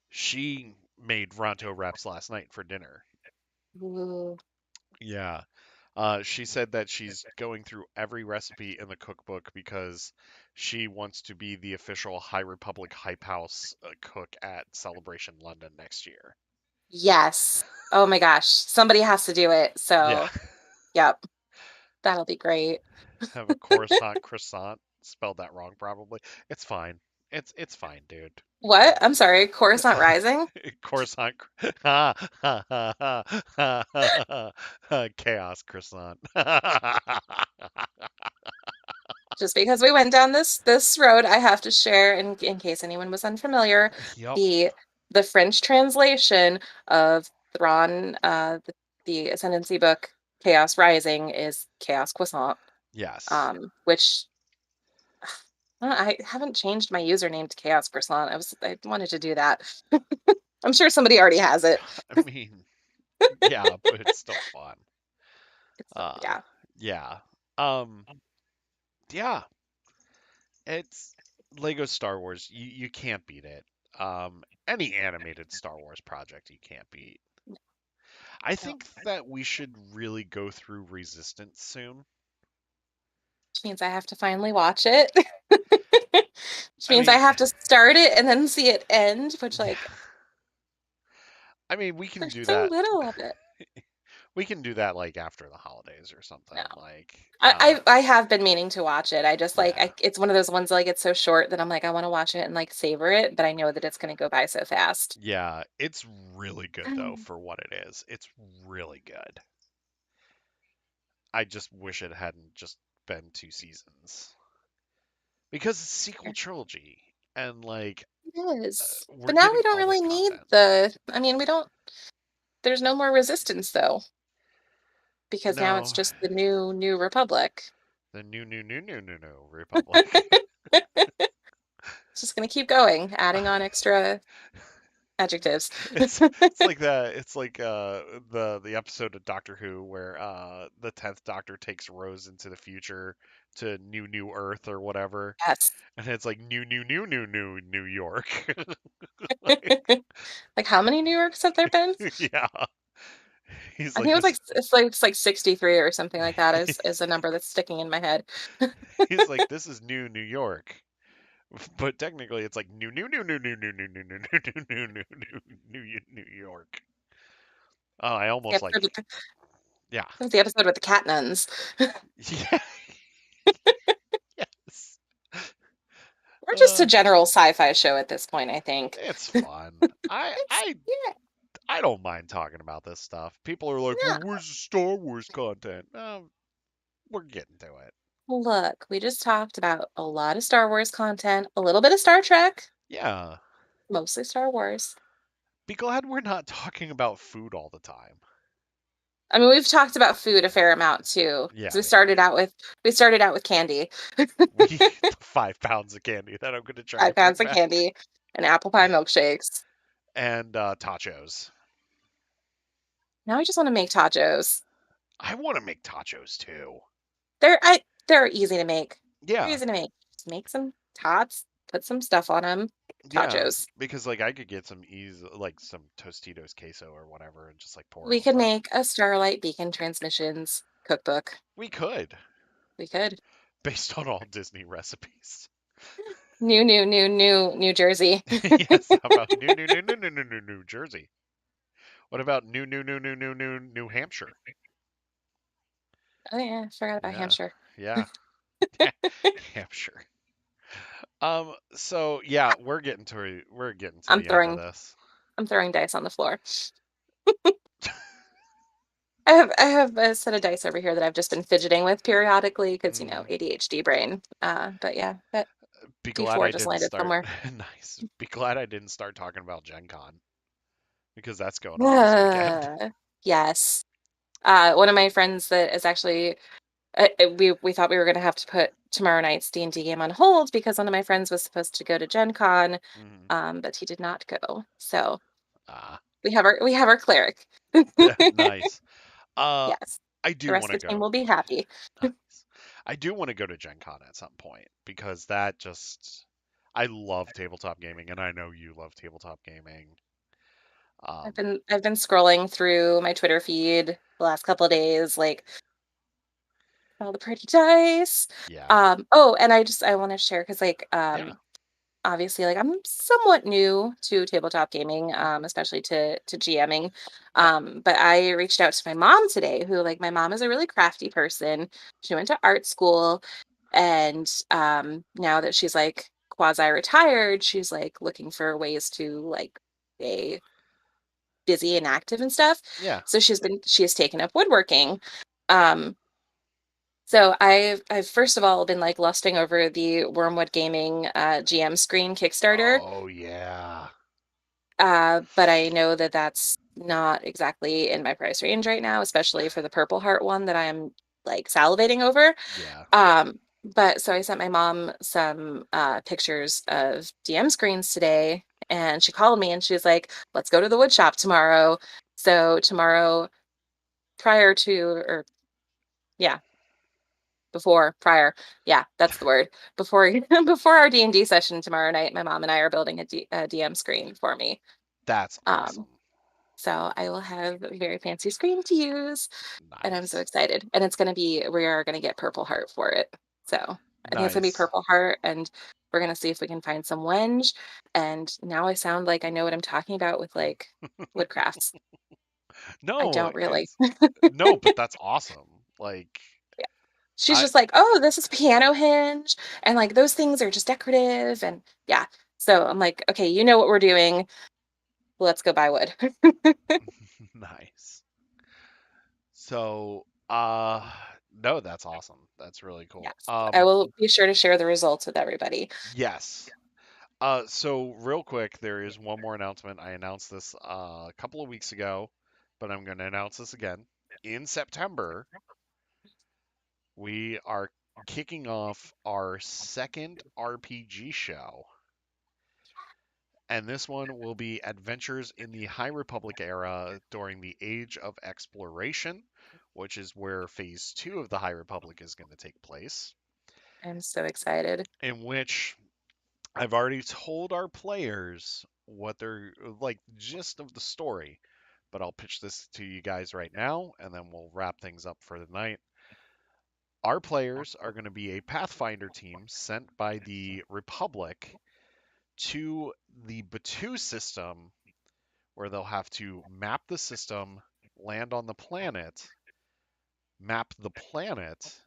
Speaker 2: She made Ronto wraps last night for dinner.
Speaker 1: Ooh.
Speaker 2: Yeah. She said that she's going through every recipe in the cookbook because she wants to be the official High Republic Hype House cook at Celebration London next year.
Speaker 1: Yes. Oh my gosh. Somebody has to do it.
Speaker 2: Yeah.
Speaker 1: So, yep, that'll be great.
Speaker 2: Have a Coruscant croissant. Spelled that wrong, probably. It's fine. It's fine, dude.
Speaker 1: What? I'm sorry, Coruscant Rising?
Speaker 2: Coruscant. Chaos croissant.
Speaker 1: Just because we went down this road, I have to share, in case anyone was unfamiliar,
Speaker 2: Yep.
Speaker 1: the the French translation of Thrawn, the Ascendancy book Chaos Rising is Chaos Croissant,
Speaker 2: Yes.
Speaker 1: which I haven't changed my username to Chaos Croissant. I wanted to do that. I'm sure somebody already has it.
Speaker 2: I mean, yeah, but it's still fun.
Speaker 1: It's
Speaker 2: Uh,
Speaker 1: yeah.
Speaker 2: yeah. Um, yeah. It's Lego Star Wars. You can't beat it. Any animated Star Wars project you can't beat. I
Speaker 1: No.
Speaker 2: think that we should really go through Resistance soon.
Speaker 1: Which means I have to finally watch it. Which
Speaker 2: I
Speaker 1: means I
Speaker 2: mean,
Speaker 1: have to start it and then see it end, which
Speaker 2: yeah.
Speaker 1: like
Speaker 2: I mean, we can
Speaker 1: there's
Speaker 2: do
Speaker 1: so
Speaker 2: that.
Speaker 1: little of it.
Speaker 2: We can do that like after the holidays or something.
Speaker 1: No.
Speaker 2: Like,
Speaker 1: I have been meaning to watch it. I just like
Speaker 2: yeah.
Speaker 1: it's one of those ones like it's so short that I'm like I want to watch it and like savor it, but I know that it's going to go by so fast.
Speaker 2: Yeah, it's really good though
Speaker 1: Mm.
Speaker 2: for what it is. It's really good. I just wish it hadn't just been 2 seasons because it's sequel trilogy and like
Speaker 1: It is.
Speaker 2: we're
Speaker 1: But now
Speaker 2: getting
Speaker 1: we don't
Speaker 2: all this
Speaker 1: really need
Speaker 2: content.
Speaker 1: I mean, we don't there's no more resistance though because now it's
Speaker 2: No,
Speaker 1: just the new republic.
Speaker 2: the new Republic.
Speaker 1: It's just going to keep going, adding on extra adjectives.
Speaker 2: It's like that. It's like the episode of Doctor Who where the 10th Doctor takes Rose into the future to New Earth or whatever,
Speaker 1: Yes.
Speaker 2: and it's like new New York.
Speaker 1: Like how many New Yorks have there been?
Speaker 2: Yeah, he's
Speaker 1: I
Speaker 2: like
Speaker 1: think it was
Speaker 2: this.
Speaker 1: like it's like 63 or something like that is a number that's sticking in my head.
Speaker 2: He's like this is New York, but technically it's like New York. Oh, I
Speaker 1: The
Speaker 2: almost
Speaker 1: episode
Speaker 2: like
Speaker 1: with the,
Speaker 2: yeah.
Speaker 1: that was the episode with the cat nuns.
Speaker 2: Yeah. Yes.
Speaker 1: Or just
Speaker 2: Uh,
Speaker 1: a general sci-fi show at this point, I think.
Speaker 2: it's fun. I
Speaker 1: It's
Speaker 2: I
Speaker 1: yeah.
Speaker 2: I don't mind talking about this stuff. People are like, well,
Speaker 1: No.
Speaker 2: where's the Star Wars content? We're getting to it.
Speaker 1: Look, we just talked about a lot of Star Wars content, a little bit of Star Trek,
Speaker 2: Yeah.
Speaker 1: mostly Star Wars.
Speaker 2: Be glad we're not talking about food all the time.
Speaker 1: I mean, we've talked about food a fair amount too, because
Speaker 2: Yeah, yeah.
Speaker 1: we started out with candy,
Speaker 2: We the 5 pounds of candy that I'm gonna try to
Speaker 1: 5 pounds
Speaker 2: bring
Speaker 1: of
Speaker 2: back.
Speaker 1: candy, and apple pie milkshakes.
Speaker 2: And tachos.
Speaker 1: Now I just want to make tacos.
Speaker 2: I want to make tachos too.
Speaker 1: They're easy to make. They're
Speaker 2: Yeah,
Speaker 1: easy to make. Just make some tots, put some stuff on them.
Speaker 2: yeah.
Speaker 1: Tachos.
Speaker 2: Because like I could get some like some Tostitos queso or whatever, and just like pour it
Speaker 1: We
Speaker 2: on
Speaker 1: could
Speaker 2: top.
Speaker 1: make a Starlight Beacon Transmissions cookbook.
Speaker 2: We could,
Speaker 1: We could.
Speaker 2: based on all Disney recipes.
Speaker 1: New Jersey.
Speaker 2: Yes. How about New Jersey? What about New Hampshire?
Speaker 1: Oh yeah, I forgot about
Speaker 2: Yeah,
Speaker 1: Hampshire.
Speaker 2: yeah, Hampshire. So yeah, we're getting to
Speaker 1: I'm
Speaker 2: the end of
Speaker 1: throwing
Speaker 2: this.
Speaker 1: I'm throwing dice on the floor. I have a set of dice over here that I've just been fidgeting with periodically because
Speaker 2: Mm,
Speaker 1: ADHD brain. But yeah, that
Speaker 2: be glad
Speaker 1: D4
Speaker 2: I
Speaker 1: just
Speaker 2: didn't
Speaker 1: landed
Speaker 2: start.
Speaker 1: somewhere.
Speaker 2: Nice. Be glad I didn't start talking about Gen Con because that's going on this weekend.
Speaker 1: Uh, yes. One of my friends that is actually we thought we were going to have to put tomorrow night's D&D game on hold because one of my friends was supposed to go to Gen Con,
Speaker 2: Hmm.
Speaker 1: but he did not go. So
Speaker 2: Ah,
Speaker 1: we have our cleric.
Speaker 2: nice. Uh,
Speaker 1: Yes,
Speaker 2: I
Speaker 1: the
Speaker 2: do
Speaker 1: rest
Speaker 2: want to
Speaker 1: of the team
Speaker 2: go.
Speaker 1: will be happy.
Speaker 2: Nice. I do want to go to Gen Con at some point because that just. I love tabletop gaming, and I know you love tabletop gaming.
Speaker 1: I've
Speaker 2: Um,
Speaker 1: been I've been scrolling through my Twitter feed the last couple of days, like all the pretty dice.
Speaker 2: yeah,
Speaker 1: Oh, and I want to share because
Speaker 2: yeah,
Speaker 1: obviously like I'm somewhat new to tabletop gaming, especially to GMing.
Speaker 2: yeah,
Speaker 1: But I reached out to my mom today, who like my mom is a really crafty person. She went to art school, and now that she's like quasi retired, she's like looking for ways to like stay busy and active and stuff.
Speaker 2: yeah.
Speaker 1: So she has taken up woodworking. Um, so I've first of all been like lusting over the Wormwood Gaming GM screen Kickstarter.
Speaker 2: Oh yeah,
Speaker 1: But I know that that's not exactly in my price range right now, especially for the Purple Heart one that I'm like salivating over.
Speaker 2: yeah.
Speaker 1: But so I sent my mom some pictures of DM screens today, and she called me and she was like, let's go to the wood shop tomorrow. So tomorrow, prior to, or yeah, prior, yeah, that's the word. Before before our D&D session tomorrow night, my mom and I are building a DM screen for me.
Speaker 2: That's
Speaker 1: Um,
Speaker 2: awesome.
Speaker 1: so I will have a very fancy screen to use, and I'm so
Speaker 2: Nice,
Speaker 1: excited. And we are going to get Purple Heart for it. So I think it's going to be
Speaker 2: nice.
Speaker 1: Purple Heart, and we're going to see if we can find some wenge. And now I sound like I know what I'm talking about with like woodcrafts. I
Speaker 2: No,
Speaker 1: don't really.
Speaker 2: it's no, but that's awesome. Like
Speaker 1: Yeah. She's
Speaker 2: I
Speaker 1: just like, oh, this is piano hinge, and like those things are just decorative, and yeah. So I'm like, okay, you know what we're doing. Let's go buy wood.
Speaker 2: nice. So, no, that's awesome. That's really cool.
Speaker 1: Yes, I will be sure to share the results with everybody.
Speaker 2: Yes. So real quick, there is one more announcement. I announced this a couple of weeks ago, but I'm going to announce this again. In September, we are kicking off our second RPG show. And this one will be adventures in the High Republic era during the Age of Exploration, which is where phase 2 of the High Republic is going to take place,
Speaker 1: I'm so excited.
Speaker 2: in which I've already told our players what they're like, gist of the story, but I'll pitch this to you guys right now, and then we'll wrap things up for the night. Our players are going to be a Pathfinder team sent by the Republic to the Batu system, where they'll have to map the system, land on the planet, map the planet,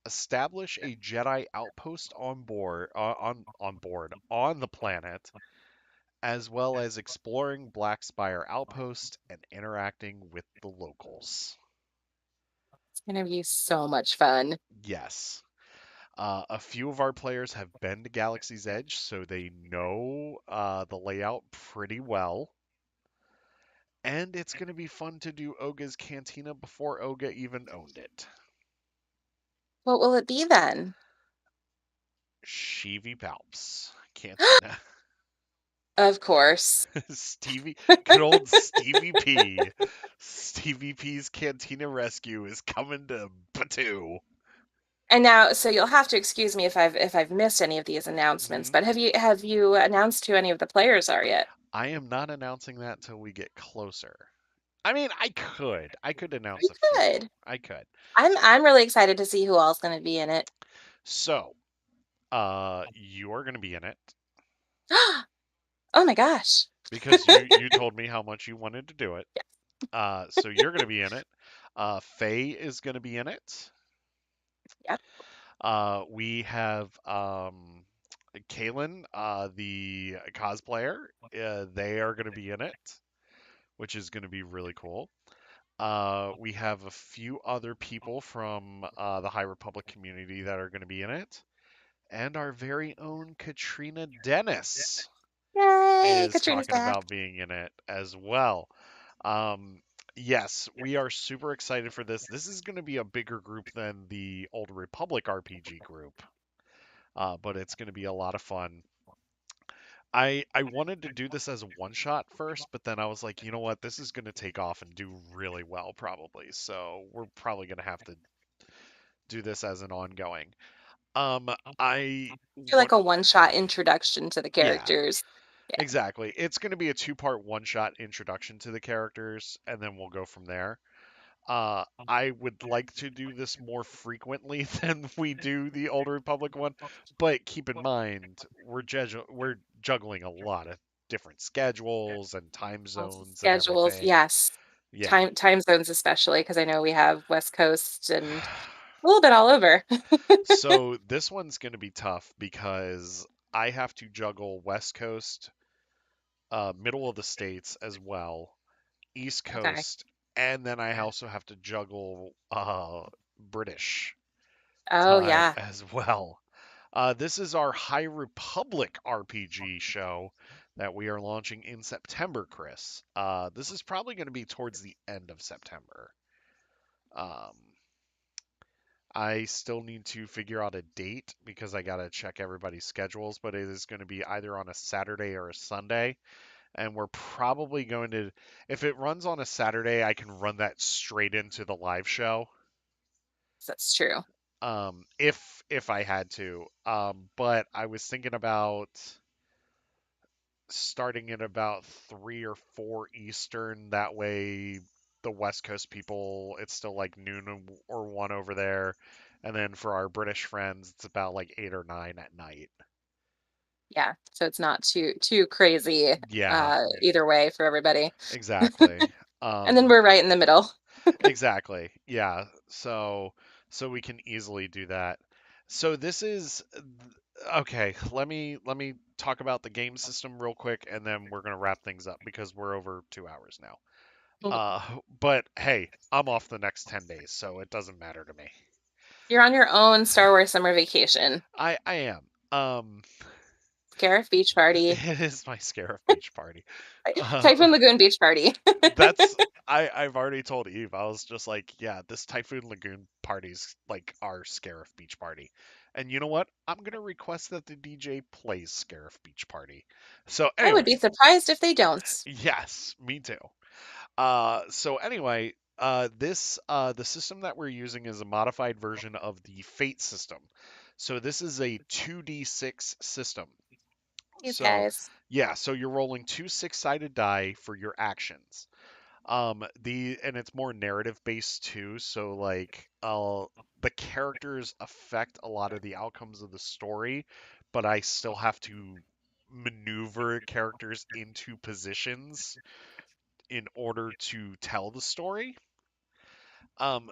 Speaker 2: establish a Jedi outpost on board on the planet, as well as exploring Black Spire Outpost and interacting with the locals.
Speaker 1: It's gonna be so much fun.
Speaker 2: Yes. A few of our players have been to Galaxy's Edge, so they know the layout pretty well. And it's going to be fun to do Oga's Cantina before Oga even owned it.
Speaker 1: What will it be then?
Speaker 2: Sheevy Palps Cantina.
Speaker 1: Of course.
Speaker 2: Stevie, good old Stevie P. Stevie P's Cantina Rescue is coming to Batu.
Speaker 1: And now, so you'll have to excuse me if I've missed any of these announcements,
Speaker 2: Hmm.
Speaker 1: but have you announced who any of the players are yet?
Speaker 2: I am not announcing that till we get closer. I mean, I could. I could announce
Speaker 1: You
Speaker 2: a few.
Speaker 1: could.
Speaker 2: I could.
Speaker 1: I'm really excited to see who all's going to be in it.
Speaker 2: So, you're going to be in it
Speaker 1: Oh my gosh.
Speaker 2: because you told me how much you wanted to do it. So you're going to be in it. Faye is going to be in it.
Speaker 1: Yep.
Speaker 2: We have Kaylin, the cosplayer. They are going to be in it, which is going to be really cool. We have a few other people from the High Republic community that are going to be in it, and our very own Katrina Dennis
Speaker 1: Yay!
Speaker 2: is
Speaker 1: Katrina's
Speaker 2: talking
Speaker 1: back.
Speaker 2: about being in it as well. Um, yes, we are super excited for this. This is going to be a bigger group than the Old Republic RPG group, but it's going to be a lot of fun. I wanted to do this as a one shot first, but then I was like, you know what, this is going to take off and do really well probably. So we're probably going to have to do this as an ongoing. I
Speaker 1: Do like
Speaker 2: want,
Speaker 1: a one-shot introduction to the
Speaker 2: yeah,
Speaker 1: characters. Yeah,
Speaker 2: exactly. It's going to be a two-part one-shot introduction to the characters, and then we'll go from there. I would like to do this more frequently than we do the Old Republic one, but keep in mind we're juggling a lot of different schedules and time zones and
Speaker 1: schedules,
Speaker 2: everything.
Speaker 1: yes.
Speaker 2: Yeah.
Speaker 1: Time zones especially because I know we have West Coast and a little bit all over.
Speaker 2: So this one's going to be tough because I have to juggle West Coast, middle of the states as well, East
Speaker 1: Okay.
Speaker 2: Coast, and then I also have to juggle British
Speaker 1: Oh
Speaker 2: time
Speaker 1: yeah.
Speaker 2: as well. This is our High Republic RPG show that we are launching in September, Chris. This is probably going to be towards the end of September. Um, I still need to figure out a date because I got to check everybody's schedules, but it is going to be either on a Saturday or a Sunday. And we're probably going to, if it runs on a Saturday, I can run that straight into the live show.
Speaker 1: That's true.
Speaker 2: If I had to. But I was thinking about starting at about 3 or 4 Eastern. That way, the West Coast people, it's still like noon or 1 over there. And then for our British friends, it's about like 8 or 9 at night.
Speaker 1: Yeah. So it's not too crazy
Speaker 2: Yeah,
Speaker 1: either way for everybody.
Speaker 2: exactly.
Speaker 1: And then
Speaker 2: Um,
Speaker 1: we're right in the middle.
Speaker 2: exactly. Yeah. So we can easily do that. So this is okay. Let me talk about the game system real quick, and then we're gonna wrap things up because we're over 2 hours now. But hey, I'm off the next 10 days, so it doesn't matter to me.
Speaker 1: You're on your own Star Wars summer vacation.
Speaker 2: I am.
Speaker 1: Scarif Beach Party.
Speaker 2: It is my Scarif Beach party. Uh,
Speaker 1: Typhoon Lagoon Beach Party.
Speaker 2: that's I've already told Eve. I was just like, yeah, this Typhoon Lagoon party's like our Scarif Beach party. And you know what? I'm gonna request that the DJ plays Scarif Beach Party. So
Speaker 1: I would be
Speaker 2: anyway,
Speaker 1: surprised if they don't.
Speaker 2: yes, me too. So anyway, the system that we're using is a modified version of the Fate system. So this is a 2d6 system.
Speaker 1: These
Speaker 2: So
Speaker 1: guys.
Speaker 2: yeah, so you're rolling two six-sided die for your actions. And it's more narrative based too, so like the characters affect a lot of the outcomes of the story, but I still have to maneuver characters into positions in order to tell the story.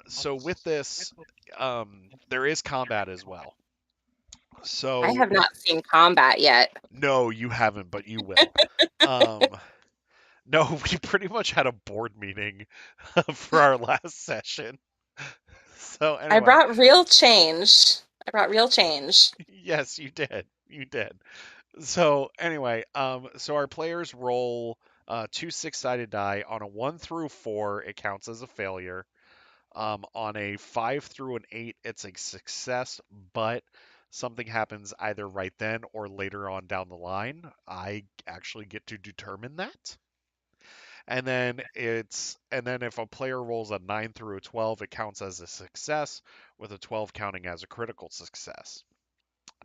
Speaker 2: So with this, there is combat as well.
Speaker 1: I
Speaker 2: So
Speaker 1: have not seen combat yet.
Speaker 2: no, you haven't, but you will. Um, no, we pretty much had a board meeting for our last session. So
Speaker 1: I
Speaker 2: anyway,
Speaker 1: brought real change. I brought real change.
Speaker 2: yes, you did. You did. So anyway, so our players roll two six-sided die. On a 1 through 4, it counts as a failure. On a 5 through an 8, it's a success, but something happens either right then or later on down the line. I actually get to determine that. And then if a player rolls a 9 through a 12, it counts as a success, with a 12 counting as a critical success.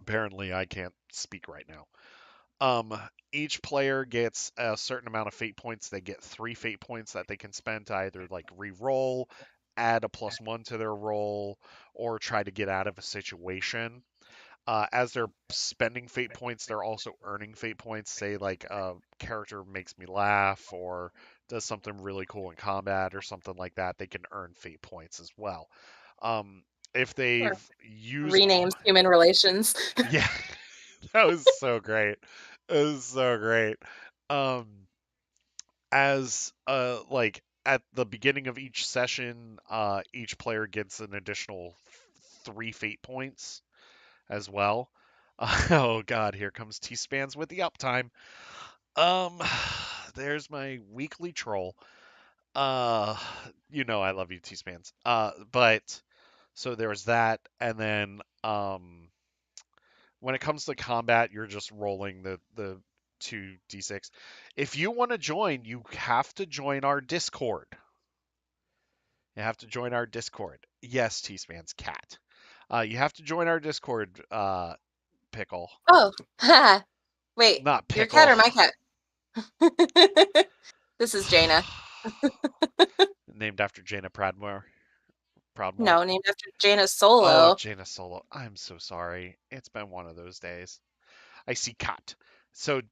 Speaker 2: Apparently, I can't speak right now. Um, each player gets a certain amount of fate points. They get 3 fate points that they can spend to either like re-roll, add a +1 to their roll, or try to get out of a situation. As they're spending fate points, they're also earning fate points. Say like a character makes me laugh or does something really cool in combat or something like that, they can earn fate points as well. Um, if
Speaker 1: Or
Speaker 2: they've used all,
Speaker 1: renames human relations.
Speaker 2: yeah, that was so great. It was so great. Um, as like at the beginning of each session, each player gets an additional 3 fate points as well. Oh God, here comes T-Spans with the uptime. Um, there's my weekly troll. Uh, I love you, T-Spans. But so there's that, and then when it comes to combat, you're just rolling the 2d6. If you want to join, you have to join our Discord. You have to join our Discord. Yes, T-Span's cat. You have to join our Discord, Pickle.
Speaker 1: Oh, ha. Wait,
Speaker 2: Not
Speaker 1: your cat
Speaker 2: Pickle.
Speaker 1: or my cat? This is Jaina.
Speaker 2: Named after Jaina Pradmore. Prodmore.
Speaker 1: No, named after Jaina
Speaker 2: Oh,
Speaker 1: Solo.
Speaker 2: Jaina Solo. I'm so sorry. It's been one of those days. I see cat. So,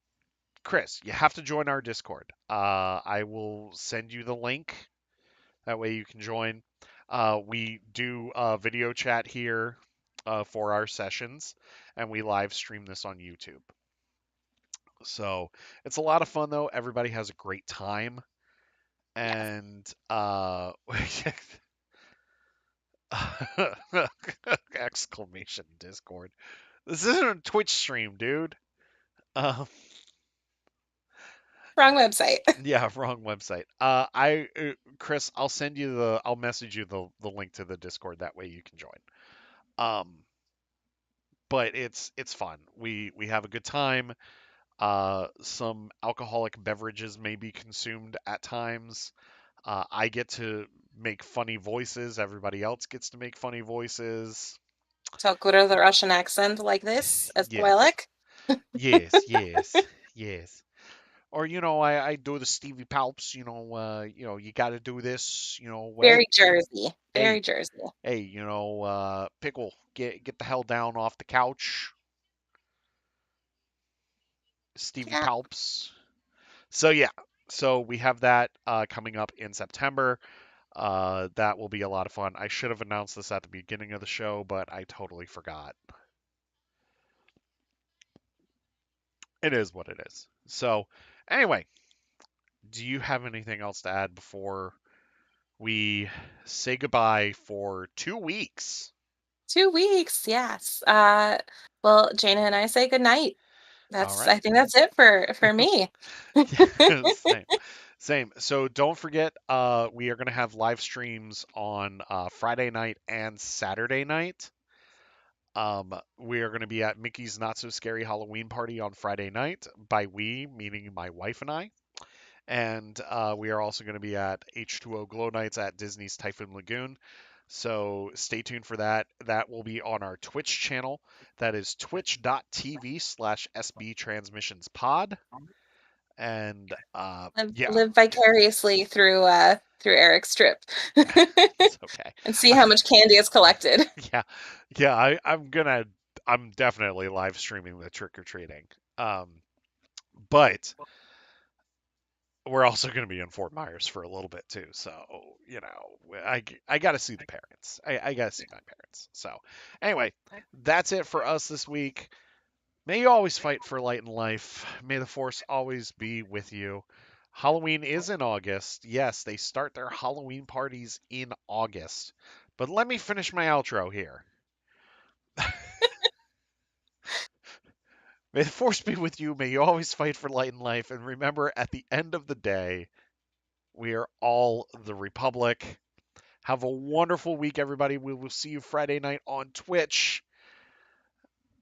Speaker 2: Chris, you have to join our Discord. I will send you the link. That way you can join. We do video chat here for our sessions, and we live stream this on YouTube. So it's a lot of fun, though. Everybody has a great time.
Speaker 1: Yes.
Speaker 2: And exclamation Discord. This isn't a Twitch stream, dude. Um,
Speaker 1: Wrong website.
Speaker 2: yeah, wrong website. Chris, I'll message you the link to the Discord. That way you can join. Um, but it's fun. We have a good time. Some alcoholic beverages may be consumed at times. I get to make funny voices. Everybody else gets to make funny voices.
Speaker 1: Talk with a Russian accent like this as well.
Speaker 2: Yes, yes, yes, yes. Or I do the Stevie Palps. You got to do this. Hey,
Speaker 1: Very Jersey. Very
Speaker 2: hey,
Speaker 1: Jersey.
Speaker 2: hey. Pickle, get the hell down off the couch. Stevie
Speaker 1: Yeah.
Speaker 2: Palps. So yeah, so we have that coming up in September. That will be a lot of fun. I should have announced this at the beginning of the show, but I totally forgot. It is what it is. So, anyway, do you have anything else to add before we say goodbye for 2 weeks?
Speaker 1: 2 weeks. Yes. Well, Jaina and I say good night.
Speaker 2: All
Speaker 1: I
Speaker 2: right.
Speaker 1: think that's it for me.
Speaker 2: Yeah, same. Same. So don't forget, we are going to have live streams on Friday night and Saturday night. We are going to be at Mickey's Not So Scary Halloween Party on Friday night. By we, meaning my wife and I. And we are also going to be at H2O Glow Nights at Disney's Typhoon Lagoon. So stay tuned for that. That will be on our Twitch channel. That is twitch.tv/SB Transmissions Pod. And yeah,
Speaker 1: Live vicariously through Eric's trip
Speaker 2: it's okay.
Speaker 1: and see how much candy is collected.
Speaker 2: Yeah, yeah. I'm definitely live streaming the trick or treating. Um, but we're also going to be in Fort Myers for a little bit too. So, I got to see the parents. I got to see my parents. So, anyway, that's it for us this week. May you always fight for light and life. May the force always be with you. Halloween is in August. Yes, they start their Halloween parties in August. But let me finish my outro here. May the force be with you. May you always fight for light and life. And remember, at the end of the day, we are all the Republic. Have a wonderful week, everybody. We will see you Friday night on Twitch.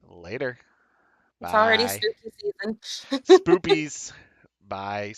Speaker 2: Later.
Speaker 1: It's already
Speaker 2: Bye.
Speaker 1: spooky season.
Speaker 2: Spoopies. Bye.